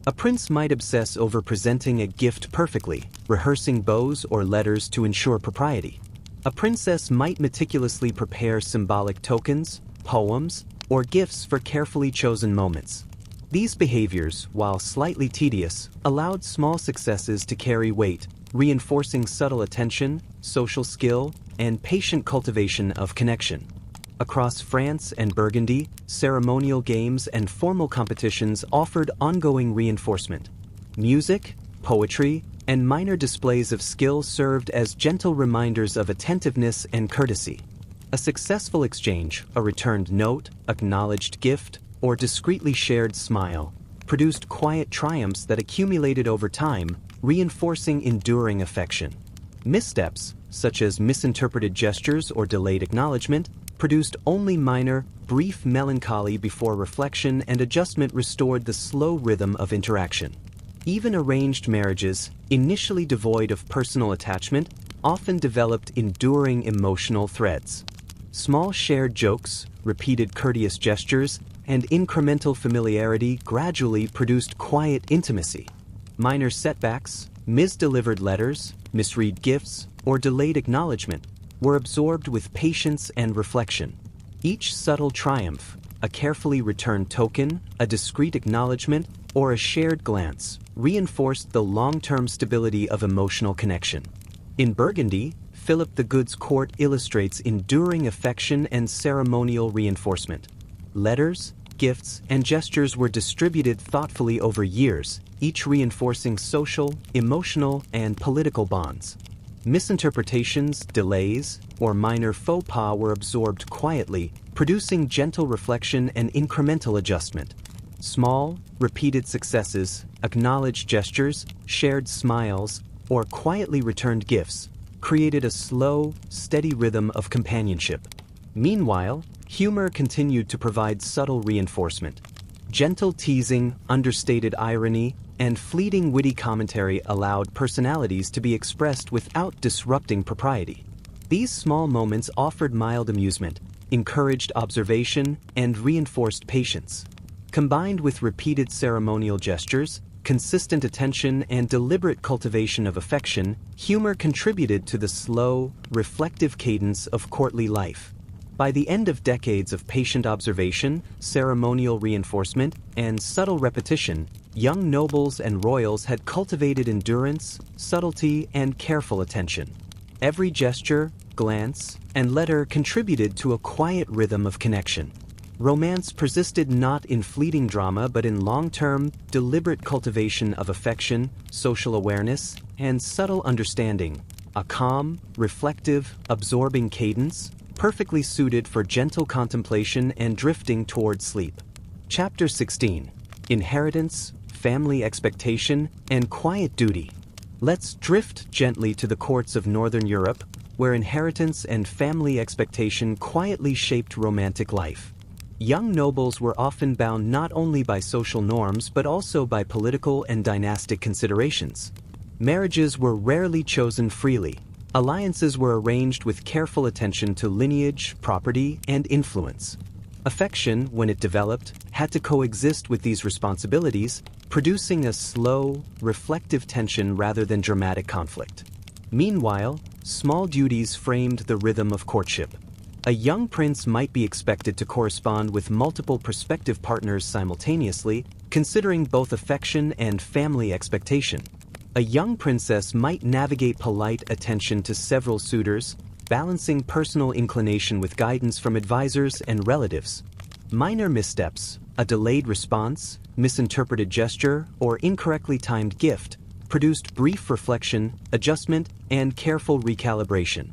A prince might obsess over presenting a gift perfectly, rehearsing bows or letters to ensure propriety. A princess might meticulously prepare symbolic tokens, poems, or gifts for carefully chosen moments. These behaviors, while slightly tedious, allowed small successes to carry weight, reinforcing subtle attention, social skill, and patient cultivation of connection. Across France and Burgundy, ceremonial games and formal competitions offered ongoing reinforcement. Music, poetry, and minor displays of skill served as gentle reminders of attentiveness and courtesy. A successful exchange, a returned note, acknowledged gift, or discreetly shared smile, produced quiet triumphs that accumulated over time, reinforcing enduring affection. Missteps, such as misinterpreted gestures or delayed acknowledgement, produced only minor, brief melancholy before reflection and adjustment restored the slow rhythm of interaction. Even arranged marriages, initially devoid of personal attachment, often developed enduring emotional threads. Small shared jokes, repeated courteous gestures, and incremental familiarity gradually produced quiet intimacy. Minor setbacks, misdelivered letters, misread gifts, or delayed acknowledgement were absorbed with patience and reflection. Each subtle triumph, a carefully returned token, a discreet acknowledgement, or a shared glance, reinforced the long-term stability of emotional connection. In Burgundy, Philip the Good's court illustrates enduring affection and ceremonial reinforcement. Letters, gifts, and gestures were distributed thoughtfully over years, each reinforcing social, emotional, and political bonds. Misinterpretations, delays, or minor faux pas were absorbed quietly, producing gentle reflection and incremental adjustment. Small, repeated successes, acknowledged gestures, shared smiles, or quietly returned gifts created a slow, steady rhythm of companionship. Meanwhile, humor continued to provide subtle reinforcement. Gentle teasing, understated irony, and fleeting witty commentary allowed personalities to be expressed without disrupting propriety. These small moments offered mild amusement, encouraged observation, and reinforced patience. Combined with repeated ceremonial gestures, consistent attention, and deliberate cultivation of affection, humor contributed to the slow, reflective cadence of courtly life. By the end of decades of patient observation, ceremonial reinforcement, and subtle repetition, young nobles and royals had cultivated endurance, subtlety, and careful attention. Every gesture, glance, and letter contributed to a quiet rhythm of connection. Romance persisted not in fleeting drama but in long-term, deliberate cultivation of affection, social awareness, and subtle understanding, a calm, reflective, absorbing cadence, perfectly suited for gentle contemplation and drifting toward sleep. Chapter 16. Inheritance, Family Expectation, and Quiet Duty. Let's drift gently to the courts of Northern Europe, where inheritance and family expectation quietly shaped romantic life. Young nobles were often bound not only by social norms but also by political and dynastic considerations. Marriages were rarely chosen freely. Alliances were arranged with careful attention to lineage, property, and influence. Affection, when it developed, had to coexist with these responsibilities, producing a slow, reflective tension rather than dramatic conflict. Meanwhile, small duties framed the rhythm of courtship. A young prince might be expected to correspond with multiple prospective partners simultaneously, considering both affection and family expectation. A young princess might navigate polite attention to several suitors, balancing personal inclination with guidance from advisors and relatives. Minor missteps, a delayed response, misinterpreted gesture, or incorrectly timed gift, produced brief reflection, adjustment, and careful recalibration.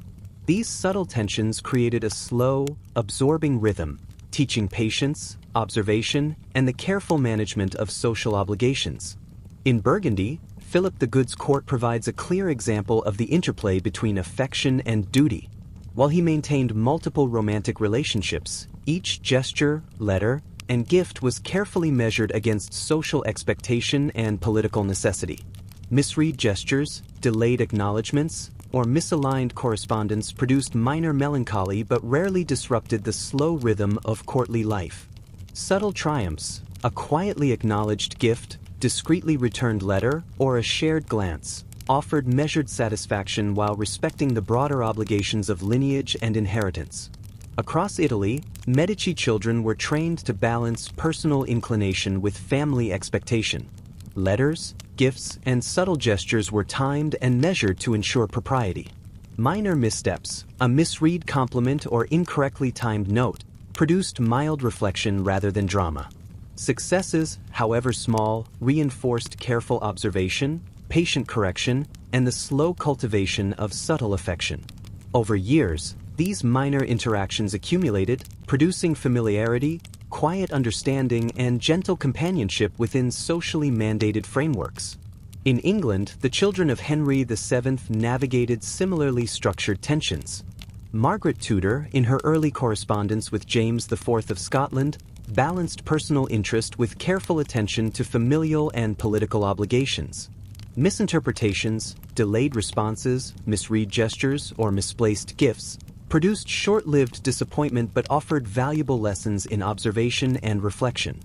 These subtle tensions created a slow, absorbing rhythm, teaching patience, observation, and the careful management of social obligations. In Burgundy, Philip the Good's court provides a clear example of the interplay between affection and duty. While he maintained multiple romantic relationships, each gesture, letter, and gift was carefully measured against social expectation and political necessity. Misread gestures, delayed acknowledgments, or misaligned correspondence produced minor melancholy but rarely disrupted the slow rhythm of courtly life. Subtle triumphs, a quietly acknowledged gift, discreetly returned letter, or a shared glance, offered measured satisfaction while respecting the broader obligations of lineage and inheritance. Across Italy, Medici children were trained to balance personal inclination with family expectation. Letters, gifts, and subtle gestures were timed and measured to ensure propriety. Minor missteps, a misread compliment or incorrectly timed note, produced mild reflection rather than drama. Successes, however small, reinforced careful observation, patient correction, and the slow cultivation of subtle affection. Over years, these minor interactions accumulated, producing familiarity, quiet understanding, and gentle companionship within socially mandated frameworks. In England, the children of Henry VII navigated similarly structured tensions. Margaret Tudor, in her early correspondence with James IV of Scotland, balanced personal interest with careful attention to familial and political obligations. Misinterpretations, delayed responses, misread gestures, or misplaced gifts produced short-lived disappointment but offered valuable lessons in observation and reflection.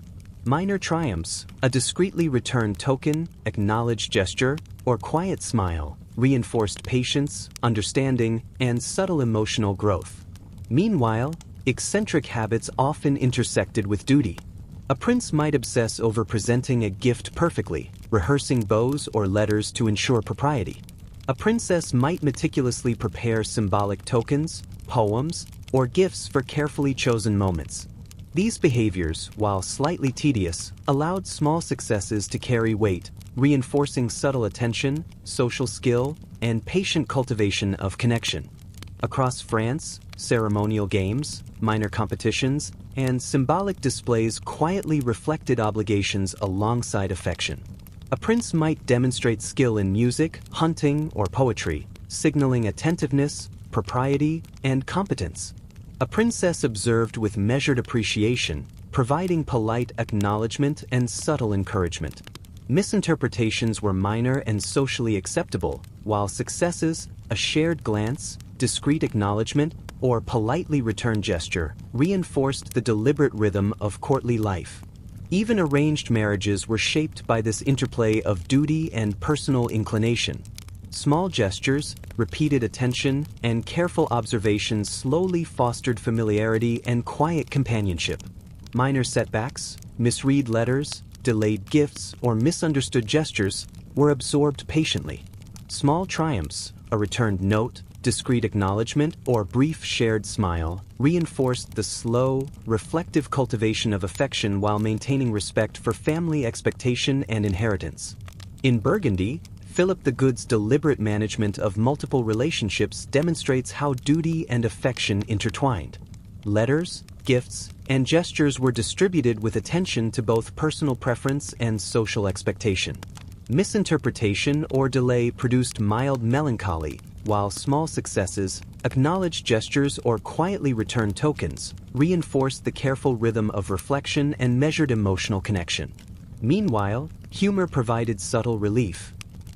Minor triumphs, a discreetly returned token, acknowledged gesture, or quiet smile, reinforced patience, understanding, and subtle emotional growth. Meanwhile, eccentric habits often intersected with duty. A prince might obsess over presenting a gift perfectly, rehearsing bows or letters to ensure propriety. A princess might meticulously prepare symbolic tokens, poems, or gifts for carefully chosen moments. These behaviors, while slightly tedious, allowed small successes to carry weight, reinforcing subtle attention, social skill, and patient cultivation of connection. Across France, ceremonial games, minor competitions, and symbolic displays quietly reflected obligations alongside affection. A prince might demonstrate skill in music, hunting, or poetry, signaling attentiveness, propriety, and competence. A princess observed with measured appreciation, providing polite acknowledgement and subtle encouragement. Misinterpretations were minor and socially acceptable, while successes, a shared glance, discreet acknowledgement, or politely returned gesture, reinforced the deliberate rhythm of courtly life. Even arranged marriages were shaped by this interplay of duty and personal inclination. Small gestures, repeated attention, and careful observation slowly fostered familiarity and quiet companionship. Minor setbacks, misread letters, delayed gifts, or misunderstood gestures were absorbed patiently. Small triumphs, a returned note, discreet acknowledgement, or brief shared smile, reinforced the slow, reflective cultivation of affection while maintaining respect for family expectation and inheritance. In Burgundy, Philip the Good's deliberate management of multiple relationships demonstrates how duty and affection intertwined. Letters, gifts, and gestures were distributed with attention to both personal preference and social expectation. Misinterpretation or delay produced mild melancholy, while small successes, acknowledged gestures, or quietly returned tokens reinforced the careful rhythm of reflection and measured emotional connection. Meanwhile, humor provided subtle relief.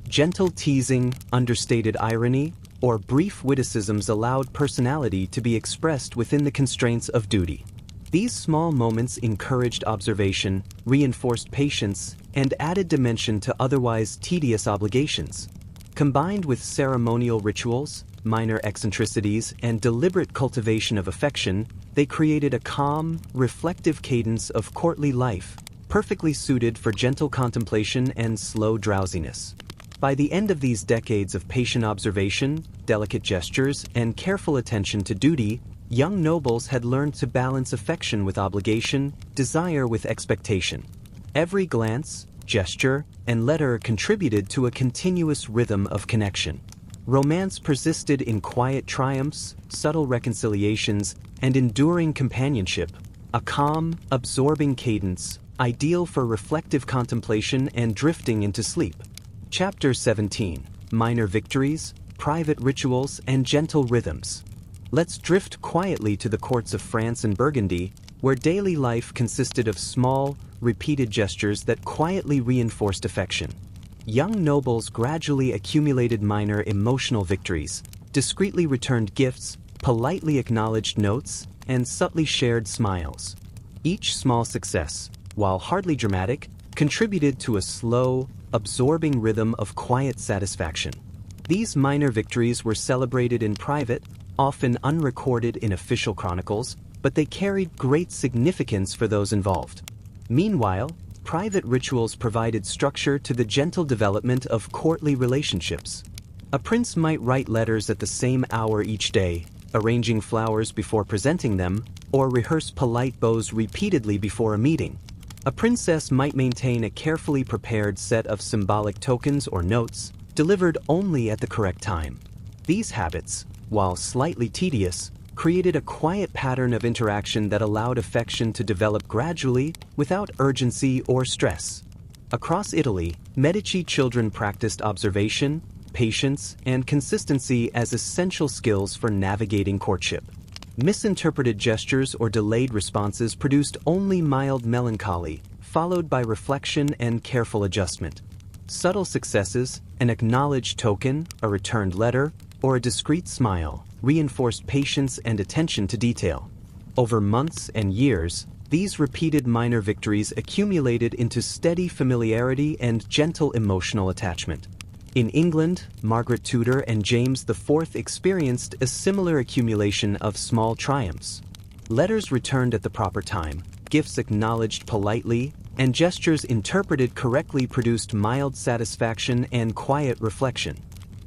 Gentle teasing, understated irony, or brief witticisms allowed personality to be expressed within the constraints of duty. These small moments encouraged observation, reinforced patience, and added dimension to otherwise tedious obligations. Combined with ceremonial rituals, minor eccentricities, and deliberate cultivation of affection, they created a calm, reflective cadence of courtly life, perfectly suited for gentle contemplation and slow drowsiness. By the end of these decades of patient observation, delicate gestures, and careful attention to duty, young nobles had learned to balance affection with obligation, desire with expectation. Every glance, gesture, and letter contributed to a continuous rhythm of connection. Romance persisted in quiet triumphs, subtle reconciliations, and enduring companionship, a calm, absorbing cadence, ideal for reflective contemplation and drifting into sleep. Chapter 17: Minor Victories, Private Rituals, and Gentle Rhythms. Let's drift quietly to the courts of France and Burgundy, where daily life consisted of small, repeated gestures that quietly reinforced affection. Young nobles gradually accumulated minor emotional victories, discreetly returned gifts, politely acknowledged notes, and subtly shared smiles. Each small success, while hardly dramatic, contributed to a slow, absorbing rhythm of quiet satisfaction. These minor victories were celebrated in private, often unrecorded in official chronicles, but they carried great significance for those involved. Meanwhile, private rituals provided structure to the gentle development of courtly relationships. A prince might write letters at the same hour each day, arranging flowers before presenting them, or rehearse polite bows repeatedly before a meeting. A princess might maintain a carefully prepared set of symbolic tokens or notes, delivered only at the correct time. These habits, while slightly tedious, created a quiet pattern of interaction that allowed affection to develop gradually without urgency or stress. Across Italy, Medici children practiced observation, patience, and consistency as essential skills for navigating courtship. Misinterpreted gestures or delayed responses produced only mild melancholy, followed by reflection and careful adjustment. Subtle successes, an acknowledged token, a returned letter, or a discreet smile, reinforced patience and attention to detail. Over months and years, these repeated minor victories accumulated into steady familiarity and gentle emotional attachment. In England, Margaret Tudor and James IV experienced a similar accumulation of small triumphs. Letters returned at the proper time, gifts acknowledged politely, and gestures interpreted correctly produced mild satisfaction and quiet reflection.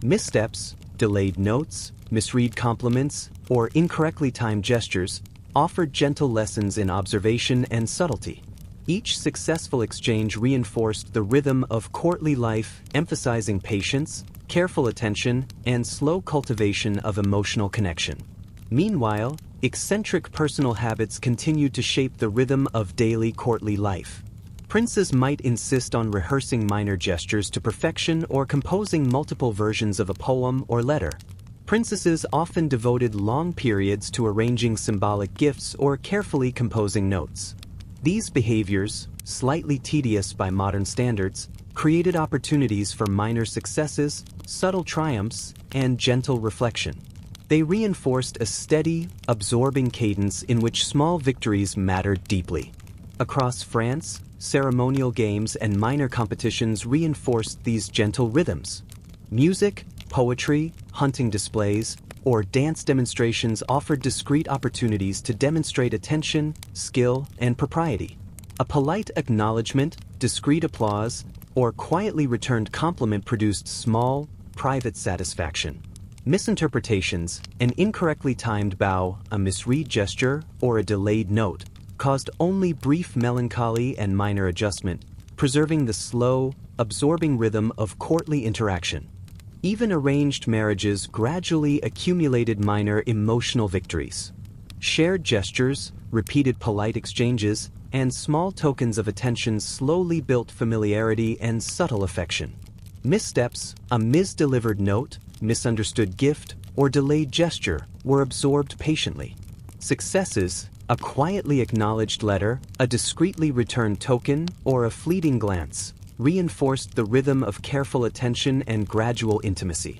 Missteps, delayed notes, misread compliments, or incorrectly timed gestures offered gentle lessons in observation and subtlety. Each successful exchange reinforced the rhythm of courtly life, emphasizing patience, careful attention, and slow cultivation of emotional connection. Meanwhile, eccentric personal habits continued to shape the rhythm of daily courtly life. Princes might insist on rehearsing minor gestures to perfection or composing multiple versions of a poem or letter. Princesses often devoted long periods to arranging symbolic gifts or carefully composing notes. These behaviors, slightly tedious by modern standards, created opportunities for minor successes, subtle triumphs, and gentle reflection. They reinforced a steady, absorbing cadence in which small victories mattered deeply. Across France, ceremonial games and minor competitions reinforced these gentle rhythms. Music, poetry, hunting displays, or dance demonstrations offered discreet opportunities to demonstrate attention, skill, and propriety. A polite acknowledgement, discreet applause, or quietly returned compliment produced small, private satisfaction. Misinterpretations, an incorrectly timed bow, a misread gesture, or a delayed note, caused only brief melancholy and minor adjustment, preserving the slow, absorbing rhythm of courtly interaction. Even arranged marriages gradually accumulated minor emotional victories. Shared gestures, repeated polite exchanges, and small tokens of attention slowly built familiarity and subtle affection. Missteps, a misdelivered note, misunderstood gift, or delayed gesture, were absorbed patiently. Successes, a quietly acknowledged letter, a discreetly returned token, or a fleeting glance, reinforced the rhythm of careful attention and gradual intimacy.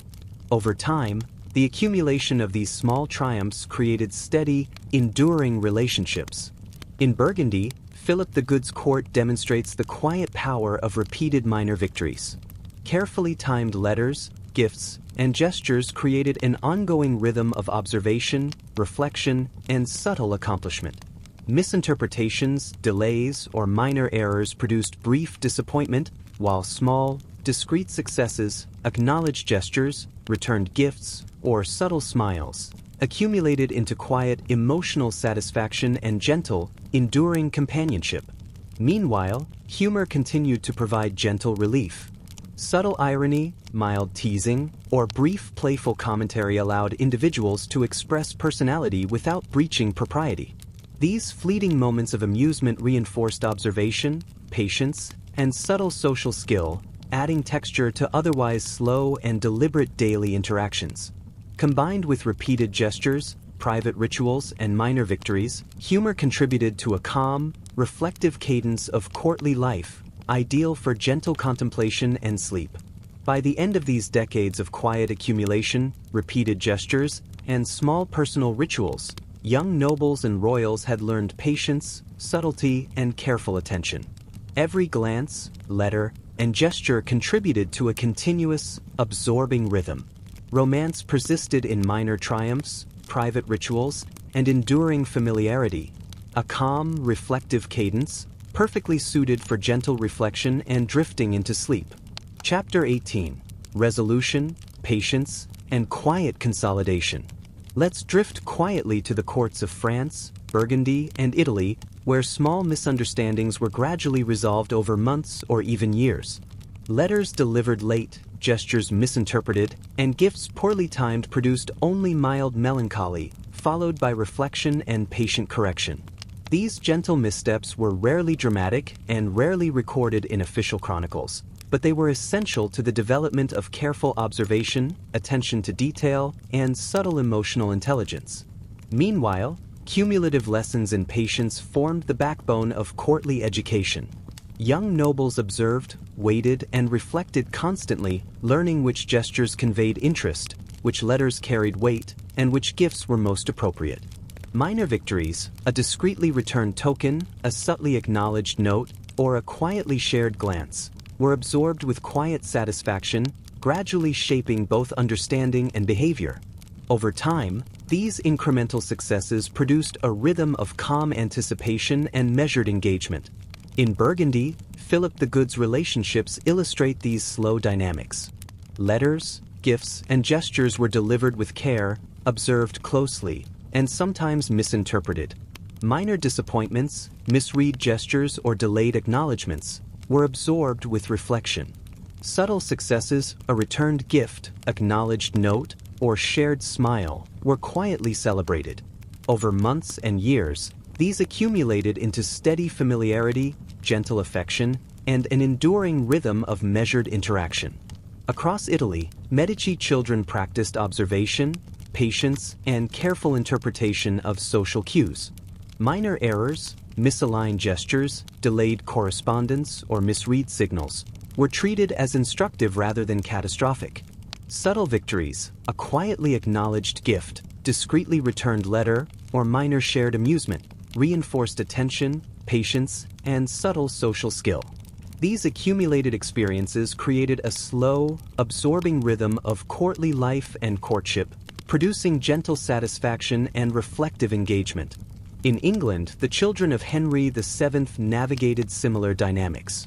Over time, the accumulation of these small triumphs created steady, enduring relationships. In Burgundy, Philip the Good's court demonstrates the quiet power of repeated minor victories. Carefully timed letters, gifts, and gestures created an ongoing rhythm of observation, reflection, and subtle accomplishment. Misinterpretations, delays, or minor errors produced brief disappointment, while small, discreet successes, acknowledged gestures, returned gifts, or subtle smiles accumulated into quiet, emotional satisfaction and gentle, enduring companionship. Meanwhile, humor continued to provide gentle relief. Subtle irony, mild teasing, or brief playful commentary allowed individuals to express personality without breaching propriety. These fleeting moments of amusement reinforced observation, patience, and subtle social skill, adding texture to otherwise slow and deliberate daily interactions. Combined with repeated gestures, private rituals, and minor victories, humor contributed to a calm, reflective cadence of courtly life, ideal for gentle contemplation and sleep. By the end of these decades of quiet accumulation, repeated gestures, and small personal rituals, young nobles and royals had learned patience, subtlety, and careful attention. Every glance, letter, and gesture contributed to a continuous, absorbing rhythm. Romance persisted in minor triumphs, private rituals, and enduring familiarity, a calm, reflective cadence, perfectly suited for gentle reflection and drifting into sleep. Chapter 18: Resolution, Patience, and Quiet Consolidation. Let's drift quietly to the courts of France, Burgundy, and Italy, where small misunderstandings were gradually resolved over months or even years. Letters delivered late, gestures misinterpreted, and gifts poorly timed produced only mild melancholy, followed by reflection and patient correction. These gentle missteps were rarely dramatic and rarely recorded in official chronicles, but they were essential to the development of careful observation, attention to detail, and subtle emotional intelligence. Meanwhile, cumulative lessons in patience formed the backbone of courtly education. Young nobles observed, waited, and reflected constantly, learning which gestures conveyed interest, which letters carried weight, and which gifts were most appropriate. Minor victories, a discreetly returned token, a subtly acknowledged note, or a quietly shared glance, were absorbed with quiet satisfaction, gradually shaping both understanding and behavior. Over time, These incremental successes produced a rhythm of calm anticipation and measured engagement. In Burgundy, Philip the Good's relationships illustrate these slow dynamics. Letters, gifts, and gestures were delivered with care, observed closely, and sometimes misinterpreted. Minor disappointments, misread gestures, or delayed acknowledgments were absorbed with reflection. Subtle successes, a returned gift, acknowledged note, or shared smile, were quietly celebrated. Over months and years, these accumulated into steady familiarity, gentle affection, and an enduring rhythm of measured interaction. Across Italy, Medici children practiced observation, patience, and careful interpretation of social cues. Minor errors, misaligned gestures, delayed correspondence, or misread signals were treated as instructive rather than catastrophic. Subtle victories, a quietly acknowledged gift, discreetly returned letter, or minor shared amusement, reinforced attention, patience, and subtle social skill. These accumulated experiences created a slow, absorbing rhythm of courtly life and courtship, producing gentle satisfaction and reflective engagement. In England, the children of Henry VII navigated similar dynamics.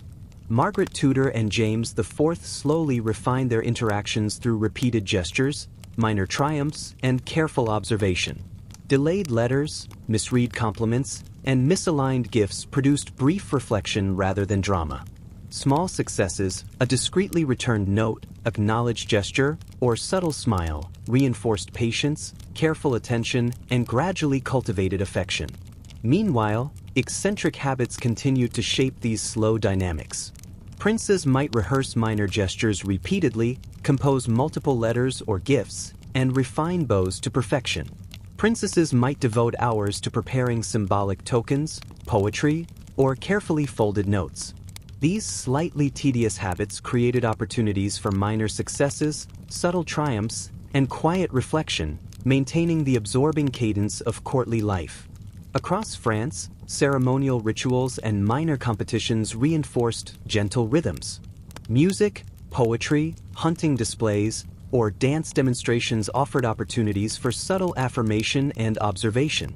Margaret Tudor and James IV slowly refined their interactions through repeated gestures, minor triumphs, and careful observation. Delayed letters, misread compliments, and misaligned gifts produced brief reflection rather than drama. Small successes, a discreetly returned note, acknowledged gesture, or subtle smile, reinforced patience, careful attention, and gradually cultivated affection. Meanwhile, eccentric habits continued to shape these slow dynamics. Princes might rehearse minor gestures repeatedly, compose multiple letters or gifts, and refine bows to perfection. Princesses might devote hours to preparing symbolic tokens, poetry, or carefully folded notes. These slightly tedious habits created opportunities for minor successes, subtle triumphs, and quiet reflection, maintaining the absorbing cadence of courtly life. Across France, ceremonial rituals and minor competitions reinforced gentle rhythms. Music, poetry, hunting displays, or dance demonstrations offered opportunities for subtle affirmation and observation.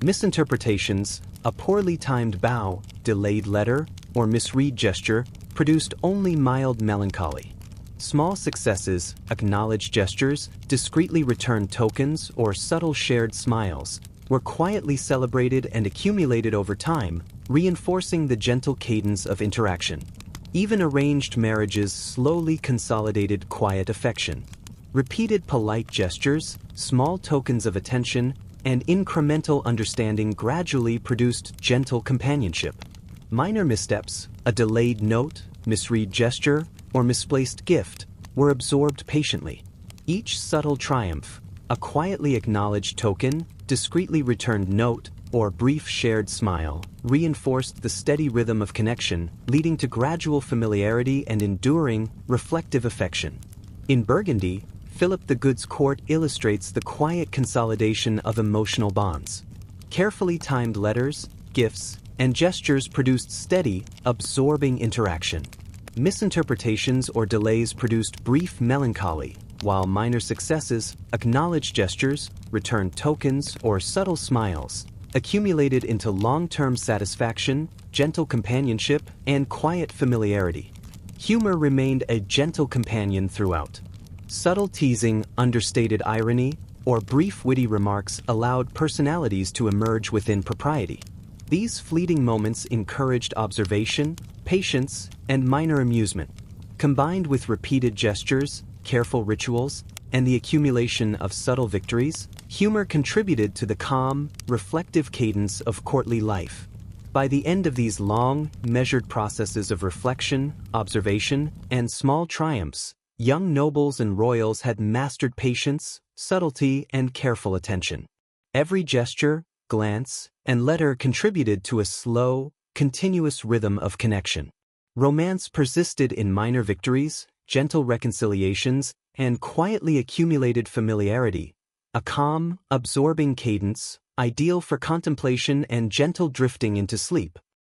Misinterpretations, a poorly timed bow, delayed letter, or misread gesture produced only mild melancholy. Small successes, acknowledged gestures, discreetly returned tokens, or subtle shared smiles were quietly celebrated and accumulated over time, reinforcing the gentle cadence of interaction. Even arranged marriages slowly consolidated quiet affection. Repeated polite gestures, small tokens of attention, and incremental understanding gradually produced gentle companionship. Minor missteps, a delayed note, misread gesture, or misplaced gift, were absorbed patiently. Each subtle triumph, a quietly acknowledged token, discreetly returned note, or brief shared smile, reinforced the steady rhythm of connection, leading to gradual familiarity and enduring, reflective affection. In Burgundy, Philip the Good's court illustrates the quiet consolidation of emotional bonds. Carefully timed letters, gifts, and gestures produced steady, absorbing interaction. Misinterpretations or delays produced brief melancholy, while minor successes, acknowledged gestures, returned tokens, or subtle smiles accumulated into long-term satisfaction, gentle companionship, and quiet familiarity. Humor remained a gentle companion throughout. Subtle teasing, understated irony, or brief witty remarks allowed personalities to emerge within propriety. These fleeting moments encouraged observation, patience, and minor amusement. Combined with repeated gestures, careful rituals, and the accumulation of subtle victories, humor contributed to the calm, reflective cadence of courtly life. By the end of these long, measured processes of reflection, observation, and small triumphs, young nobles and royals had mastered patience, subtlety, and careful attention. Every gesture, glance, and letter contributed to a slow, continuous rhythm of connection. Romance persisted in minor victories, gentle reconciliations, and quietly accumulated familiarity, a calm, absorbing cadence, ideal for contemplation and gentle drifting into sleep.